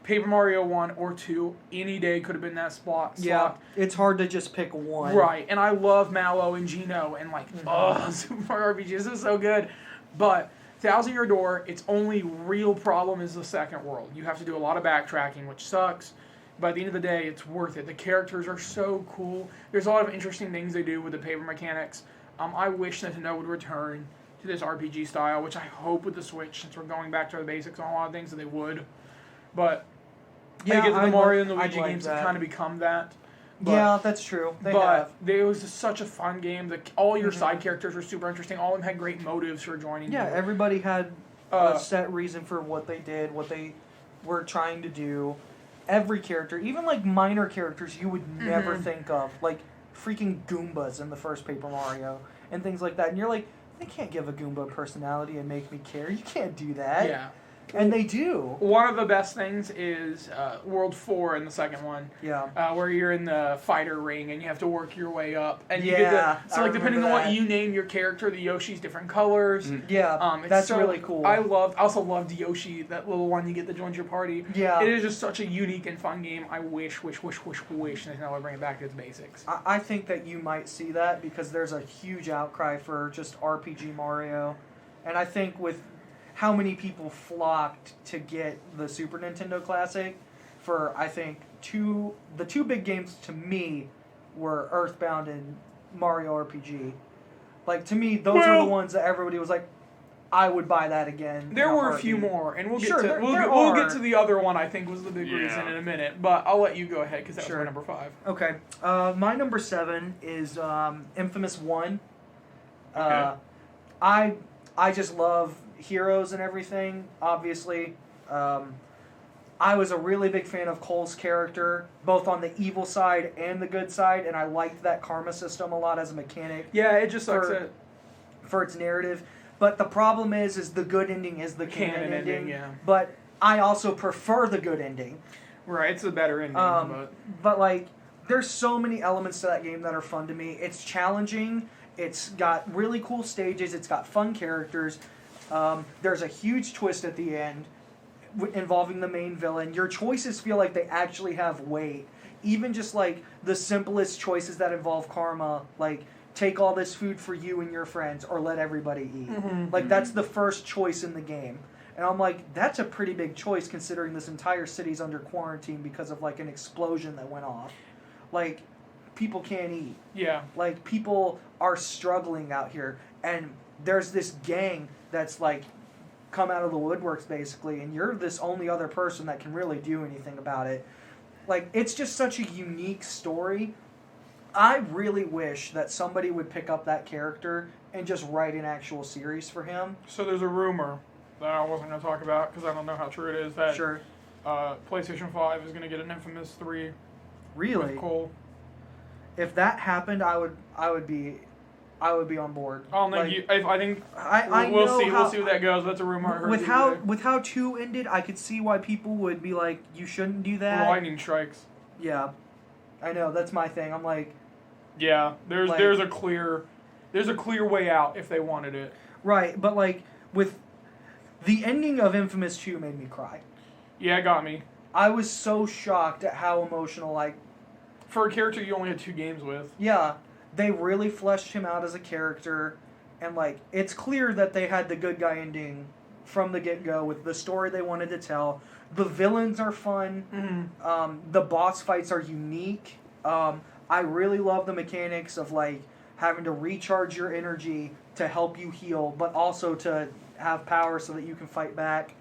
[SPEAKER 1] Paper Mario 1 or 2, any day could have been that slot.
[SPEAKER 2] Yeah, it's hard to just pick one.
[SPEAKER 1] Right, and I love Mallow and Gino and
[SPEAKER 2] Mm-hmm.
[SPEAKER 1] Super Mario RPG. This is so good. But Thousand Year Door, its only real problem is the second world. You have to do a lot of backtracking, which sucks. But at the end of the day, it's worth it. The characters are so cool. There's a lot of interesting things they do with the paper mechanics. I wish Nintendo would return to this RPG style, which I hope with the Switch, since we're going back to the basics on a lot of things, that they would. But I get that the Mario and
[SPEAKER 2] I'd
[SPEAKER 1] Luigi
[SPEAKER 2] like
[SPEAKER 1] games
[SPEAKER 2] that.
[SPEAKER 1] have kind of become that. But,
[SPEAKER 2] Yeah, that's true. They have.
[SPEAKER 1] it was just such a fun game. All your side characters were super interesting. All of them had great motives for joining.
[SPEAKER 2] Yeah,
[SPEAKER 1] you.
[SPEAKER 2] everybody had
[SPEAKER 1] Uh,
[SPEAKER 2] a set reason for what they did, what they were trying to do. Every character, even like minor characters you would never think of, like freaking Goombas in the first Paper Mario and things like that. And you're like, they can't give a Goomba a personality and make me care. You can't do that.
[SPEAKER 1] Yeah.
[SPEAKER 2] And they do.
[SPEAKER 1] One of the best things is World 4 in the second one.
[SPEAKER 2] Yeah.
[SPEAKER 1] Where you're in the fighter ring and you have to work your way up. And you
[SPEAKER 2] Yeah,
[SPEAKER 1] get so
[SPEAKER 2] I
[SPEAKER 1] like depending on
[SPEAKER 2] remember
[SPEAKER 1] what
[SPEAKER 2] that.
[SPEAKER 1] you name your character, the Yoshi's different colors.
[SPEAKER 2] Yeah.
[SPEAKER 1] It's
[SPEAKER 2] that's
[SPEAKER 1] so-
[SPEAKER 2] really cool.
[SPEAKER 1] I also loved Yoshi, that little one you get that joins your party.
[SPEAKER 2] Yeah.
[SPEAKER 1] It is just such a unique and fun game. I wish they never bring it back to its basics.
[SPEAKER 2] I think that you might see that because there's a huge outcry for just RPG Mario. And I think with how many people flocked to get the Super Nintendo Classic for, I think, the two big games to me were Earthbound and Mario RPG. Like, to me, those are the ones that everybody was like, I would buy that again.
[SPEAKER 1] There
[SPEAKER 2] in
[SPEAKER 1] were a
[SPEAKER 2] heartbeat.
[SPEAKER 1] few more, and we'll get
[SPEAKER 2] Sure,
[SPEAKER 1] to
[SPEAKER 2] there
[SPEAKER 1] we'll get
[SPEAKER 2] are.
[SPEAKER 1] to the other one. I think was the big reason in a minute, but I'll let you go ahead because that was
[SPEAKER 2] Sure.
[SPEAKER 1] my number 5.
[SPEAKER 2] Okay. My number 7 is Infamous 1.
[SPEAKER 3] Okay.
[SPEAKER 2] I just love heroes and everything, obviously. I was a really big fan of Cole's character, both on the evil side and the good side, and I liked that karma system a lot as a mechanic
[SPEAKER 1] Yeah, it just sucks
[SPEAKER 2] For-
[SPEAKER 1] that
[SPEAKER 2] for its narrative. But the problem is the good ending is the
[SPEAKER 1] Canon
[SPEAKER 2] canon ending.
[SPEAKER 1] ending, yeah.
[SPEAKER 2] But I also prefer the good ending.
[SPEAKER 1] right. It's a better ending, but
[SPEAKER 2] But like, there's so many elements to that game that are fun to me. It's challenging. It's got really cool stages. It's got fun characters. There's a huge twist at the end involving the main villain. Your choices feel like they actually have weight. Even just like the simplest choices that involve karma, like take all this food for you and your friends, or let everybody eat. Like that's the first choice in the game. And I'm like, that's a pretty big choice considering this entire city's under quarantine because of like an explosion that went off. Like, people can't eat.
[SPEAKER 1] yeah.
[SPEAKER 2] Like, people are struggling out here. And there's this gang that's like come out of the woodworks basically, and you're this only other person that can really do anything about it. Like, it's just such a unique story. I really wish that somebody would pick up that character and just write an actual series for him.
[SPEAKER 1] So there's a rumor that I wasn't going to talk about because I don't know how true it is that
[SPEAKER 2] Sure.
[SPEAKER 1] PlayStation 5 is going to get an Infamous 3
[SPEAKER 2] Really?
[SPEAKER 1] with Cole.
[SPEAKER 2] If that happened, I would be on board.
[SPEAKER 1] I don't think
[SPEAKER 2] Like,
[SPEAKER 1] you. I think
[SPEAKER 2] I
[SPEAKER 1] we'll
[SPEAKER 2] know
[SPEAKER 1] see.
[SPEAKER 2] how,
[SPEAKER 1] We'll see where that goes. That's a rumor I heard.
[SPEAKER 2] with
[SPEAKER 1] the
[SPEAKER 2] how
[SPEAKER 1] other day.
[SPEAKER 2] with how 2 ended, I could see why people would be like, you shouldn't do that.
[SPEAKER 1] Lightning strikes.
[SPEAKER 2] Yeah, I know, that's my thing. I'm like,
[SPEAKER 1] Yeah, there's
[SPEAKER 2] Like-
[SPEAKER 1] there's a clear way out if they wanted it.
[SPEAKER 2] right, but like with the ending of Infamous 2 made me cry.
[SPEAKER 1] Yeah, it got me.
[SPEAKER 2] I was so shocked at how emotional, like,
[SPEAKER 1] For a character you only had 2 games with.
[SPEAKER 2] yeah, they really fleshed him out as a character, and like it's clear that they had the good guy ending from the get-go with the story they wanted to tell. The villains are fun. The boss fights are unique. I really love the mechanics of like having to recharge your energy to help you heal, but also to have power so that you can fight back.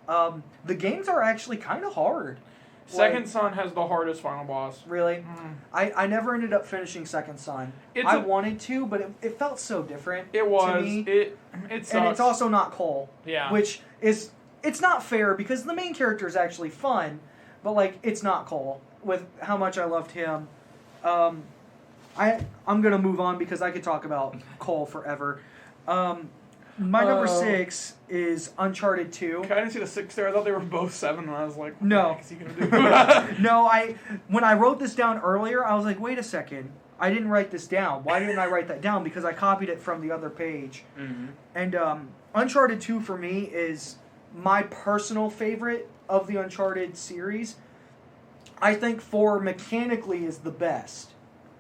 [SPEAKER 2] The games are actually kind of hard.
[SPEAKER 1] Second
[SPEAKER 2] Like,
[SPEAKER 1] Son has the hardest final boss.
[SPEAKER 2] really? I never ended up finishing Second Son. I wanted to, but it felt so different.
[SPEAKER 1] It
[SPEAKER 2] to
[SPEAKER 1] was.
[SPEAKER 2] me.
[SPEAKER 1] It sucks.
[SPEAKER 2] And it's also not Cole.
[SPEAKER 1] Yeah.
[SPEAKER 2] Which is, it's not fair because the main character is actually fun, but like it's not Cole with how much I loved him. I'm gonna move on because I could talk about Cole forever. My number 6 is Uncharted 2.
[SPEAKER 1] Okay, I didn't see the 6 there. I thought they were both 7, and I was like, what
[SPEAKER 2] No.
[SPEAKER 1] the heck is he gonna do?
[SPEAKER 2] No, when I wrote this down earlier, I was like, wait a second. I didn't write this down. Why didn't I write that down? Because I copied it from the other page. And Uncharted 2 for me is my personal favorite of the Uncharted series. I think 4 mechanically is the best,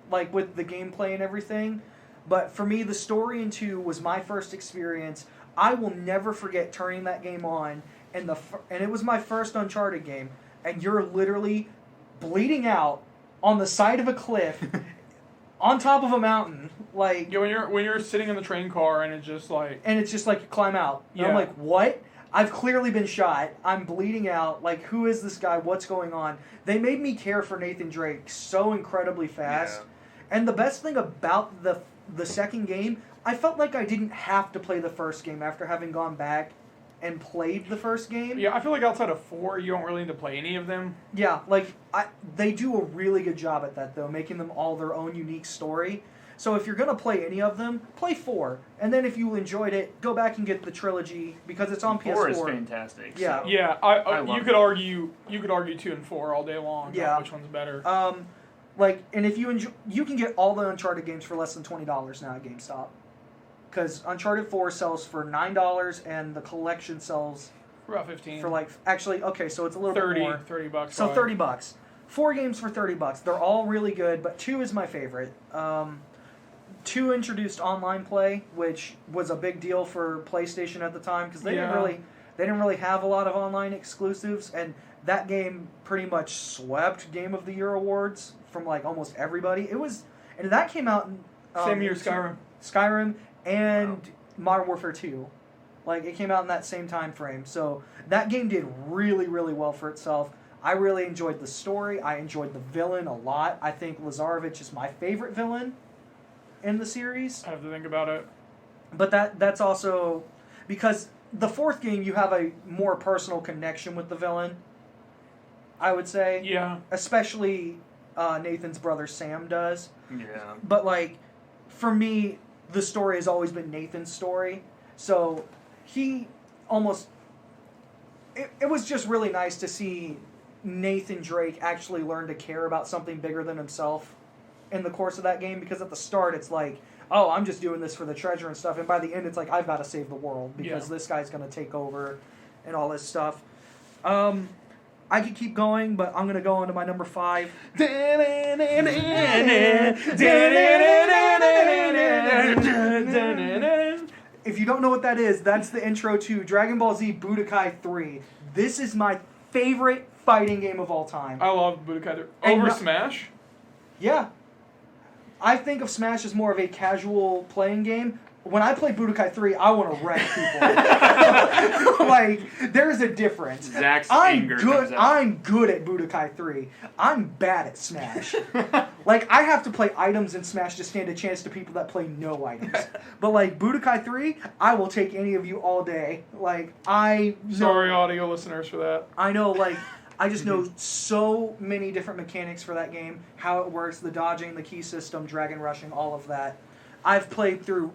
[SPEAKER 2] like with the gameplay and everything. But for me, the story in 2 was my first experience. I will never forget turning that game on, and it was my first Uncharted game, and you're literally bleeding out on the side of a cliff, on top of a mountain, like.
[SPEAKER 1] Yeah, when you're sitting in the train car and it's just like,
[SPEAKER 2] And it's just like you climb out. And I'm
[SPEAKER 1] Yeah.
[SPEAKER 2] like, what? I've clearly been shot. I'm bleeding out. Like, who is this guy? What's going on? They made me care for Nathan Drake so incredibly fast.
[SPEAKER 4] Yeah.
[SPEAKER 2] And the best thing about the second game, I felt like I didn't have to play the first game after having gone back and played the first game.
[SPEAKER 1] Yeah, I feel like outside of 4, you don't really need to play any of them.
[SPEAKER 2] Yeah, like, they do a really good job at that, though, making them all their own unique story. So if you're going to play any of them, play 4. And then if you enjoyed it, go back and get the trilogy, because it's on PS4.
[SPEAKER 3] 4 is fantastic.
[SPEAKER 2] Yeah.
[SPEAKER 3] So.
[SPEAKER 1] Yeah,
[SPEAKER 3] I
[SPEAKER 1] you
[SPEAKER 3] love
[SPEAKER 1] could
[SPEAKER 3] it.
[SPEAKER 1] argue 2 and 4 all day long.
[SPEAKER 2] Yeah.
[SPEAKER 1] About which one's better?
[SPEAKER 2] Like, and if you enjoy, you can get all the Uncharted games for less than $20 now at GameStop. Because Uncharted 4 sells for $9, and the collection sells
[SPEAKER 1] For about 15.
[SPEAKER 2] for like, actually, okay, so it's a little
[SPEAKER 1] 30,
[SPEAKER 2] bit more.
[SPEAKER 1] $30.
[SPEAKER 2] So
[SPEAKER 1] probably.
[SPEAKER 2] $30. 4 games for $30. They're all really good, but 2 is my favorite. 2 introduced online play, which was a big deal for PlayStation at the time because they
[SPEAKER 1] Yeah.
[SPEAKER 2] didn't really have a lot of online exclusives, and that game pretty much swept Game of the Year awards from like almost everybody. And that came out in,
[SPEAKER 1] Same year Skyrim.
[SPEAKER 2] Skyrim and Modern Warfare 2. Like, it came out in that same time frame. So that game did really, really well for itself. I really enjoyed the story. I enjoyed the villain a lot. I think Lazarevich is my favorite villain in the series.
[SPEAKER 1] I have to think about it.
[SPEAKER 2] But that's also because the 4th game you have a more personal connection with the villain, I would say.
[SPEAKER 1] Yeah.
[SPEAKER 2] Especially Nathan's brother Sam does.
[SPEAKER 3] Yeah.
[SPEAKER 2] But, like, for me, the story has always been Nathan's story. So he almost... It was just really nice to see Nathan Drake actually learn to care about something bigger than himself in the course of that game. Because at the start, it's like, oh, I'm just doing this for the treasure and stuff. And by the end, it's like, I've got to save the world because this guy's going to take over and all this stuff. I could keep going, but I'm going to go on to my number 5. If you don't know what that is, that's the intro to Dragon Ball Z Budokai 3. This is my favorite fighting game of all time.
[SPEAKER 1] I love Budokai
[SPEAKER 2] And
[SPEAKER 1] over
[SPEAKER 2] no-
[SPEAKER 1] Smash.
[SPEAKER 2] Yeah. I think of Smash as more of a casual playing game. When I play Budokai 3, I want to wreck people. Like, there's a difference.
[SPEAKER 3] Zach's
[SPEAKER 2] I'm
[SPEAKER 3] anger
[SPEAKER 2] good.
[SPEAKER 3] comes out.
[SPEAKER 2] I'm good at Budokai 3. I'm bad at Smash. Like, I have to play items in Smash to stand a chance to people that play no items. But, like, Budokai 3, I will take any of you all day. Like, I know...
[SPEAKER 1] Sorry, audio listeners, for that.
[SPEAKER 2] I know, like, I just know so many different mechanics for that game, how it works, the dodging, the key system, dragon rushing, all of that. I've played through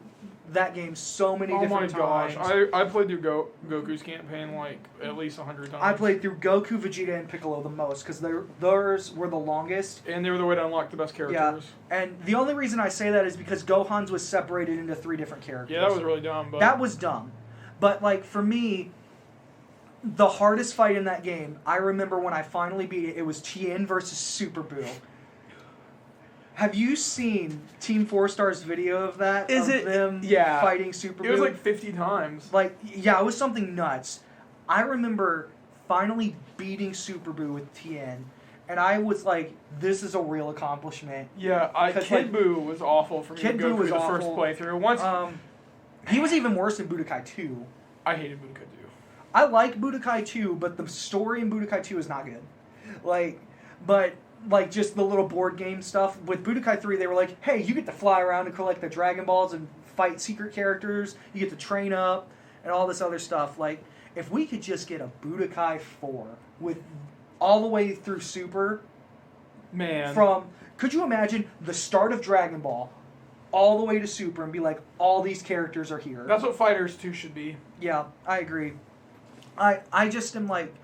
[SPEAKER 2] that game so many
[SPEAKER 1] Oh my
[SPEAKER 2] different
[SPEAKER 1] gosh.
[SPEAKER 2] times.
[SPEAKER 1] I played through Goku's campaign like at least 100 times.
[SPEAKER 2] I played through Goku, Vegeta, and Piccolo the most, because theirs were the longest.
[SPEAKER 1] And they were the way to unlock the best characters.
[SPEAKER 2] And the only reason I say that is because Gohan's was separated into 3 different characters.
[SPEAKER 1] Yeah, that was really dumb. But
[SPEAKER 2] That was dumb. But, like, for me, the hardest fight in that game, I remember when I finally beat it, it was Tien versus Super Boo. Have you seen Team 4 Star's video of that?
[SPEAKER 1] Is
[SPEAKER 2] of
[SPEAKER 1] it-
[SPEAKER 2] them
[SPEAKER 1] yeah.
[SPEAKER 2] fighting Super Boo?
[SPEAKER 1] it was like 50 times.
[SPEAKER 2] Like, yeah, it was something nuts. I remember finally beating Super Boo with Tien, and I was like, this is a real accomplishment.
[SPEAKER 1] Yeah,
[SPEAKER 2] 'Cause,
[SPEAKER 1] Kid
[SPEAKER 2] like,
[SPEAKER 1] Buu was awful for me
[SPEAKER 2] Kid
[SPEAKER 1] to go
[SPEAKER 2] Buu
[SPEAKER 1] through
[SPEAKER 2] was
[SPEAKER 1] the first
[SPEAKER 2] awful.
[SPEAKER 1] playthrough. Once
[SPEAKER 2] He was even worse in Budokai 2.
[SPEAKER 1] I hated Budokai 2.
[SPEAKER 2] I like Budokai 2, but the story in Budokai 2 is not good. But just the little board game stuff. With Budokai 3, they were like, hey, you get to fly around and collect the Dragon Balls and fight secret characters. You get to train up and all this other stuff. Like, if we could just get a Budokai 4 with all the way through Super,
[SPEAKER 1] Man.
[SPEAKER 2] could you imagine the start of Dragon Ball all the way to Super and be like, all these characters are here?
[SPEAKER 1] That's what Fighters 2 should be.
[SPEAKER 2] Yeah, I agree. I just am like,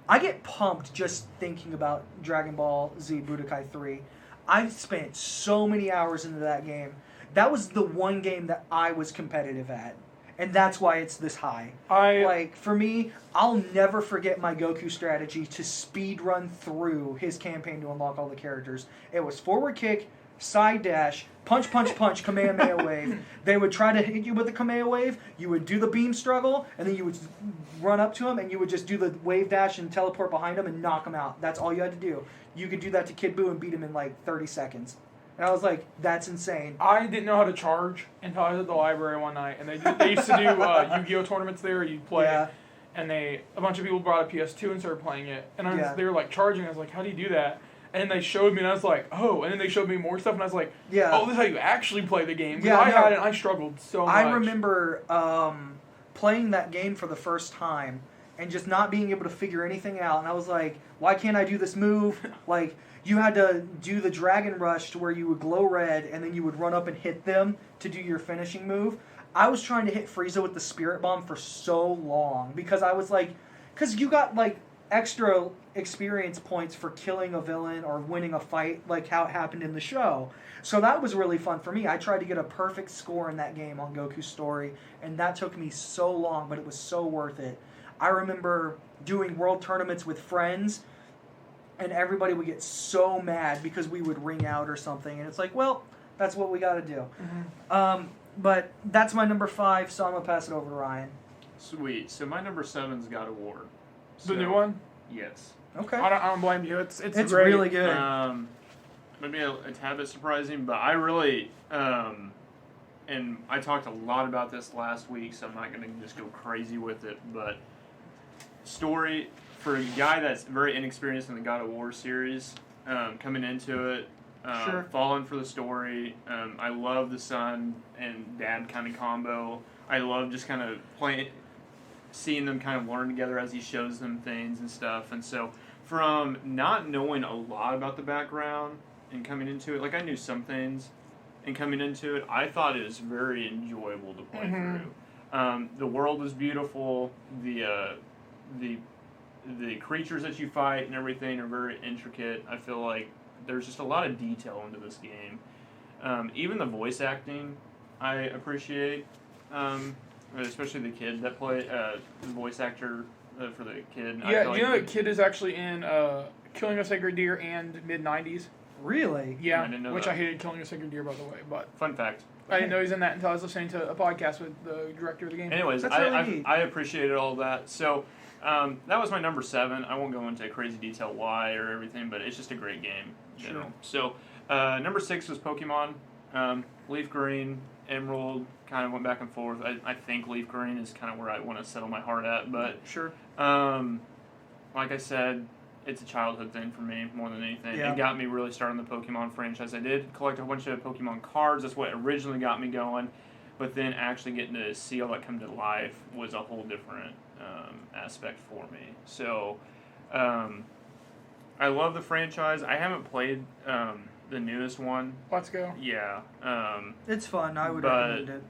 [SPEAKER 2] I get pumped just thinking about Dragon Ball Z Budokai 3. I've spent so many hours into that game. That was the one game that I was competitive at. And that's why it's this high. Like, for me, I'll never forget my Goku strategy to speed run through his campaign to unlock all the characters. It was forward kick, side dash, punch, punch, punch, Kamehameha wave. They would try to hit you with the Kamehameha wave. You would do the beam struggle, and then you would run up to him, and you would just do the wave dash and teleport behind him and knock him out. That's all you had to do. You could do that to Kid Buu and beat him in like 30 seconds. And I was like, that's insane.
[SPEAKER 1] I didn't know how to charge until I was at the library one night, and they used to do Yu-Gi-Oh tournaments there. You'd play,
[SPEAKER 2] Yeah.
[SPEAKER 1] and a bunch of people brought a PS2 and started playing it, and they were like charging. I was like, how do you do that? And they showed me, and I was like, oh. And then they showed me more stuff, and I was like, oh, this is how you actually play the game. Because I had it, and I struggled so much.
[SPEAKER 2] I remember playing that game for the first time and just not being able to figure anything out. And I was like, why can't I do this move? Like, you had to do the Dragon Rush to where you would glow red, and then you would run up and hit them to do your finishing move. I was trying to hit Frieza with the Spirit Bomb for so long because I was like, because you got like extra experience points for killing a villain or winning a fight, like how it happened in the show. So that was really fun for me. I tried to get a perfect score in that game on Goku's story, and that took me so long, but it was so worth it. I remember doing world tournaments with friends, and everybody would get so mad because we would ring out or something, and it's like, well, that's what we got to do.
[SPEAKER 1] Mm-hmm.
[SPEAKER 2] But that's my number 5, so I'm going to pass it over to Ryan.
[SPEAKER 3] Sweet. So my number 7's God of War.
[SPEAKER 1] The new one?
[SPEAKER 3] Yes.
[SPEAKER 2] Okay.
[SPEAKER 1] I don't blame you. It's great.
[SPEAKER 2] Really good.
[SPEAKER 3] Maybe a tad bit surprising, but I really, and I talked a lot about this last week, so I'm not going to just go crazy with it, but story, for a guy that's very inexperienced in the God of War series, coming into it, falling for the story, I love the son and dad kind of combo. I love just kind of seeing them kind of learn together as he shows them things and stuff, and so from not knowing a lot about the background and coming into it, like I knew some things, and coming into it, I thought it was very enjoyable to play through. The world was beautiful. The creatures that you fight and everything are very intricate. I feel like there's just a lot of detail into this game. Even the voice acting, I appreciate. Especially the kid that played the voice actor for the kid.
[SPEAKER 1] Yeah, you know the kid is actually in Killing a Sacred Deer and Mid-90s.
[SPEAKER 2] Really?
[SPEAKER 1] Yeah,
[SPEAKER 3] I didn't know
[SPEAKER 1] which
[SPEAKER 3] that.
[SPEAKER 1] I hated Killing a Sacred Deer, by the way. But
[SPEAKER 3] fun fact.
[SPEAKER 1] I didn't know he was in that until I was listening to a podcast with the director of the game.
[SPEAKER 3] Anyways,
[SPEAKER 2] That's really neat.
[SPEAKER 3] I appreciated all that. So that was my number 7. I won't go into crazy detail why or everything, but it's just a great game. You know? So number 6 was Pokemon. Leaf Green, Emerald, kind of went back and forth. I think Leaf Green is kind of where I want to settle my heart at, but like I said, it's a childhood thing for me more than anything.
[SPEAKER 2] Yeah.
[SPEAKER 3] It got me really starting the Pokemon franchise. I did collect a bunch of Pokemon cards. That's what originally got me going, but then actually getting to see all that come to life was a whole different aspect for me. So I love the franchise. I haven't played the newest one.
[SPEAKER 1] Let's go.
[SPEAKER 3] Yeah.
[SPEAKER 2] It's fun. I would
[SPEAKER 3] but
[SPEAKER 2] recommend it.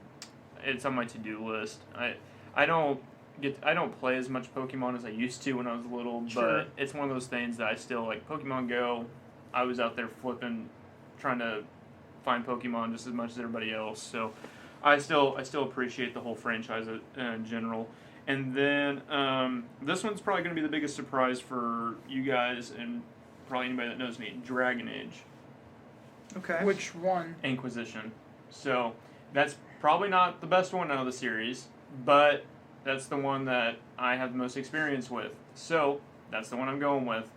[SPEAKER 3] it's on my to-do list. I don't play as much Pokemon as I used to when I was little,
[SPEAKER 2] Sure.
[SPEAKER 3] but it's one of those things that I still like. Pokemon Go, I was out there flipping, trying to find Pokemon just as much as everybody else. So I still appreciate the whole franchise in general. And then this one's probably going to be the biggest surprise for you guys and probably anybody that knows me. Dragon Age.
[SPEAKER 2] Okay.
[SPEAKER 1] Which one?
[SPEAKER 3] Inquisition. So that's probably not the best one out of the series, but that's the one that I have the most experience with. So that's the one I'm going with.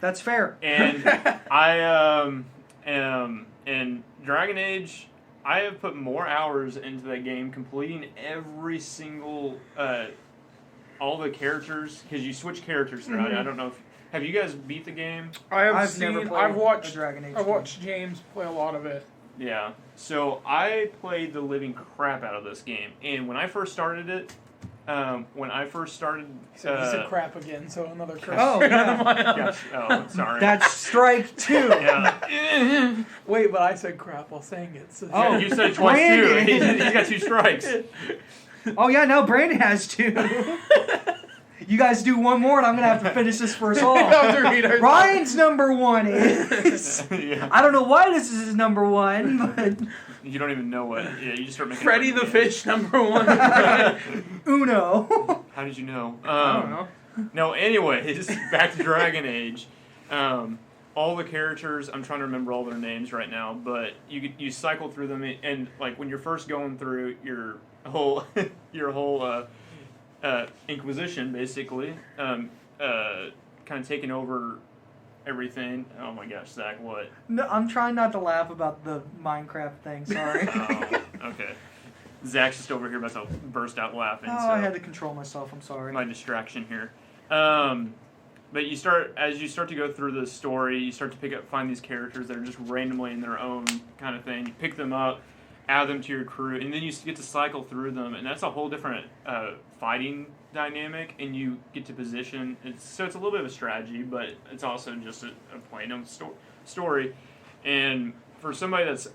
[SPEAKER 2] That's fair.
[SPEAKER 3] And I am in Dragon Age. I have put more hours into that game, completing every single all the characters, because you switch characters throughout it. I don't know if have you guys beat the game?
[SPEAKER 2] I've never played
[SPEAKER 1] I've watched
[SPEAKER 2] a Dragon Age
[SPEAKER 1] I've
[SPEAKER 2] game.
[SPEAKER 1] watched James play a lot of it.
[SPEAKER 3] Yeah. So I played the living crap out of this game, and when I first started it,
[SPEAKER 1] He said crap again, so another curse.
[SPEAKER 2] Oh, yeah.
[SPEAKER 3] gosh, oh, sorry.
[SPEAKER 2] That's strike 2.
[SPEAKER 3] Yeah.
[SPEAKER 1] Wait, but I said crap while saying it. So
[SPEAKER 2] Oh.
[SPEAKER 3] You said it twice
[SPEAKER 2] Brandon.
[SPEAKER 3] too. He's got 2 strikes.
[SPEAKER 2] Oh, yeah, now Brandon has 2. You guys do one more, and I'm going to have to finish this first off. Ryan's number 1 is...
[SPEAKER 3] Yeah.
[SPEAKER 2] I don't know why this is his number 1, but...
[SPEAKER 3] You don't even know what. Yeah, you just start making.
[SPEAKER 1] Freddy
[SPEAKER 3] up
[SPEAKER 1] the
[SPEAKER 3] games.
[SPEAKER 1] Fish, number 1.
[SPEAKER 2] Uno.
[SPEAKER 3] How did you know?
[SPEAKER 1] I don't know.
[SPEAKER 3] No, anyways, back to Dragon Age. All the characters, I'm trying to remember all their names right now, but you cycle through them, and like when you're first going through your whole Inquisition, basically, kind of taking over everything. Oh my gosh, Zach, what?
[SPEAKER 2] No, I'm trying not to laugh about the Minecraft thing, sorry.
[SPEAKER 3] Oh, okay. Zach's just over here about to burst out laughing.
[SPEAKER 2] Oh,
[SPEAKER 3] so
[SPEAKER 2] I had to control myself. I'm sorry.
[SPEAKER 3] my distraction here. But as you start to go through the story, you start to find these characters that are just randomly in their own kind of thing. You pick them up, add them to your crew, and then you get to cycle through them, and that's a whole different fighting dynamic, and you get to position. So it's a little bit of a strategy, but it's also just a plain old story. And for somebody that's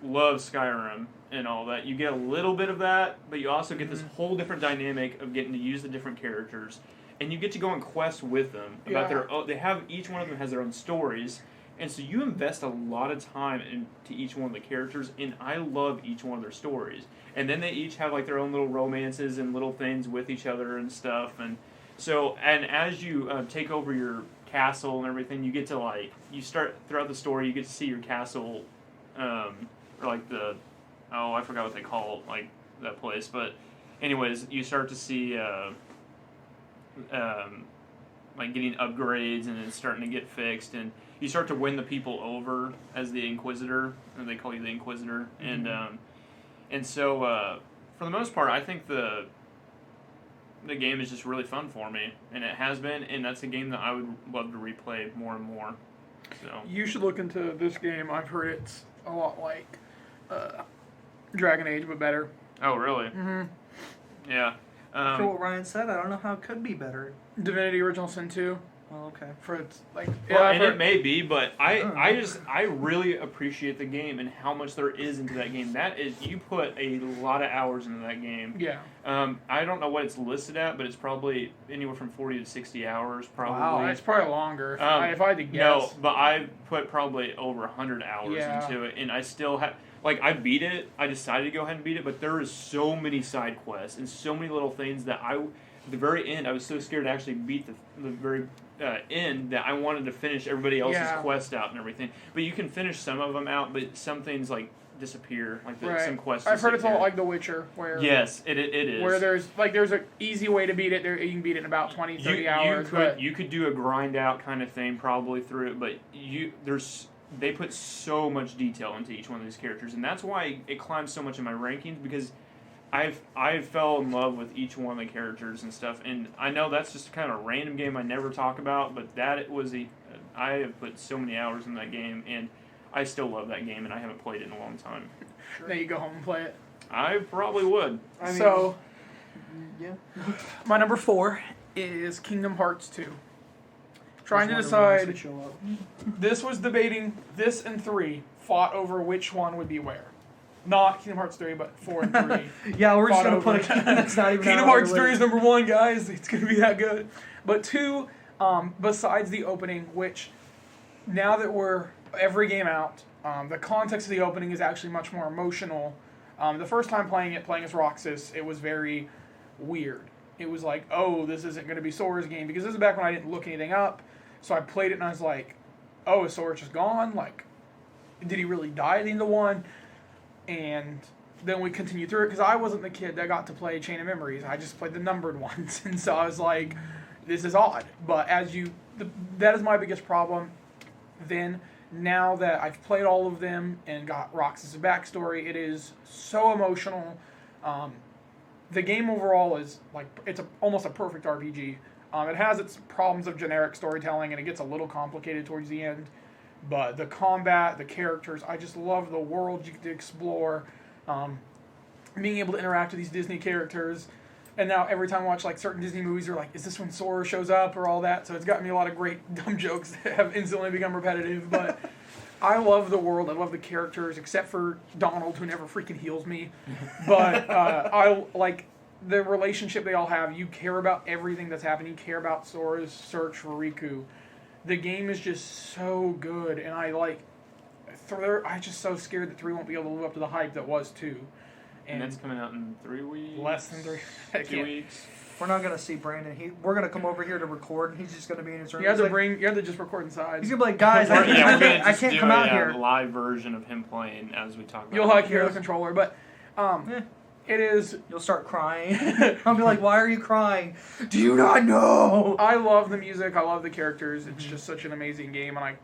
[SPEAKER 3] loves Skyrim and all that, you get a little bit of that, but you also get this whole different dynamic of getting to use the different characters, and you get to go on quests with them about they have, each one of them has their own stories, and so you invest a lot of time into each one of the characters, and I love each one of their stories. And then they each have like their own little romances and little things with each other and stuff, and so, and as you take over your castle and everything, you get to you start throughout the story, you get to see your castle, or like I forgot what they call like that place, but anyways, you start to see like getting upgrades and it's starting to get fixed, and you start to win the people over as the Inquisitor, and they call you the Inquisitor, and so for the most part, I think the game is just really fun for me, and it has been, and that's a game that I would love to replay more and more. So
[SPEAKER 1] You should look into this game. I've heard it's a lot like Dragon Age, but better.
[SPEAKER 3] Oh, really?
[SPEAKER 1] Mm-hmm.
[SPEAKER 3] Yeah.
[SPEAKER 2] For what Ryan said, I don't know how it could be better.
[SPEAKER 1] Divinity Original Sin 2.
[SPEAKER 2] Well, okay.
[SPEAKER 1] For its like,
[SPEAKER 3] Well,
[SPEAKER 1] I've
[SPEAKER 3] and
[SPEAKER 1] heard-
[SPEAKER 3] it may be, but I really appreciate the game and how much there is into that game. That is, you put a lot of hours into that game.
[SPEAKER 1] Yeah.
[SPEAKER 3] I don't know what it's listed at, but it's probably anywhere from 40 to 60 hours, probably.
[SPEAKER 1] Wow, it's probably longer. If I had to guess.
[SPEAKER 3] No, but I put probably over 100 hours
[SPEAKER 1] Yeah.
[SPEAKER 3] into it, and I still have. Like, I beat it. I decided to go ahead and beat it, but there is so many side quests and so many little things that at the very end, I was so scared to actually beat the very end that I wanted to finish everybody else's quest out and everything. But you can finish some of them out, but some things, like, disappear. Like, some quests
[SPEAKER 1] I've heard it's a
[SPEAKER 3] disappear.
[SPEAKER 1] lot like The Witcher, where...
[SPEAKER 3] Yes, it is.
[SPEAKER 1] Where there's an easy way to beat it. You can beat it in about 20, 30 hours.
[SPEAKER 3] You could do a grind out kind of thing probably through it, but they put so much detail into each one of these characters, and that's why it climbs so much in my rankings, because I fell in love with each one of the characters and stuff, and I know that's just kind of a random game I never talk about, but I have put so many hours in that game, and I still love that game, and I haven't played it in a long time.
[SPEAKER 1] Then you go home and play it.
[SPEAKER 3] I probably would.
[SPEAKER 2] Yeah.
[SPEAKER 1] My number 4 is Kingdom Hearts 2. Trying to decide. This was debating this and 3 fought over which one would be where. Not Kingdom Hearts 3, but 4 and 3.
[SPEAKER 2] Yeah, we're just
[SPEAKER 1] Fought
[SPEAKER 2] gonna put a
[SPEAKER 1] over.
[SPEAKER 2] kingdom that's not even
[SPEAKER 1] Kingdom
[SPEAKER 2] on our
[SPEAKER 1] Hearts 3
[SPEAKER 2] list.
[SPEAKER 1] is number 1, guys. It's gonna be that good. But 2, besides the opening, which now that we're every game out, the context of the opening is actually much more emotional. The first time playing as Roxas, it was very weird. It was like, oh, this isn't going to be Sora's game, because this is back when I didn't look anything up. So I played it and I was like, oh, is Sora just gone? Like, did he really die at the end of 1? And then we continued through it, because I wasn't the kid that got to play Chain of Memories. I just played the numbered ones. And so I was like, this is odd. But that is my biggest problem. Then, now that I've played all of them and got Roxas' backstory, it is so emotional. The game overall is like, it's almost a perfect RPG. It has its problems of generic storytelling, and it gets a little complicated towards the end. But the combat, the characters, I just love the world you get to explore. Being able to interact with these Disney characters. And now every time I watch like certain Disney movies, you're like, is this when Sora shows up or all that? So it's gotten me a lot of great dumb jokes that have instantly become repetitive. But I love the world. I love the characters, except for Donald, who never freaking heals me. But I like the relationship they all have. You care about everything that's happening. You care about Sora's search for Riku. The game is just so good, and I'm just so scared that 3 won't be able to live up to the hype that was 2.
[SPEAKER 3] And that's coming out in 3 weeks.
[SPEAKER 1] Less than 3.
[SPEAKER 3] 2 weeks.
[SPEAKER 2] We're not gonna see Brandon. We're gonna come over here to record, and he's just gonna be in his room.
[SPEAKER 1] You have to just record inside.
[SPEAKER 2] He's gonna be like, guys, I can't come out here.
[SPEAKER 3] A live version of him playing as we talk about.
[SPEAKER 1] You'll hear the controller, but It is.
[SPEAKER 2] You'll start crying. I'll be like, why are you crying? Do you not know?
[SPEAKER 1] I love the music. I love the characters. It's just such an amazing game. And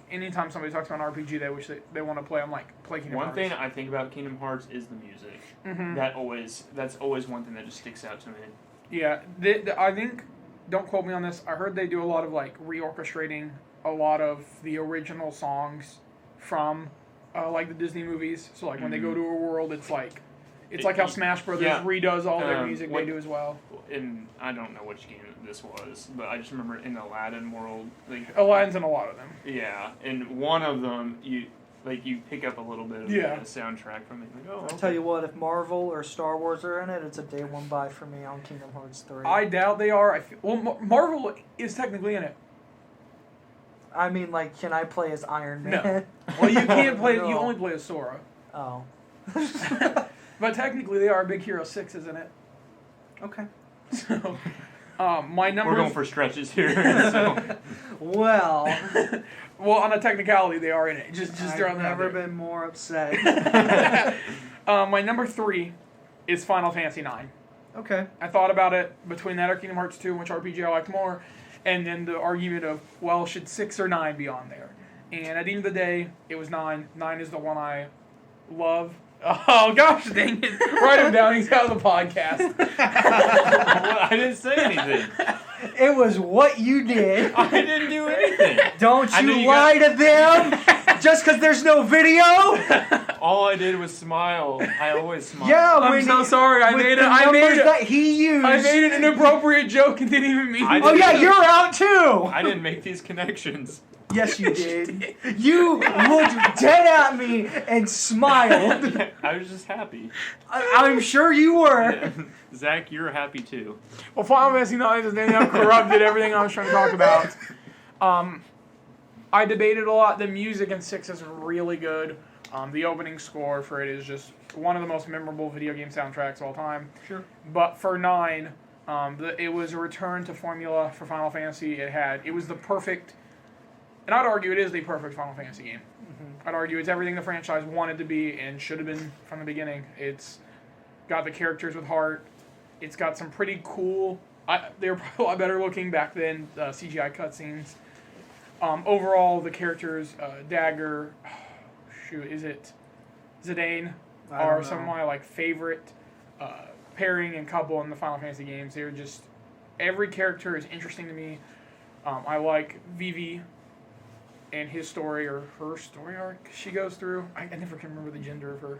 [SPEAKER 1] anytime somebody talks about an RPG they wish they want to play, I'm like, play Kingdom Hearts.
[SPEAKER 3] One thing I think about Kingdom Hearts is the music.
[SPEAKER 1] Mm-hmm.
[SPEAKER 3] That's always one thing that just sticks out to me.
[SPEAKER 1] Yeah, I think, don't quote me on this, I heard they do a lot of reorchestrating a lot of the original songs from the Disney movies. So when they go to a world, it's like how Smash Brothers redoes all their music. They do as well.
[SPEAKER 3] And I don't know which game this was, but I just remember in the Aladdin world.
[SPEAKER 1] Aladdin's in a lot of them.
[SPEAKER 3] Yeah, and one of them you pick up a little bit of the soundtrack from it.
[SPEAKER 2] I'll tell you what, if Marvel or Star Wars are in it, it's a day one buy for me on Kingdom Hearts 3.
[SPEAKER 1] I doubt they are. Marvel is technically in it.
[SPEAKER 2] I mean, can I play as Iron Man?
[SPEAKER 1] No. Well, you can't play. You only play as Sora.
[SPEAKER 2] Oh.
[SPEAKER 1] But technically, they are. Big Hero 6 is in it.
[SPEAKER 2] Okay.
[SPEAKER 1] So, my number.
[SPEAKER 3] We're going for stretches here. So.
[SPEAKER 2] Well,
[SPEAKER 1] on a technicality, they are in it. Just
[SPEAKER 2] I've never been more upset.
[SPEAKER 1] My number 3 is Final Fantasy IX.
[SPEAKER 2] Okay.
[SPEAKER 1] I thought about it between that or Kingdom Hearts 2, which RPG I liked more, and then the argument of, should 6 or 9 be on there? And at the end of the day, it was 9. 9 is the one I love. Oh, gosh, dang it. Write him down. He's out of the podcast.
[SPEAKER 3] I didn't say anything.
[SPEAKER 2] It was what you did.
[SPEAKER 3] I didn't do anything.
[SPEAKER 2] Don't you lie to them just because there's no video.
[SPEAKER 3] All I did was smile. I always smile.
[SPEAKER 2] Yeah,
[SPEAKER 1] I'm so sorry. I made it.
[SPEAKER 2] That he used.
[SPEAKER 1] I made an inappropriate joke and didn't even mean it.
[SPEAKER 2] Oh yeah, you're out too.
[SPEAKER 3] I didn't make these connections.
[SPEAKER 2] Yes, you did. You looked dead at me and smiled.
[SPEAKER 3] I was just happy.
[SPEAKER 2] I'm sure you were.
[SPEAKER 3] Zach, you're happy too.
[SPEAKER 1] Well, Final Fantasy IX has then corrupted everything I was trying to talk about. I debated a lot. The music in 6 is really good. The opening score for it is just one of the most memorable video game soundtracks of all time.
[SPEAKER 2] Sure.
[SPEAKER 1] But for 9, it was a return to formula for Final Fantasy. It was the perfect, and I'd argue it is the perfect Final Fantasy game. Mm-hmm. I'd argue it's everything the franchise wanted to be and should have been from the beginning. It's got the characters with heart. It's got some pretty cool, they were probably a lot better looking back then, CGI cutscenes. Overall, the characters, Dagger, is it Zidane, are some of my favorite pairing and couple in the Final Fantasy games. They're just, every character is interesting to me. I like Vivi and his story, or her story arc she goes through. I never can remember the gender of her.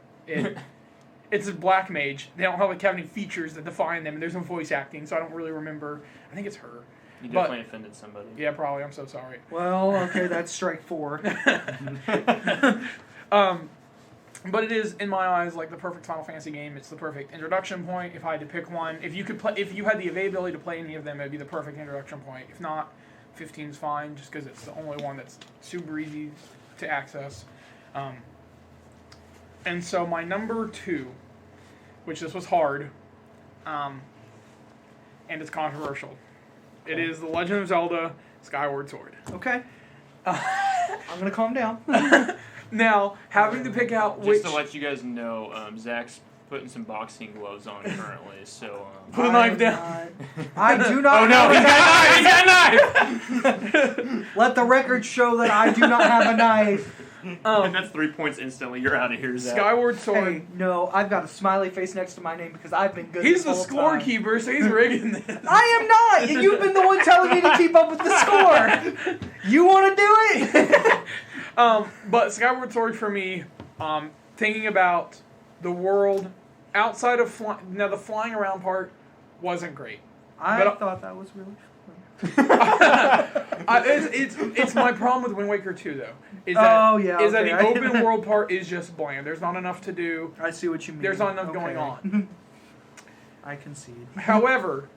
[SPEAKER 1] It's a black mage. They don't have any features that define them, and there's no voice acting, so I don't really remember. I think it's her.
[SPEAKER 3] You definitely offended somebody.
[SPEAKER 1] Yeah, probably. I'm so sorry.
[SPEAKER 2] Well, okay, that's strike 4.
[SPEAKER 1] But it is, in my eyes, the perfect Final Fantasy game. It's the perfect introduction point. If I had to pick one, if you had the availability to play any of them, it'd be the perfect introduction point. If not, 15's fine, just because it's the only one that's super easy to access. And so my number 2, which this was hard, and it's controversial. It is The Legend of Zelda: Skyward Sword.
[SPEAKER 2] Okay. I'm gonna calm down.
[SPEAKER 1] Now, having to pick out
[SPEAKER 3] just to let you guys know, Zach's putting some boxing gloves on currently, so...
[SPEAKER 1] Put a knife down.
[SPEAKER 2] I do not...
[SPEAKER 3] Oh no, he's got a knife!
[SPEAKER 2] Let the record show that I do not have a knife.
[SPEAKER 3] And that's 3 points instantly. You're out of here, Zach.
[SPEAKER 1] Skyward Sword.
[SPEAKER 2] Hey, no, I've got a smiley face next to my name because I've been good.
[SPEAKER 1] He's the scorekeeper, so he's rigging this.
[SPEAKER 2] I am not. You've been the one telling me to keep up with the score. You want to do it?
[SPEAKER 1] But Skyward Sword for me, thinking about the world outside of the flying around part wasn't great.
[SPEAKER 2] I thought that was really fun.
[SPEAKER 1] It's my problem with Wind Waker 2 though. Is that the open world part is just bland. There's not enough to do.
[SPEAKER 2] I see what you mean.
[SPEAKER 1] There's not enough going on.
[SPEAKER 2] I concede.
[SPEAKER 1] However,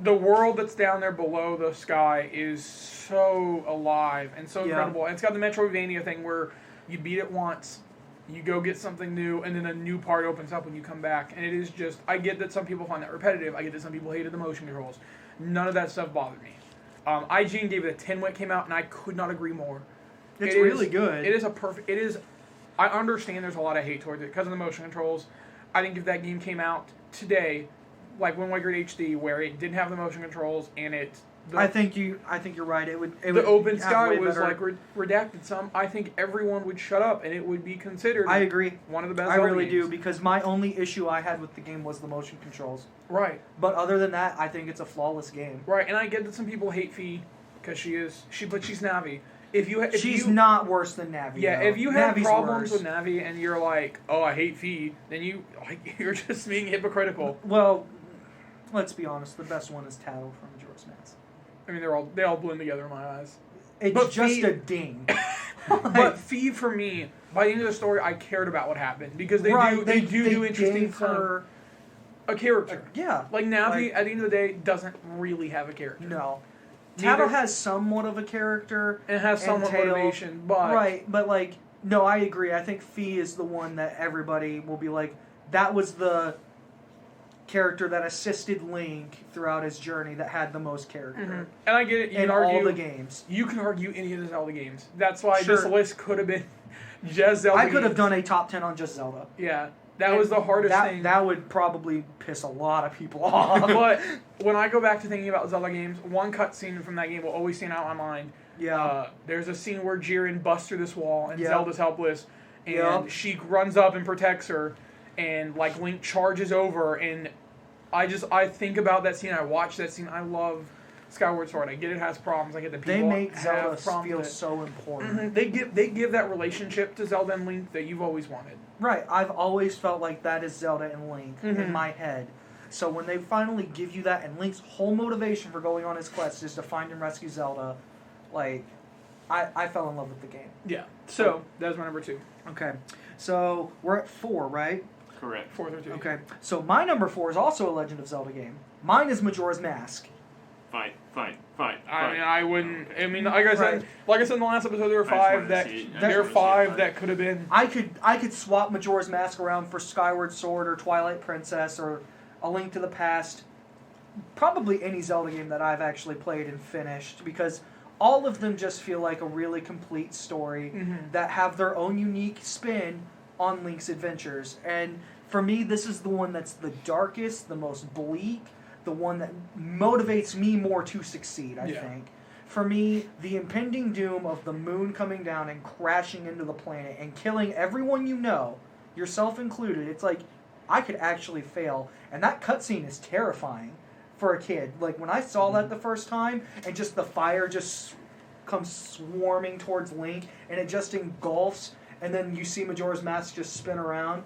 [SPEAKER 1] the world that's down there below the sky is so alive and so incredible. And it's got the Metroidvania thing where you beat it once, you go get something new, and then a new part opens up when you come back. And it is just, I get that some people find that repetitive. I get that some people hated the motion controls. None of that stuff bothered me. IGN gave it a 10 when it came out, and I could not agree more.
[SPEAKER 2] It's really good.
[SPEAKER 1] It is I understand there's a lot of hate towards it because of the motion controls. I think if that game came out today, like Wind Waker HD, where it didn't have the motion controls and
[SPEAKER 2] I think you're right. It would.
[SPEAKER 1] The open
[SPEAKER 2] have
[SPEAKER 1] sky
[SPEAKER 2] way
[SPEAKER 1] was
[SPEAKER 2] better.
[SPEAKER 1] like redacted some. I think everyone would shut up and it would be considered.
[SPEAKER 2] I agree.
[SPEAKER 1] One of the best.
[SPEAKER 2] I really do
[SPEAKER 1] games.
[SPEAKER 2] because my only issue I had with the game was the motion controls.
[SPEAKER 1] Right.
[SPEAKER 2] But other than that, I think it's a flawless game.
[SPEAKER 1] Right, and I get that some people hate Fee because but she's Navi. If
[SPEAKER 2] She's
[SPEAKER 1] you,
[SPEAKER 2] not worse than Navi.
[SPEAKER 1] Yeah,
[SPEAKER 2] though.
[SPEAKER 1] if you have
[SPEAKER 2] Navi's
[SPEAKER 1] problems
[SPEAKER 2] worse.
[SPEAKER 1] with Navi and you're like, oh, I hate Fee, then you're just being hypocritical.
[SPEAKER 2] Well, let's be honest. The best one is Tattle from Majora's Mask.
[SPEAKER 1] I mean, they all blend together in my eyes.
[SPEAKER 2] It's
[SPEAKER 1] But
[SPEAKER 2] just
[SPEAKER 1] Fee-
[SPEAKER 2] a ding.
[SPEAKER 1] But Fee, for me, by the end of the story, I cared about what happened because they do interesting
[SPEAKER 2] gave
[SPEAKER 1] stuff.
[SPEAKER 2] her
[SPEAKER 1] A character.
[SPEAKER 2] Yeah.
[SPEAKER 1] Like Navi,
[SPEAKER 2] Like-
[SPEAKER 1] at the end of the day, doesn't really have a character.
[SPEAKER 2] No.
[SPEAKER 1] Neither-
[SPEAKER 2] Tattle has somewhat of a character.
[SPEAKER 1] And has somewhat
[SPEAKER 2] Tail-
[SPEAKER 1] motivation, but
[SPEAKER 2] Right, but like, no, I agree. I think Fee is the one that everybody will be like, that was the character that assisted Link throughout his journey that had the most character
[SPEAKER 1] And I get it. You
[SPEAKER 2] in
[SPEAKER 1] can argue
[SPEAKER 2] all the games.
[SPEAKER 1] You can argue any of the Zelda games. That's why
[SPEAKER 2] Sure.
[SPEAKER 1] this list could have been just Zelda.
[SPEAKER 2] I could have
[SPEAKER 1] games.
[SPEAKER 2] done a top 10 on just Zelda.
[SPEAKER 1] Yeah, that was the hardest thing.
[SPEAKER 2] That would probably piss a lot of people off.
[SPEAKER 1] But when I go back to thinking about Zelda games, one cutscene from that game will always stand out in my mind.
[SPEAKER 2] Yeah.
[SPEAKER 1] There's a scene where Jiren busts through this wall and
[SPEAKER 2] Yep.
[SPEAKER 1] Zelda's helpless, and
[SPEAKER 2] Yep.
[SPEAKER 1] she runs up and protects her, and like Link charges over, and I think about that scene. I watch that scene. I love Skyward Sword. I get it has problems. I get that people
[SPEAKER 2] They make
[SPEAKER 1] have
[SPEAKER 2] Zelda
[SPEAKER 1] problems
[SPEAKER 2] feel
[SPEAKER 1] with it.
[SPEAKER 2] so important.
[SPEAKER 1] They give that relationship to Zelda and Link that you've always wanted.
[SPEAKER 2] Right, I've always felt like that is Zelda and Link in my head. So when they finally give you that, and Link's whole motivation for going on his quest is to find and rescue Zelda, like, I fell in love with the game.
[SPEAKER 1] Yeah. So that was my number 2.
[SPEAKER 2] Okay, so we're at 4, right?
[SPEAKER 3] Correct.
[SPEAKER 1] 4th or 2.
[SPEAKER 2] Okay, so my number 4 is also a Legend of Zelda game. Mine is Majora's Mask.
[SPEAKER 3] Fine.
[SPEAKER 1] I mean, I wouldn't. I mean, like I
[SPEAKER 2] Right.
[SPEAKER 1] said in the last episode, there were
[SPEAKER 3] I just wanted
[SPEAKER 1] 5
[SPEAKER 3] to
[SPEAKER 1] that
[SPEAKER 3] see it. I
[SPEAKER 1] there are
[SPEAKER 3] just wanted to see
[SPEAKER 1] 5
[SPEAKER 3] it.
[SPEAKER 1] that could have been.
[SPEAKER 2] I could swap Majora's Mask around for Skyward Sword or Twilight Princess or A Link to the Past. Probably any Zelda game that I've actually played and finished, because all of them just feel like a really complete story that have their own unique spin on Link's adventures. And for me, this is the one that's the darkest, the most bleak, the one that motivates me more to succeed, I think. For me, the impending doom of the moon coming down and crashing into the planet and killing everyone you know, yourself included, it's like, I could actually fail. And that cutscene is terrifying for a kid. Like, when I saw that the first time, and just the fire just comes swarming towards Link, and it just engulfs, and then you see Majora's Mask just spin around,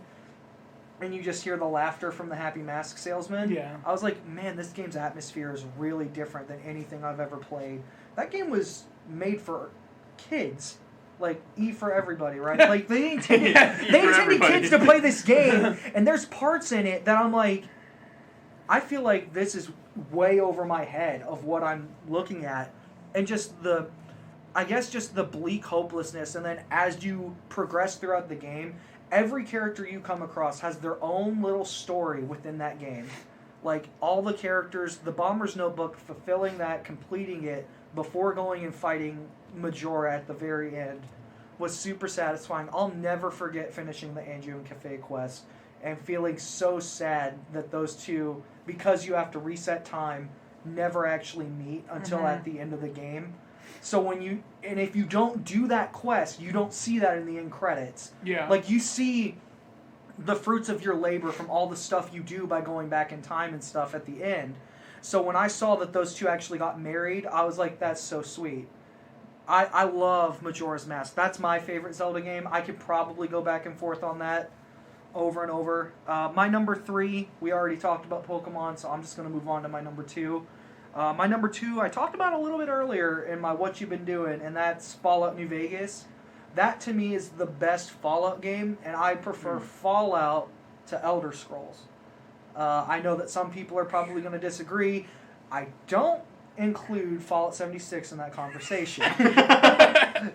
[SPEAKER 2] and you just hear the laughter from the Happy Mask salesman.
[SPEAKER 1] Yeah.
[SPEAKER 2] I was like, man, this game's atmosphere is really different than anything I've ever played. That game was made for kids. Like, E for everybody, right? Like, they intended, they intended
[SPEAKER 3] everybody.
[SPEAKER 2] kids to play this game, and there's parts in it that I'm like, I feel like this is way over my head of what I'm looking at. And just I guess just the bleak hopelessness, and then as you progress throughout the game, every character you come across has their own little story within that game. Like, all the characters, the Bomber's Notebook, fulfilling that, completing it, before going and fighting Majora at the very end, was super satisfying. I'll never forget finishing the Anju and Cafe quest and feeling so sad that those two, because you have to reset time, never actually meet until at the end of the game. So if you don't do that quest, you don't see that in the end credits.
[SPEAKER 1] Yeah.
[SPEAKER 2] Like, you see the fruits of your labor from all the stuff you do by going back in time and stuff at the end. So when I saw that those two actually got married, I was like, that's so sweet. I love Majora's Mask. That's my favorite Zelda game. I could probably go back and forth on that over and over. My number 3, we already talked about Pokemon, so I'm just going to move on to my number 2. My number 2, I talked about a little bit earlier in my What You've Been Doing, and that's Fallout New Vegas. That, to me, is the best Fallout game, and I prefer Fallout to Elder Scrolls. I know that some people are probably going to disagree. I don't include Fallout 76 in that conversation.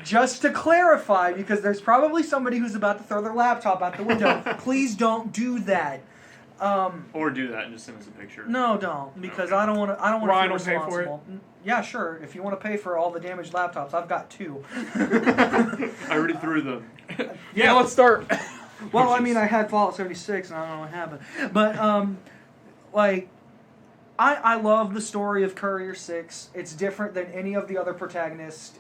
[SPEAKER 2] Just to clarify, because there's probably somebody who's about to throw their laptop out the window. Please don't do that.
[SPEAKER 3] Or do that and just send us a picture.
[SPEAKER 2] No, don't, because
[SPEAKER 3] Okay.
[SPEAKER 2] I don't want to. I don't want
[SPEAKER 1] Ryan
[SPEAKER 2] to
[SPEAKER 1] will
[SPEAKER 2] feel
[SPEAKER 1] pay for it.
[SPEAKER 2] responsible. Yeah, sure. If you want to pay for all the damaged laptops, I've got 2.
[SPEAKER 3] I already threw them.
[SPEAKER 1] Yeah, let's start.
[SPEAKER 2] Well, I
[SPEAKER 3] Which
[SPEAKER 2] mean,
[SPEAKER 3] is-
[SPEAKER 2] I had Fallout 76, and I don't know what happened. But, like, I love the story of Courier 6. It's different than any of the other protagonists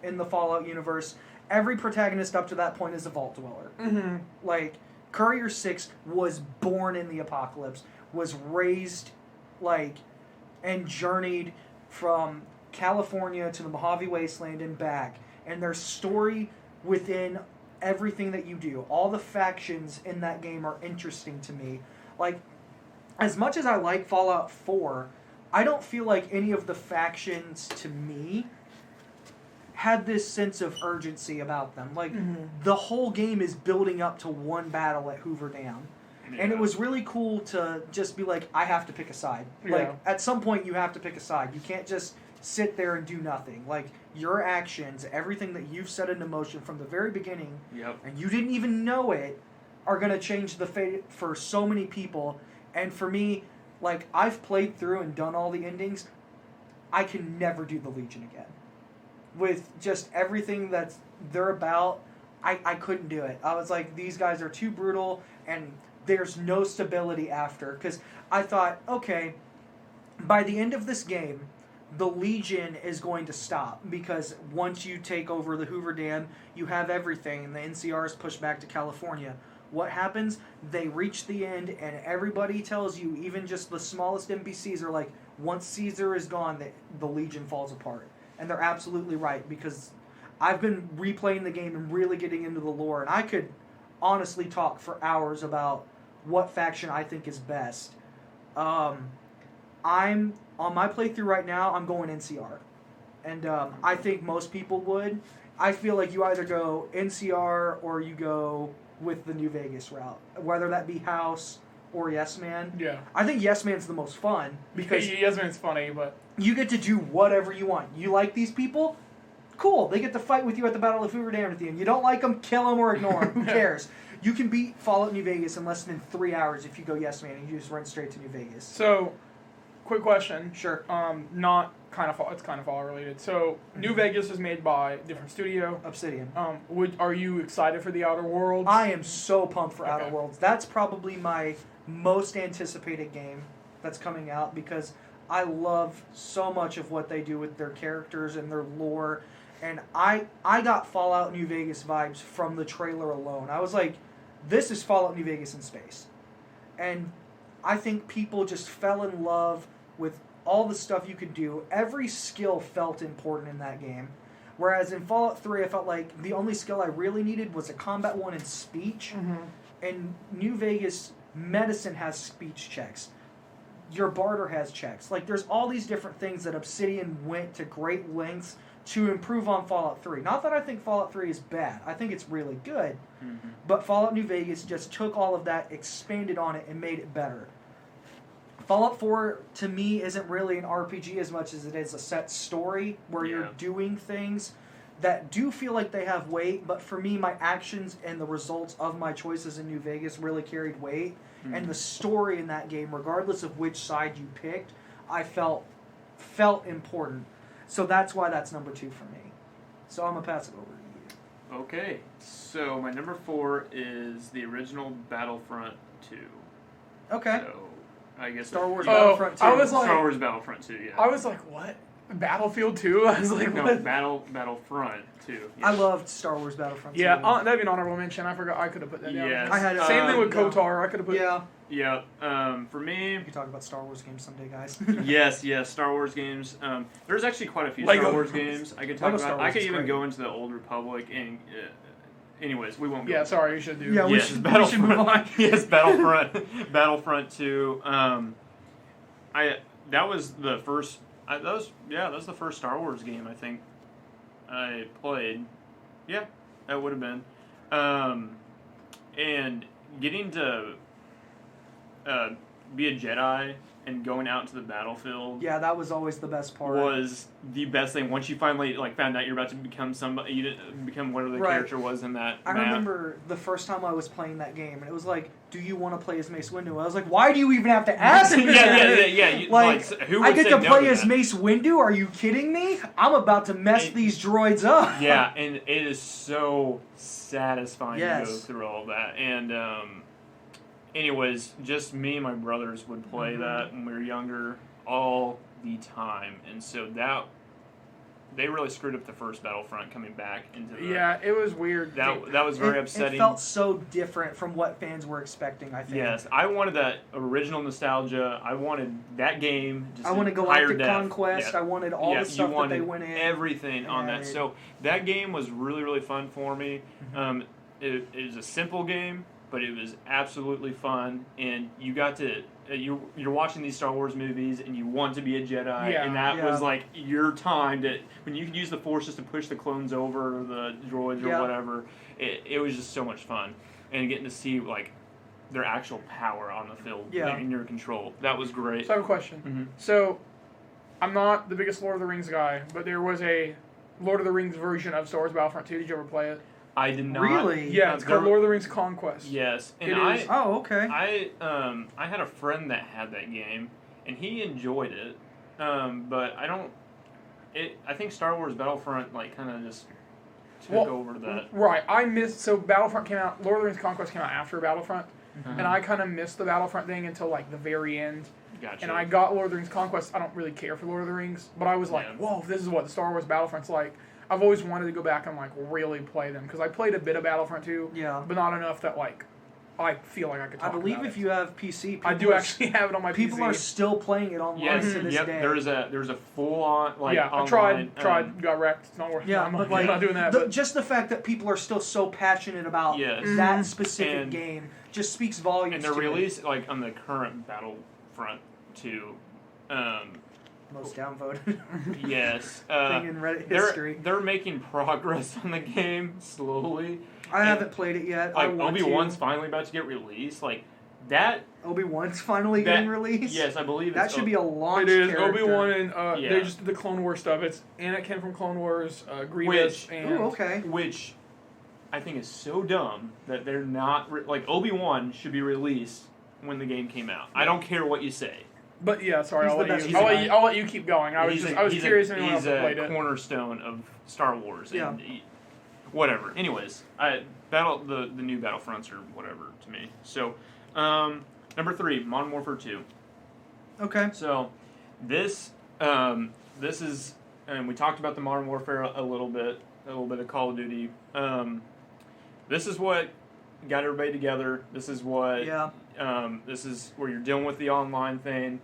[SPEAKER 2] in the Fallout universe. Every protagonist up to that point is a Vault Dweller.
[SPEAKER 1] Mm-hmm.
[SPEAKER 2] Like, Courier 6 was born in the apocalypse, was raised, like, and journeyed from California to the Mojave Wasteland and back. And their story within everything that you do, all the factions in that game are interesting to me. Like, as much as I like Fallout 4, I don't feel like any of the factions, to me, had this sense of urgency about them. Like, the whole game is building up to one battle at Hoover Dam. And it was really cool to just be like, I have to pick a side.
[SPEAKER 1] Yeah.
[SPEAKER 2] Like, at some point, you have to pick a side. You can't just sit there and do nothing. Like, your actions, everything that you've set into motion from the very beginning,
[SPEAKER 3] Yep.
[SPEAKER 2] and you didn't even know it, are going to change the fate for so many people. And for me, like, I've played through and done all the endings. I can never do the Legion again. With just everything that they're about, I couldn't do it. I was like, these guys are too brutal, and there's no stability after. Because I thought, okay, by the end of this game, the Legion is going to stop. Because once you take over the Hoover Dam, you have everything, and the NCR is pushed back to California. What happens? They reach the end, and everybody tells you, even just the smallest NPCs are like, once Caesar is gone, the Legion falls apart. And they're absolutely right, because I've been replaying the game and really getting into the lore, and I could honestly talk for hours about what faction I think is best. I'm on my playthrough right now, I'm going NCR. And I think most people would. I feel like you either go NCR or you go with the New Vegas route, whether that be House or Yes Man.
[SPEAKER 1] Yeah.
[SPEAKER 2] I think Yes Man's the most fun because
[SPEAKER 1] Yes, man, it's funny, but
[SPEAKER 2] you get to do whatever you want. You like these people? Cool. They get to fight with you at the Battle of Hoover Dam at the end. You don't like them? Kill them or ignore them. Who cares? You can beat Fallout New Vegas in less than 3 hours if you go Yes Man and you just run straight to New Vegas.
[SPEAKER 1] so quick question.
[SPEAKER 2] Sure.
[SPEAKER 1] Not kind of it's kind of all related. So New Vegas is made by a different studio.
[SPEAKER 2] Obsidian.
[SPEAKER 1] Are you excited for the Outer Worlds?
[SPEAKER 2] I am so pumped for Outer
[SPEAKER 1] Okay.
[SPEAKER 2] Worlds. That's probably my most anticipated game that's coming out because I love so much of what they do with their characters and their lore. And I got Fallout New Vegas vibes from the trailer alone. I was like, this is Fallout New Vegas in space. And I think people just fell in love with all the stuff you could do. Every skill felt important in that game. Whereas in Fallout 3, I felt like the only skill I really needed was a combat one and speech. In New Vegas, medicine has speech checks. Your barter has checks. Like, there's all these different things that Obsidian went to great lengths to improve on Fallout 3. Not that I think Fallout 3 is bad. I think it's really good. But Fallout New Vegas just took all of that, expanded on it, and made it better. Fallout 4, to me, isn't really an RPG as much as it is a set story where you're doing things that do feel like they have weight, but for me, my actions and the results of my choices in New Vegas really carried weight. And the story in that game, regardless of which side you picked, I felt important. So that's why that's number 2 for me. So I'm going to pass it over to you.
[SPEAKER 3] Okay, so my number 4 is the original Battlefront 2.
[SPEAKER 2] Okay.
[SPEAKER 3] So, I guess
[SPEAKER 2] Star Wars
[SPEAKER 1] Oh,
[SPEAKER 2] Battlefront 2.
[SPEAKER 1] I was like-
[SPEAKER 3] Star Wars Battlefront 2, yeah.
[SPEAKER 1] I was like, what? Battlefield 2? I was like,
[SPEAKER 3] No,
[SPEAKER 1] what?
[SPEAKER 3] Battlefront 2. Yeah.
[SPEAKER 2] I loved Star Wars Battlefront 2.
[SPEAKER 1] Yeah, that'd be an honorable mention. I forgot. I could have put that down.
[SPEAKER 3] Yes.
[SPEAKER 2] I had
[SPEAKER 1] Same thing with
[SPEAKER 2] yeah.
[SPEAKER 1] KOTOR. I could have put.
[SPEAKER 2] Yeah.
[SPEAKER 3] Yeah, for me,
[SPEAKER 2] We can talk about Star Wars games someday, guys.
[SPEAKER 3] yes, Star Wars games. There's actually quite a few
[SPEAKER 1] Lego.
[SPEAKER 3] Star Wars games I could talk
[SPEAKER 2] Lego Star
[SPEAKER 3] about.
[SPEAKER 2] Wars
[SPEAKER 3] I could
[SPEAKER 2] is
[SPEAKER 3] even
[SPEAKER 2] great.
[SPEAKER 3] go into the Old Republic and, anyways, we won't go.
[SPEAKER 1] Yeah, sorry, you should do.
[SPEAKER 2] Yeah, we
[SPEAKER 3] Yes,
[SPEAKER 2] should
[SPEAKER 3] Battlefront.
[SPEAKER 2] move on.
[SPEAKER 3] Yes, Battlefront 2. That was the first. That was the first Star Wars game I think I played. Yeah, that would have been. And getting to be a Jedi and going out to the battlefield.
[SPEAKER 2] Yeah, that was always the best part.
[SPEAKER 3] Was the best thing once you finally found out you're about to become somebody, you didn't become whatever the character was in that.
[SPEAKER 2] I
[SPEAKER 3] map.
[SPEAKER 2] remember the first time I was playing that game, and it was like, "Do you want to play as Mace Windu?" I was like, "Why do you even have to ask me?"
[SPEAKER 3] yeah. Who would
[SPEAKER 2] I get
[SPEAKER 3] say
[SPEAKER 2] to
[SPEAKER 3] no
[SPEAKER 2] play
[SPEAKER 3] to
[SPEAKER 2] as
[SPEAKER 3] that?
[SPEAKER 2] Mace Windu. Are you kidding me? I'm about to mess these droids up.
[SPEAKER 3] Yeah, and it is so satisfying to go
[SPEAKER 2] Yes.
[SPEAKER 3] through all that. And anyways, just me and my brothers would play that when we were younger all the time, and so that they really screwed up the first Battlefront coming back into the
[SPEAKER 1] Yeah, it was weird.
[SPEAKER 3] that was very upsetting.
[SPEAKER 2] It felt so different from what fans were expecting, I think.
[SPEAKER 3] Yes, I wanted that original nostalgia. I wanted that game. Just
[SPEAKER 2] I wanted
[SPEAKER 3] in higher
[SPEAKER 2] Galactic
[SPEAKER 3] depth.
[SPEAKER 2] Conquest.
[SPEAKER 3] Yeah.
[SPEAKER 2] I wanted all the
[SPEAKER 3] you
[SPEAKER 2] stuff that
[SPEAKER 3] wanted
[SPEAKER 2] they went in.
[SPEAKER 3] everything on that.
[SPEAKER 2] and-
[SPEAKER 3] So that game was really, really fun for me. It was a simple game, but it was absolutely fun. And you got to you're watching these Star Wars movies, and you want to be a Jedi,
[SPEAKER 1] Yeah.
[SPEAKER 3] and that
[SPEAKER 2] Yeah.
[SPEAKER 3] was like your time to when you could use the Force just to push the clones over, or the droids,
[SPEAKER 2] Yeah.
[SPEAKER 3] or whatever. It was just so much fun, and getting to see their actual power on the field
[SPEAKER 2] Yeah.
[SPEAKER 3] in your control. That was great.
[SPEAKER 1] So I have a question.
[SPEAKER 3] Mhm.
[SPEAKER 1] So, I'm not the biggest Lord of the Rings guy, but there was a Lord of the Rings version of Star Wars Battlefront 2. Did you ever play it?
[SPEAKER 3] I did not.
[SPEAKER 2] Really?
[SPEAKER 1] Yeah, it's called
[SPEAKER 3] there-
[SPEAKER 1] Lord of the Rings Conquest.
[SPEAKER 3] Yes, and
[SPEAKER 1] It
[SPEAKER 3] I
[SPEAKER 1] is-
[SPEAKER 2] Oh, okay.
[SPEAKER 3] I had a friend that had that game, and he enjoyed it, but I don't. I think Star Wars Battlefront kind of just took over that.
[SPEAKER 1] Right, I missed. So Battlefront came out. Lord of the Rings Conquest came out after Battlefront, and I kind of missed the Battlefront thing until the very end.
[SPEAKER 3] Gotcha.
[SPEAKER 1] And I got Lord of the Rings Conquest. I don't really care for Lord of the Rings, but I was like,
[SPEAKER 3] Yeah.
[SPEAKER 1] whoa, this is what the Star Wars Battlefront's like. I've always wanted to go back and really play them because I played a bit of Battlefront 2,
[SPEAKER 2] Yeah.
[SPEAKER 1] but not enough that I feel like I could.
[SPEAKER 2] I
[SPEAKER 1] Talk
[SPEAKER 2] believe
[SPEAKER 1] about
[SPEAKER 2] if
[SPEAKER 1] it.
[SPEAKER 2] you have PC,
[SPEAKER 1] I do
[SPEAKER 2] people are-
[SPEAKER 1] actually have it on my
[SPEAKER 2] People
[SPEAKER 1] PC.
[SPEAKER 2] are still playing it online
[SPEAKER 3] yes,
[SPEAKER 2] to this
[SPEAKER 3] yep.
[SPEAKER 2] day.
[SPEAKER 3] There's a full on
[SPEAKER 1] yeah, I
[SPEAKER 3] online,
[SPEAKER 1] tried, got wrecked. It's not worth.
[SPEAKER 2] Yeah,
[SPEAKER 1] I'm
[SPEAKER 2] but
[SPEAKER 1] not doing that. But
[SPEAKER 2] just the fact that people are still so passionate about
[SPEAKER 3] Yes.
[SPEAKER 2] that specific
[SPEAKER 3] And-
[SPEAKER 2] game just speaks volumes.
[SPEAKER 3] and the
[SPEAKER 2] to me.
[SPEAKER 3] release on the current Battlefront 2.
[SPEAKER 2] Most downvoted
[SPEAKER 3] Yes.
[SPEAKER 2] thing in Reddit history.
[SPEAKER 3] They're making progress on the game slowly.
[SPEAKER 2] I haven't played it yet. I want
[SPEAKER 3] Obi-Wan's
[SPEAKER 2] to.
[SPEAKER 3] finally about to get released. That
[SPEAKER 2] Obi-Wan's finally getting released.
[SPEAKER 3] Yes, I believe
[SPEAKER 2] that
[SPEAKER 3] it's
[SPEAKER 2] should be a launch.
[SPEAKER 1] it is
[SPEAKER 2] character.
[SPEAKER 1] Obi-Wan and
[SPEAKER 3] Yeah.
[SPEAKER 1] they just did the Clone Wars stuff. It's Anakin from Clone Wars, Grievous,
[SPEAKER 3] Which-
[SPEAKER 1] and
[SPEAKER 2] Ooh, okay.
[SPEAKER 3] which I think is so dumb that they're not Obi-Wan should be released when the game came out. I don't care what you say.
[SPEAKER 1] But yeah, sorry,
[SPEAKER 2] He's
[SPEAKER 1] I'll
[SPEAKER 2] the
[SPEAKER 1] let
[SPEAKER 2] best
[SPEAKER 1] you. I'll let
[SPEAKER 2] Jedi.
[SPEAKER 1] you. I'll let you keep going. I was curious if anyone else
[SPEAKER 3] He's
[SPEAKER 1] had played
[SPEAKER 3] a
[SPEAKER 1] it.
[SPEAKER 3] cornerstone of Star Wars.
[SPEAKER 2] Yeah.
[SPEAKER 3] And whatever. Anyways, the new Battlefronts or whatever to me. So, number 3, Modern Warfare 2.
[SPEAKER 2] Okay.
[SPEAKER 3] So, this is, and we talked about the Modern Warfare a little bit of Call of Duty. This is what got everybody together. This is what.
[SPEAKER 2] Yeah.
[SPEAKER 3] This is where you're dealing with the online thing.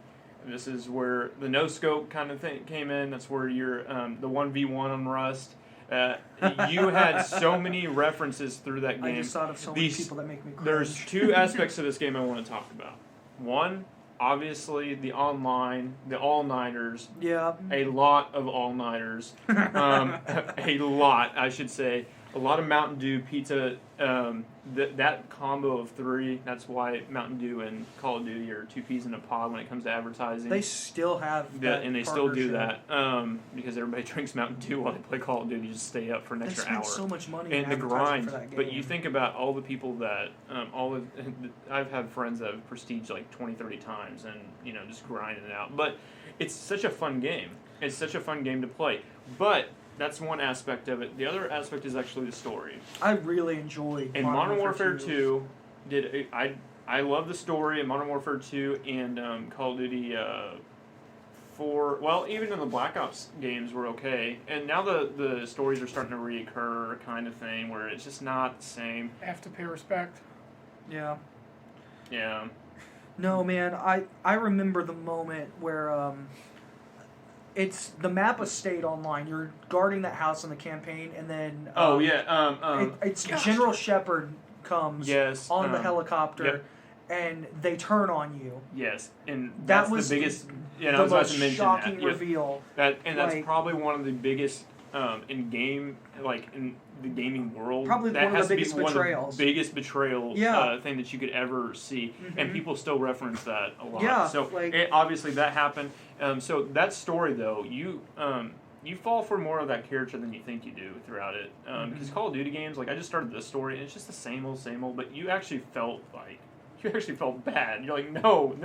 [SPEAKER 3] This is where the no scope kind of thing came in. That's where you're the 1v1 on Rust. You had so many references through that game.
[SPEAKER 2] I just thought of so many people that make me cringe.
[SPEAKER 3] There's 2 aspects of this game I want to talk about. One, obviously, the online, the all-nighters.
[SPEAKER 2] Yeah.
[SPEAKER 3] A lot of all-nighters. A lot, I should say. A lot of Mountain Dew, pizza. That combo of 3, that's why Mountain Dew and Call of Duty are 2 peas in a pod when it comes to advertising.
[SPEAKER 2] They still have that
[SPEAKER 3] And they still do
[SPEAKER 2] partnership.
[SPEAKER 3] that because everybody drinks Mountain Dew while they play Call of Duty, just stay up for an
[SPEAKER 2] They
[SPEAKER 3] extra
[SPEAKER 2] spend
[SPEAKER 3] hour.
[SPEAKER 2] so much money
[SPEAKER 3] And
[SPEAKER 2] in
[SPEAKER 3] the
[SPEAKER 2] advertising
[SPEAKER 3] grind,
[SPEAKER 2] for that game.
[SPEAKER 3] but you think about all the people that, I've had friends that have prestiged 20, 30 times and, just grinding it out. But it's such a fun game. It's such a fun game to play. But that's one aspect of it. The other aspect is actually the story.
[SPEAKER 2] I really enjoyed
[SPEAKER 3] And Modern Warfare 2 I love the story in Modern Warfare 2 and Call of Duty 4. Well, even in the Black Ops games were okay. And now the stories are starting to reoccur kind of thing where it's just not the same.
[SPEAKER 1] Have to pay respect.
[SPEAKER 2] Yeah.
[SPEAKER 3] Yeah.
[SPEAKER 2] No, man. I remember the moment where it's the map has stayed online. You're guarding that house in the campaign, and then it's
[SPEAKER 3] gosh.
[SPEAKER 2] General Shepard comes
[SPEAKER 3] Yes,
[SPEAKER 2] on the helicopter,
[SPEAKER 3] yep.
[SPEAKER 2] and they turn on you.
[SPEAKER 3] Yes, and
[SPEAKER 2] That
[SPEAKER 3] that's
[SPEAKER 2] was
[SPEAKER 3] the biggest. Yeah, I
[SPEAKER 2] the
[SPEAKER 3] was about
[SPEAKER 2] most
[SPEAKER 3] to mention
[SPEAKER 2] shocking
[SPEAKER 3] that. Yep.
[SPEAKER 2] reveal.
[SPEAKER 3] That's
[SPEAKER 2] Like-
[SPEAKER 3] probably one of the biggest in the gaming world,
[SPEAKER 2] Probably
[SPEAKER 3] that
[SPEAKER 2] one of
[SPEAKER 3] has
[SPEAKER 2] the
[SPEAKER 3] to be
[SPEAKER 2] biggest
[SPEAKER 3] one
[SPEAKER 2] betrayals.
[SPEAKER 3] of the biggest betrayal
[SPEAKER 2] Yeah.
[SPEAKER 3] thing that you could ever see, and
[SPEAKER 2] Mhm.
[SPEAKER 3] people still reference that a lot.
[SPEAKER 2] Yeah,
[SPEAKER 3] So
[SPEAKER 2] like-
[SPEAKER 3] obviously that happened. So that story though, you fall for more of that character than you think you do throughout it. Because Call of Duty games, like I just started this story, and it's just the same old, but you actually felt bad. You're like, no,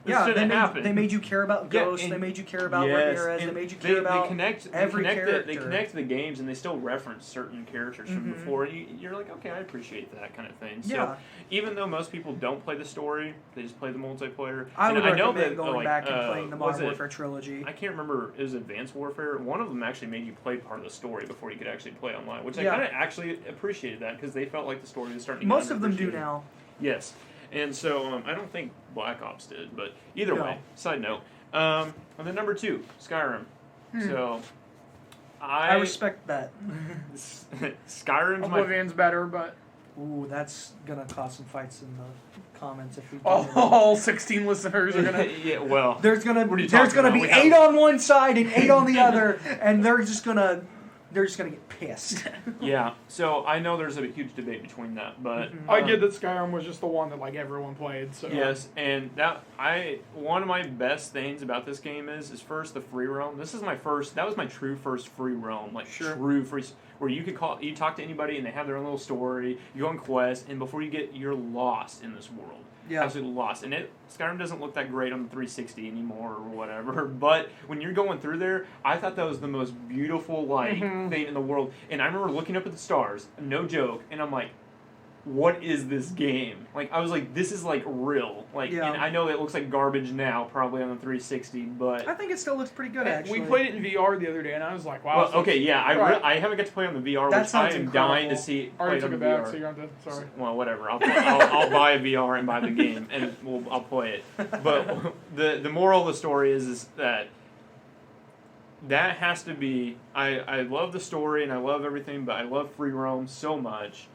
[SPEAKER 3] this shouldn't happen.
[SPEAKER 2] They made you care about Ghost.
[SPEAKER 3] and-
[SPEAKER 2] they made you care about
[SPEAKER 3] Yes,
[SPEAKER 2] Ramirez. They
[SPEAKER 3] and
[SPEAKER 2] made you care about every character.
[SPEAKER 3] They connect the games, and they still reference certain characters from
[SPEAKER 2] Mhm.
[SPEAKER 3] before. And you're like, okay, I appreciate that kind of thing. So
[SPEAKER 2] Yeah.
[SPEAKER 3] even though most people don't play the story, they just play the multiplayer.
[SPEAKER 2] I would
[SPEAKER 3] and know
[SPEAKER 2] recommend
[SPEAKER 3] that,
[SPEAKER 2] going
[SPEAKER 3] like,
[SPEAKER 2] back and playing the
[SPEAKER 3] was
[SPEAKER 2] Modern
[SPEAKER 3] it-
[SPEAKER 2] Warfare trilogy.
[SPEAKER 3] I can't remember. It was Advanced Warfare. One of them actually made you play part of the story before you could actually play online, which
[SPEAKER 2] Yeah.
[SPEAKER 3] I kind of actually appreciaed that because they felt like the story was starting to get
[SPEAKER 2] Most of them do
[SPEAKER 3] underappreciated.
[SPEAKER 2] now.
[SPEAKER 3] Yes. And so I don't think Black Ops did, but either
[SPEAKER 2] No.
[SPEAKER 3] way, side note. And then number 2, Skyrim. So
[SPEAKER 2] I respect that.
[SPEAKER 3] Skyrim's my
[SPEAKER 1] Oblivion's better, but
[SPEAKER 2] Ooh, that's gonna cause some fights in the comments if we do.
[SPEAKER 1] all 16 listeners are gonna.
[SPEAKER 3] yeah, well,
[SPEAKER 2] There's gonna
[SPEAKER 3] What are you
[SPEAKER 2] there's
[SPEAKER 3] talking
[SPEAKER 2] gonna
[SPEAKER 3] about?
[SPEAKER 2] be
[SPEAKER 3] We have-
[SPEAKER 2] 8 on one side and 8 on the other, and they're just gonna get pissed.
[SPEAKER 3] yeah. So I know there's a huge debate between that, but
[SPEAKER 1] I get that Skyrim was just the one that like everyone played. So
[SPEAKER 3] yes, and one of my best things about this game is first the free roam. This is that was my true first free roam, like true free, where you could you talk to anybody and they have their own little story. You go on quest, and before you're lost in this world.
[SPEAKER 2] Yeah.
[SPEAKER 3] Absolutely lost. And Skyrim doesn't look that great on the 360 anymore or whatever. But when you're going through there, I thought that was the most beautiful thing in the world. And I remember looking up at the stars, no joke, and I'm like, what is this game? Like, I was like, this is like real. Like,
[SPEAKER 2] Yeah.
[SPEAKER 3] and I know it looks like garbage now, probably on the 360, but
[SPEAKER 2] I think it still looks pretty good, actually.
[SPEAKER 1] we played it in VR the other day, and I was like, wow.
[SPEAKER 3] well,
[SPEAKER 1] this looks-
[SPEAKER 3] okay, yeah,
[SPEAKER 1] Right.
[SPEAKER 3] I haven't got to play on the VR,
[SPEAKER 2] That
[SPEAKER 3] which I
[SPEAKER 2] sounds
[SPEAKER 3] am dying to
[SPEAKER 1] incredible.
[SPEAKER 3] see.
[SPEAKER 1] I already
[SPEAKER 3] play
[SPEAKER 1] took
[SPEAKER 3] on
[SPEAKER 1] it
[SPEAKER 3] the
[SPEAKER 1] back,
[SPEAKER 3] VR.
[SPEAKER 1] so you're going to. Sorry.
[SPEAKER 3] Well, whatever. I'll buy a VR and buy the game, and I'll play it. But the moral of the story is that has to be. I love the story and I love everything, but I love free roam so much.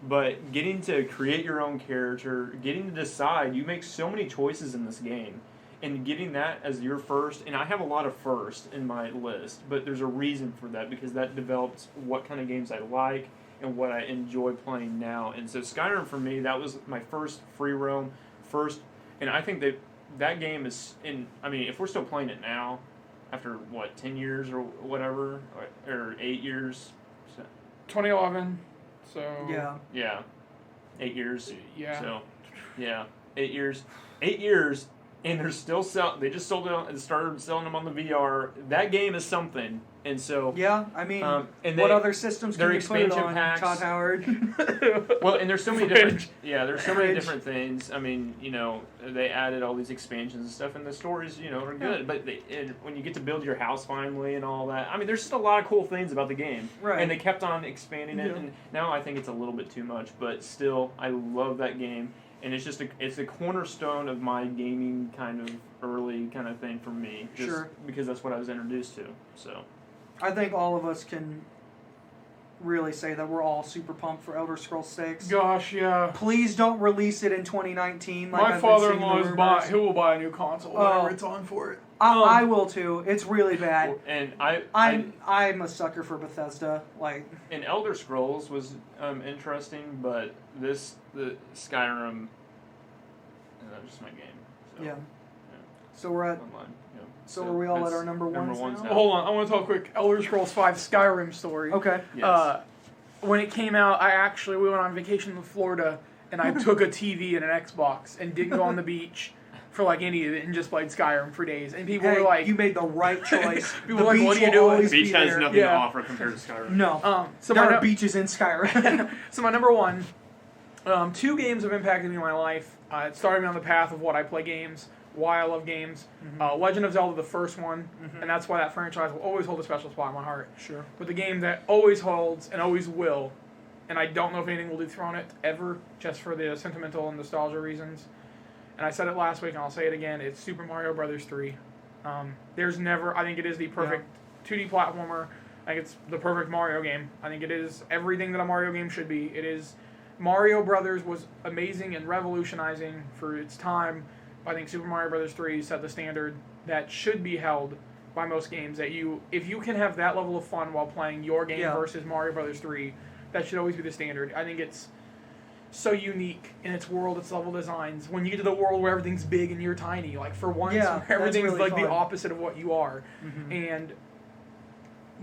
[SPEAKER 3] But getting to create your own character, getting to decide, you make so many choices in this game. And getting that as your first, and I have a lot of first in my list, but there's a reason for that because that develops what kind of games I like and what I enjoy playing now. And so Skyrim for me, that was my first free roam, and I think that game is if we're still playing it now, after 10 years or whatever, or 8 years,
[SPEAKER 1] 2011. So
[SPEAKER 2] Yeah.
[SPEAKER 3] 8 years.
[SPEAKER 1] Yeah.
[SPEAKER 3] So, 8 years. 8 years, and they're still they just sold it and started selling them on the VR. That game is something, and so
[SPEAKER 2] Yeah, I mean,
[SPEAKER 3] and
[SPEAKER 2] what other systems can
[SPEAKER 3] their
[SPEAKER 2] you put it
[SPEAKER 3] expansion
[SPEAKER 2] on,
[SPEAKER 3] packs-
[SPEAKER 2] Todd Howard?
[SPEAKER 3] well, and there's so many different
[SPEAKER 1] Fridge.
[SPEAKER 3] there's so many
[SPEAKER 2] Fridge.
[SPEAKER 3] different things. I mean, they added all these expansions and stuff, and the stories, are good. But and when you get to build your house finally and all that, I mean, there's just a lot of cool things about the game.
[SPEAKER 2] Right.
[SPEAKER 3] And they kept on expanding it,
[SPEAKER 2] Yeah.
[SPEAKER 3] and now I think it's a little bit too much. But still, I love that game, and it's just it's a cornerstone of my gaming kind of early kind of thing for me. Just
[SPEAKER 2] Sure.
[SPEAKER 3] Because that's what I was introduced to. So.
[SPEAKER 2] I think all of us can really say that we're all super pumped for Elder Scrolls 6.
[SPEAKER 1] Gosh, yeah.
[SPEAKER 2] Please don't release it in 2019. Like
[SPEAKER 1] My
[SPEAKER 2] I've been
[SPEAKER 1] father-in-law
[SPEAKER 2] seeing
[SPEAKER 1] is
[SPEAKER 2] the rumors.
[SPEAKER 1] who will buy a new console
[SPEAKER 2] Oh.
[SPEAKER 1] whenever it's on for it.
[SPEAKER 2] I will too. It's really bad.
[SPEAKER 3] And
[SPEAKER 2] I'm a sucker for Bethesda. Like,
[SPEAKER 3] and Elder Scrolls was interesting, but the Skyrim, just my game. So,
[SPEAKER 2] yeah. So we're at.
[SPEAKER 3] Online. Yeah.
[SPEAKER 2] So are we all at
[SPEAKER 3] that's
[SPEAKER 2] our number ones
[SPEAKER 3] ones
[SPEAKER 2] now?
[SPEAKER 3] now.
[SPEAKER 1] Hold on, I want to tell a quick Elder Scrolls V Skyrim story.
[SPEAKER 2] Okay.
[SPEAKER 3] Yes.
[SPEAKER 1] When it came out, we went on vacation to Florida, and I took a TV and an Xbox and didn't go on the beach for like any of it and just played Skyrim for days. And people
[SPEAKER 2] Hey,
[SPEAKER 1] were like,
[SPEAKER 2] you made the right choice.
[SPEAKER 1] People
[SPEAKER 2] the
[SPEAKER 1] were like,
[SPEAKER 2] beach
[SPEAKER 1] what are you
[SPEAKER 2] will
[SPEAKER 1] doing?
[SPEAKER 2] always
[SPEAKER 3] Beach
[SPEAKER 2] be
[SPEAKER 3] has
[SPEAKER 2] there.
[SPEAKER 3] nothing to
[SPEAKER 1] Yeah.
[SPEAKER 3] offer compared to Skyrim.
[SPEAKER 2] No.
[SPEAKER 1] so
[SPEAKER 2] There
[SPEAKER 1] my
[SPEAKER 2] are
[SPEAKER 1] no-
[SPEAKER 2] beaches in Skyrim.
[SPEAKER 1] So my number one, 2 games have impacted me in my life. It started me on the path of what I play games, why I love games. Legend of Zelda, the first one, and that's why that franchise will always hold a special spot in my heart.
[SPEAKER 2] Sure.
[SPEAKER 1] But the game that always holds and always will, and I don't know if anything will dethrone it ever, just for the sentimental and nostalgia reasons. And I said it last week, and I'll say it again. It's Super Mario Brothers 3. There's never. I think it is the perfect 2D platformer. I think it's the perfect Mario game. I think it is everything that a Mario game should be. It is. Mario Brothers was amazing and revolutionizing for its time. I think Super Mario Brothers 3 set the standard that should be held by most games that if you can have that level of fun while playing your game
[SPEAKER 2] Yeah.
[SPEAKER 1] versus Mario Brothers 3, that should always be the standard. I think it's so unique in its world, its level designs. When you get to the world where everything's big and you're tiny, like for once,
[SPEAKER 2] Yeah, that's
[SPEAKER 1] everything's
[SPEAKER 2] really
[SPEAKER 1] like
[SPEAKER 2] fun.
[SPEAKER 1] the opposite of what you are,
[SPEAKER 2] Mhm.
[SPEAKER 1] and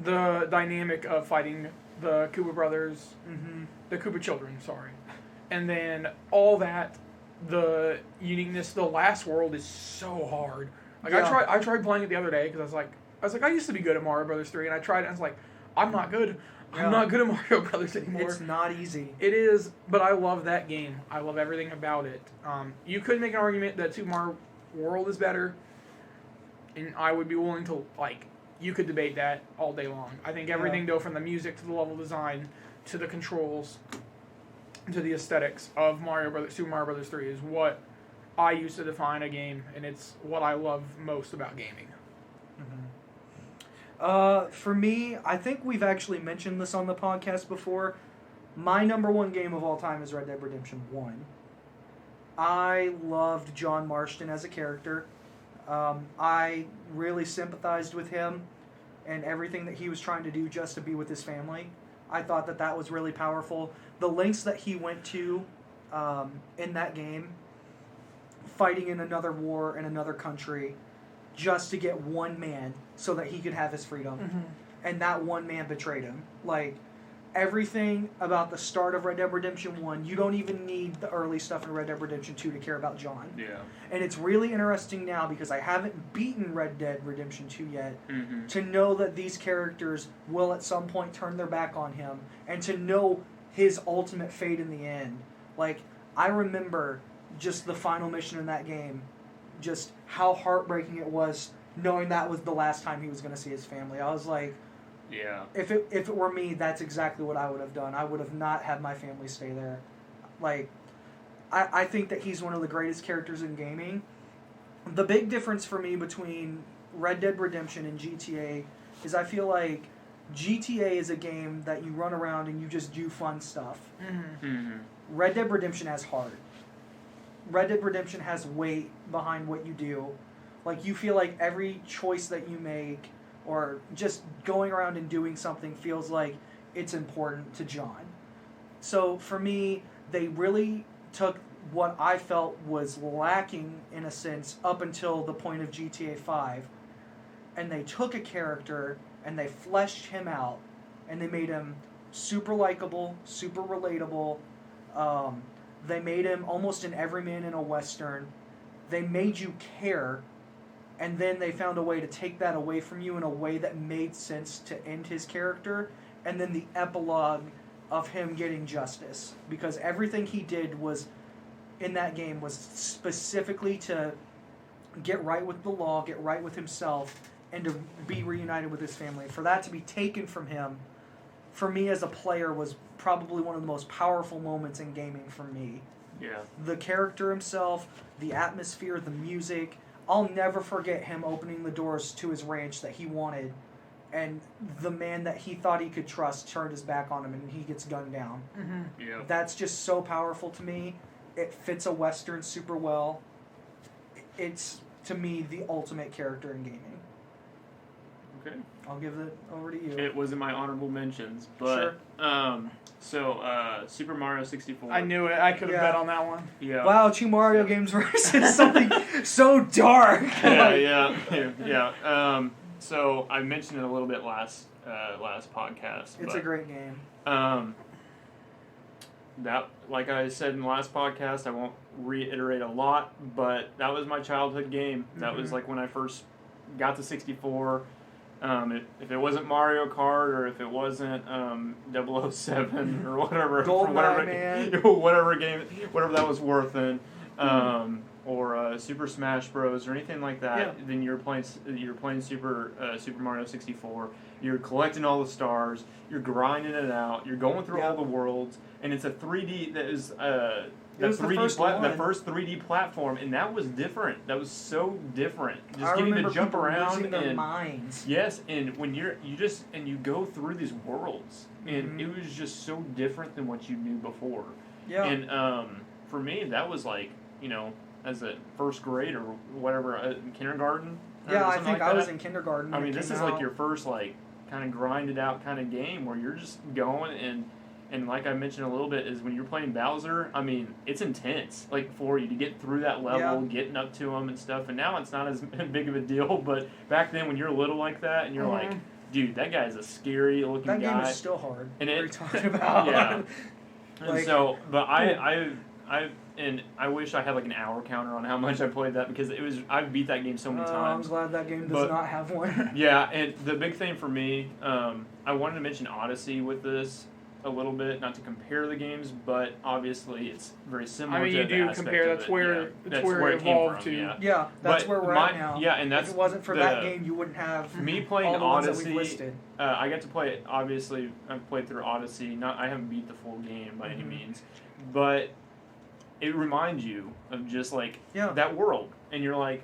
[SPEAKER 1] the dynamic of fighting the Koopa brothers,
[SPEAKER 2] Mhm.
[SPEAKER 1] the Koopa children, sorry, and then all that, the uniqueness. The last world is so hard. Like
[SPEAKER 2] Yeah.
[SPEAKER 1] I tried playing it the other day because I was like I used to be good at Mario Brothers 3, and I tried it and I was like I'm not good.
[SPEAKER 2] Yeah.
[SPEAKER 1] I'm not good at Mario Brothers anymore.
[SPEAKER 2] It's not easy.
[SPEAKER 1] It is, but I love that game. I love everything about it. You could make an argument that Super Mario World is better, and I would be willing to, like, you could debate that all day long. I think everything, though, from the music to the level design to the controls to the aesthetics of Super Mario Brothers 3 is what I use to define a game, and it's what I love most about gaming.
[SPEAKER 2] For me, I think we've actually mentioned this on the podcast before. My number one game of all time is Red Dead Redemption 1. I loved John Marston as a character. I really sympathized with him and everything that he was trying to do just to be with his family. I thought that that was really powerful. The lengths that he went to in that game, fighting in another war in another country, just to get one man so that he could have his freedom. And that one man betrayed him. Like, everything about the start of Red Dead Redemption 1, you don't even need the early stuff in Red Dead Redemption 2 to care about John.
[SPEAKER 3] Yeah.
[SPEAKER 2] And it's really interesting now, because I haven't beaten Red Dead Redemption 2 yet,
[SPEAKER 3] Mm-hmm.
[SPEAKER 2] to know that these characters will at some point turn their back on him, and to know his ultimate fate in the end. Like, I remember just the final mission in that game, just how heartbreaking it was knowing that was the last time he was going to see his family. I was like,
[SPEAKER 3] Yeah.
[SPEAKER 2] if it were me, that's exactly what I would have done. I would have not had my family stay there. Like, I think that he's one of the greatest characters in gaming. The big difference for me between Red Dead Redemption and GTA is I feel like GTA is a game that you run around and you just do fun stuff.
[SPEAKER 3] Mm-hmm.
[SPEAKER 2] Red Dead Redemption has heart. Red Dead Redemption has weight behind what you do. Like, you feel like every choice that you make, or just going around and doing something, feels like it's important to John. So for me, they really took what I felt was lacking, in a sense, up until the point of GTA 5, and they took a character and they fleshed him out, and they made him super likable, super relatable. They made him almost an everyman in a Western. They made you care, and then they found a way to take that away from you in a way that made sense to end his character, and then the epilogue of him getting justice. Because everything he did was, in that game, was specifically to get right with the law, get right with himself, and to be reunited with his family. For that to be taken from him, for me as a player, was probably one of the most powerful moments in gaming for me.
[SPEAKER 3] Yeah.
[SPEAKER 2] The character himself, the atmosphere, the music. I'll never forget him opening the doors to his ranch that he wanted, and the man that he thought he could trust turned his back on him and he gets gunned down.
[SPEAKER 3] Yeah.
[SPEAKER 2] That's just so powerful to me. It fits a Western super well. It's, to me, the ultimate character in gaming.
[SPEAKER 3] Okay.
[SPEAKER 2] I'll give it over to you.
[SPEAKER 3] It was in my honorable mentions, but Super Mario 64.
[SPEAKER 1] I knew it. I could have
[SPEAKER 2] Yeah.
[SPEAKER 1] bet on that one.
[SPEAKER 3] Yeah.
[SPEAKER 2] Wow, two Mario games versus something so dark.
[SPEAKER 3] Yeah. So I mentioned it a little bit last podcast.
[SPEAKER 2] It's a great game.
[SPEAKER 3] That, like I said in the last podcast, I won't reiterate a lot, but that was my childhood game. That was like when I first got to 64. If it wasn't Mario Kart, or if it wasn't 007 or whatever,
[SPEAKER 2] GoldenEye,
[SPEAKER 3] whatever that was worth, or Super Smash Bros. Or anything like that,
[SPEAKER 2] Yeah.
[SPEAKER 3] then you're playing Super Mario 64. You're collecting all the stars. You're grinding it out. You're going through all the worlds, and it's a 3D that is
[SPEAKER 2] It was the first one.
[SPEAKER 3] the first 3D platform, and that was different. That was so different. Just
[SPEAKER 2] I
[SPEAKER 3] getting
[SPEAKER 2] remember
[SPEAKER 3] to jump
[SPEAKER 2] people
[SPEAKER 3] around
[SPEAKER 2] losing their
[SPEAKER 3] and
[SPEAKER 2] minds.
[SPEAKER 3] yes, and when you go through these worlds, and it was just so different than what you knew before.
[SPEAKER 2] Yeah.
[SPEAKER 3] And for me, that was like, as a first grade or whatever, kindergarten, Or
[SPEAKER 2] Yeah, I
[SPEAKER 3] something
[SPEAKER 2] think
[SPEAKER 3] like
[SPEAKER 2] I was
[SPEAKER 3] that.
[SPEAKER 2] in kindergarten.
[SPEAKER 3] I
[SPEAKER 2] when
[SPEAKER 3] mean,
[SPEAKER 2] it
[SPEAKER 3] this
[SPEAKER 2] came
[SPEAKER 3] is like
[SPEAKER 2] out.
[SPEAKER 3] your first like kind of grinded out kind of game where you're just going and like I mentioned a little bit is when you're playing Bowser. I mean, it's intense like for you to get through that level, getting up to him and stuff. And now it's not as big of a deal, but back then when you're little like that and you're like, dude, that guy's a scary looking
[SPEAKER 2] That
[SPEAKER 3] guy.
[SPEAKER 2] game is still hard.
[SPEAKER 3] And
[SPEAKER 2] what
[SPEAKER 3] it-
[SPEAKER 2] are you talking about?
[SPEAKER 3] Yeah. And
[SPEAKER 2] Like,
[SPEAKER 3] so, but I wish I had like an hour counter on how much I played that because I've beat that game so many
[SPEAKER 2] I'm
[SPEAKER 3] times.
[SPEAKER 2] glad that game does
[SPEAKER 3] But-
[SPEAKER 2] not have one.
[SPEAKER 3] Yeah, and the big thing for me, I wanted to mention Odyssey with this a little bit, not to compare the games, but obviously it's very similar.
[SPEAKER 1] I mean,
[SPEAKER 3] to
[SPEAKER 1] you
[SPEAKER 3] the
[SPEAKER 1] do
[SPEAKER 3] aspect
[SPEAKER 1] compare.
[SPEAKER 3] of
[SPEAKER 1] That's
[SPEAKER 3] it.
[SPEAKER 1] where
[SPEAKER 3] Yeah,
[SPEAKER 1] it's
[SPEAKER 3] that's
[SPEAKER 1] where it
[SPEAKER 3] came
[SPEAKER 1] evolved
[SPEAKER 3] from,
[SPEAKER 1] to.
[SPEAKER 3] Yeah.
[SPEAKER 2] Yeah, that's
[SPEAKER 3] But
[SPEAKER 2] where we're
[SPEAKER 3] my-
[SPEAKER 2] at now.
[SPEAKER 3] yeah, and that's
[SPEAKER 2] if it wasn't for
[SPEAKER 3] the-
[SPEAKER 2] that game, you wouldn't have
[SPEAKER 3] Me playing
[SPEAKER 2] all the ones that
[SPEAKER 3] Odyssey.
[SPEAKER 2] we've listed.
[SPEAKER 3] I got to play it. Obviously, I've played through Odyssey. I haven't beat the full game by any means, but it reminds you of just like
[SPEAKER 2] Yeah.
[SPEAKER 3] that world, and you're like,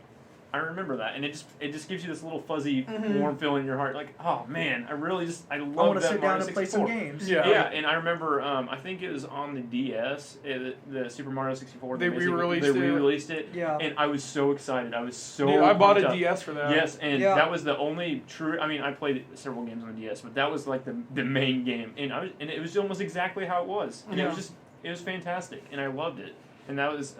[SPEAKER 3] I remember that, and it just gives you this little fuzzy warm feeling in your heart, like, oh man, I love
[SPEAKER 2] I
[SPEAKER 3] that
[SPEAKER 2] want to sit
[SPEAKER 3] Mario
[SPEAKER 2] down and play some
[SPEAKER 3] 64.
[SPEAKER 2] games.
[SPEAKER 1] Yeah.
[SPEAKER 3] Yeah, and I remember, I think it was on the DS, the Super Mario 64.
[SPEAKER 1] They
[SPEAKER 3] basically-
[SPEAKER 1] re-released
[SPEAKER 3] They
[SPEAKER 1] it.
[SPEAKER 3] re-released it,
[SPEAKER 2] Yeah.
[SPEAKER 3] and I was so excited. I was so.
[SPEAKER 1] Dude, I bought
[SPEAKER 3] pumped
[SPEAKER 1] a
[SPEAKER 3] up.
[SPEAKER 1] DS for that.
[SPEAKER 3] Yes, and
[SPEAKER 2] Yeah.
[SPEAKER 3] that was the only true. I mean, I played several games on the DS, but that was like the main game, and it was almost exactly how it was. And
[SPEAKER 1] Yeah.
[SPEAKER 3] it was fantastic, and I loved it. And that was,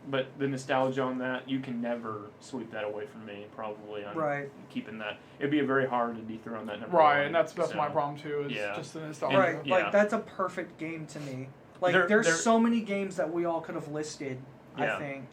[SPEAKER 3] but the nostalgia on that, you can never sweep that away from me. Probably, on
[SPEAKER 2] Right.
[SPEAKER 3] keeping that. It'd be very hard to dethrone that number.
[SPEAKER 1] Right,
[SPEAKER 3] one,
[SPEAKER 1] and that's
[SPEAKER 3] so.
[SPEAKER 1] my problem too. Is
[SPEAKER 3] Yeah.
[SPEAKER 1] just the nostalgia.
[SPEAKER 2] Right,
[SPEAKER 3] Yeah.
[SPEAKER 2] like that's a perfect game to me. Like
[SPEAKER 3] They're-
[SPEAKER 2] there's
[SPEAKER 3] they're-
[SPEAKER 2] so many games that we all could have listed.
[SPEAKER 3] Yeah.
[SPEAKER 2] I think.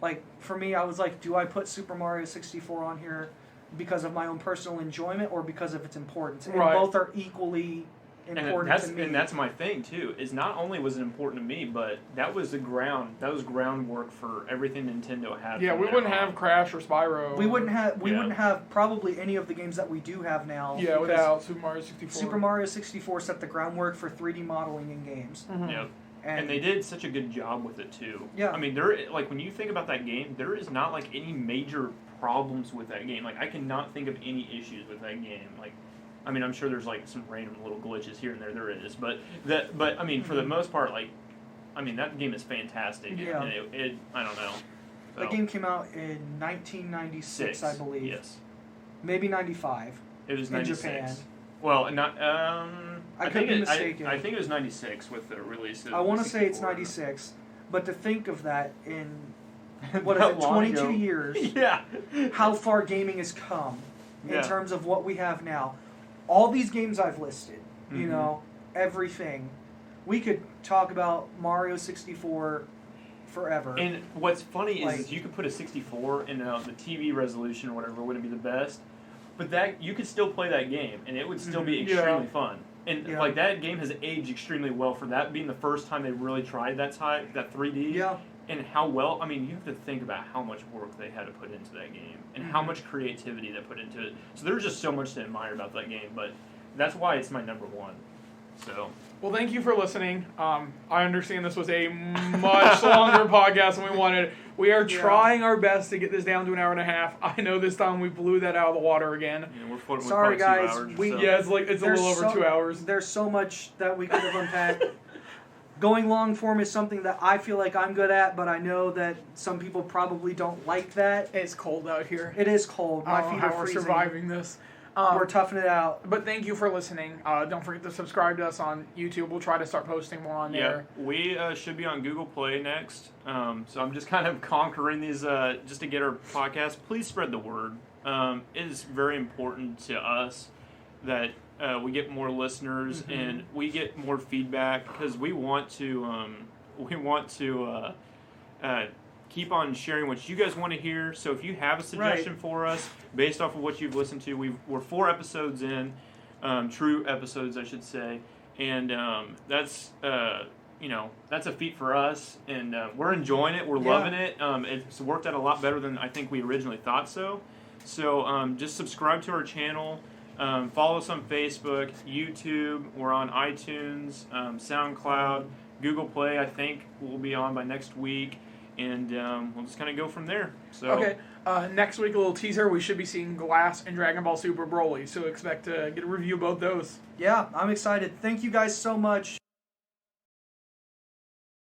[SPEAKER 2] Like for me, I was like, do I put Super Mario 64 on here because of my own personal enjoyment or because of its importance? And
[SPEAKER 1] Right.
[SPEAKER 2] both are equally important to me.
[SPEAKER 3] And that's my thing too. Is not only was it important to me, but that was groundwork for everything Nintendo had.
[SPEAKER 1] Yeah,
[SPEAKER 3] from
[SPEAKER 1] we
[SPEAKER 3] there
[SPEAKER 1] wouldn't
[SPEAKER 3] on.
[SPEAKER 1] have Crash or Spyro.
[SPEAKER 2] we wouldn't have
[SPEAKER 3] Yeah.
[SPEAKER 2] probably any of the games that we do have now.
[SPEAKER 1] Yeah,
[SPEAKER 2] because
[SPEAKER 1] without Super Mario 64.
[SPEAKER 2] Super Mario 64 set the groundwork for 3D modeling in games.
[SPEAKER 1] Mhm.
[SPEAKER 3] Yep. And they did such a good job with it too.
[SPEAKER 2] Yeah.
[SPEAKER 3] I mean, like when you think about that game, there is not like any major problems with that game. Like I cannot think of any issues with that game. Like, I mean, I'm sure there's like some random little glitches here and there. There is, but I mean, for the most part, like, I mean, that game is fantastic.
[SPEAKER 2] Yeah.
[SPEAKER 3] And it I don't know.
[SPEAKER 2] That game came out in 1996, I believe.
[SPEAKER 3] Yes.
[SPEAKER 2] Maybe 95.
[SPEAKER 3] It was
[SPEAKER 2] In
[SPEAKER 3] 96.
[SPEAKER 2] Japan.
[SPEAKER 3] Well, not.
[SPEAKER 2] I could
[SPEAKER 3] think
[SPEAKER 2] be
[SPEAKER 3] it,
[SPEAKER 2] mistaken.
[SPEAKER 3] I think it was 96 with the release. Of
[SPEAKER 2] I want to say it's
[SPEAKER 3] 64.
[SPEAKER 2] 96, but to think of that in what is
[SPEAKER 3] That
[SPEAKER 2] it,
[SPEAKER 3] long
[SPEAKER 2] 22
[SPEAKER 3] ago.
[SPEAKER 2] years,
[SPEAKER 3] Yeah.
[SPEAKER 2] how far gaming has come in
[SPEAKER 3] Yeah.
[SPEAKER 2] terms of what we have now. All these games I've listed, you
[SPEAKER 3] Mhm.
[SPEAKER 2] know, everything. We could talk about Mario 64 forever.
[SPEAKER 3] And what's funny
[SPEAKER 2] Like-
[SPEAKER 3] is you could put a 64 and the TV resolution or whatever wouldn't be the best, but that you could still play that game and it would still be
[SPEAKER 1] Mhm.
[SPEAKER 3] extremely
[SPEAKER 1] Yeah.
[SPEAKER 3] fun. And
[SPEAKER 2] Yeah.
[SPEAKER 3] like that game has aged extremely well for that being the first time they really tried that 3D.
[SPEAKER 2] yeah,
[SPEAKER 3] And how well, I mean, you have to think about how much work they had to put into that game and how much creativity they put into it. So there's just so much to admire about that game, but that's why it's my number one. So,
[SPEAKER 1] Well, thank you for listening. I understand this was a much longer podcast than we wanted. We are
[SPEAKER 2] Yeah.
[SPEAKER 1] trying our best to get this down to an hour and a half. I know this time we blew that out of the water again.
[SPEAKER 3] you know, we're
[SPEAKER 2] Sorry,
[SPEAKER 3] probably
[SPEAKER 2] guys,
[SPEAKER 3] 2 hours.
[SPEAKER 2] we-
[SPEAKER 3] so.
[SPEAKER 1] Yeah, it's a
[SPEAKER 2] There's
[SPEAKER 1] little over
[SPEAKER 2] so-
[SPEAKER 1] 2 hours.
[SPEAKER 2] there's so much that we could have unpacked. Going long form is something that I feel like I'm good at, but I know that some people probably don't like that.
[SPEAKER 1] It's cold out here.
[SPEAKER 2] It is cold. My
[SPEAKER 1] I don't
[SPEAKER 2] feet
[SPEAKER 1] know
[SPEAKER 2] are
[SPEAKER 1] how we're
[SPEAKER 2] freezing.
[SPEAKER 1] surviving this.
[SPEAKER 2] We're toughing it out.
[SPEAKER 1] But thank you for listening. Don't forget to subscribe to us on YouTube. We'll try to start posting more on
[SPEAKER 3] Yeah,
[SPEAKER 1] there.
[SPEAKER 3] we should be on Google Play next. So I'm just kind of conquering these just to get our podcast. Please spread the word. It is very important to us that we get more listeners and we get more feedback because we want to keep on sharing what you guys want to hear. So if you have a suggestion for us based off of what you've listened to, we're 4 episodes in, true episodes, I should say, and that's that's a feat for us, and we're enjoying it. We're loving it. It's worked out a lot better than I think we originally thought so. So just subscribe to our channel. Follow us on Facebook, YouTube. We're on iTunes, SoundCloud, Google Play. I think we'll be on by next week. And we'll just kind of go from there. So
[SPEAKER 1] Okay, next week, a little teaser. We should be seeing Glass and Dragon Ball Super Broly, so expect to get a review of both those.
[SPEAKER 2] Yeah, I'm excited. Thank you guys so much.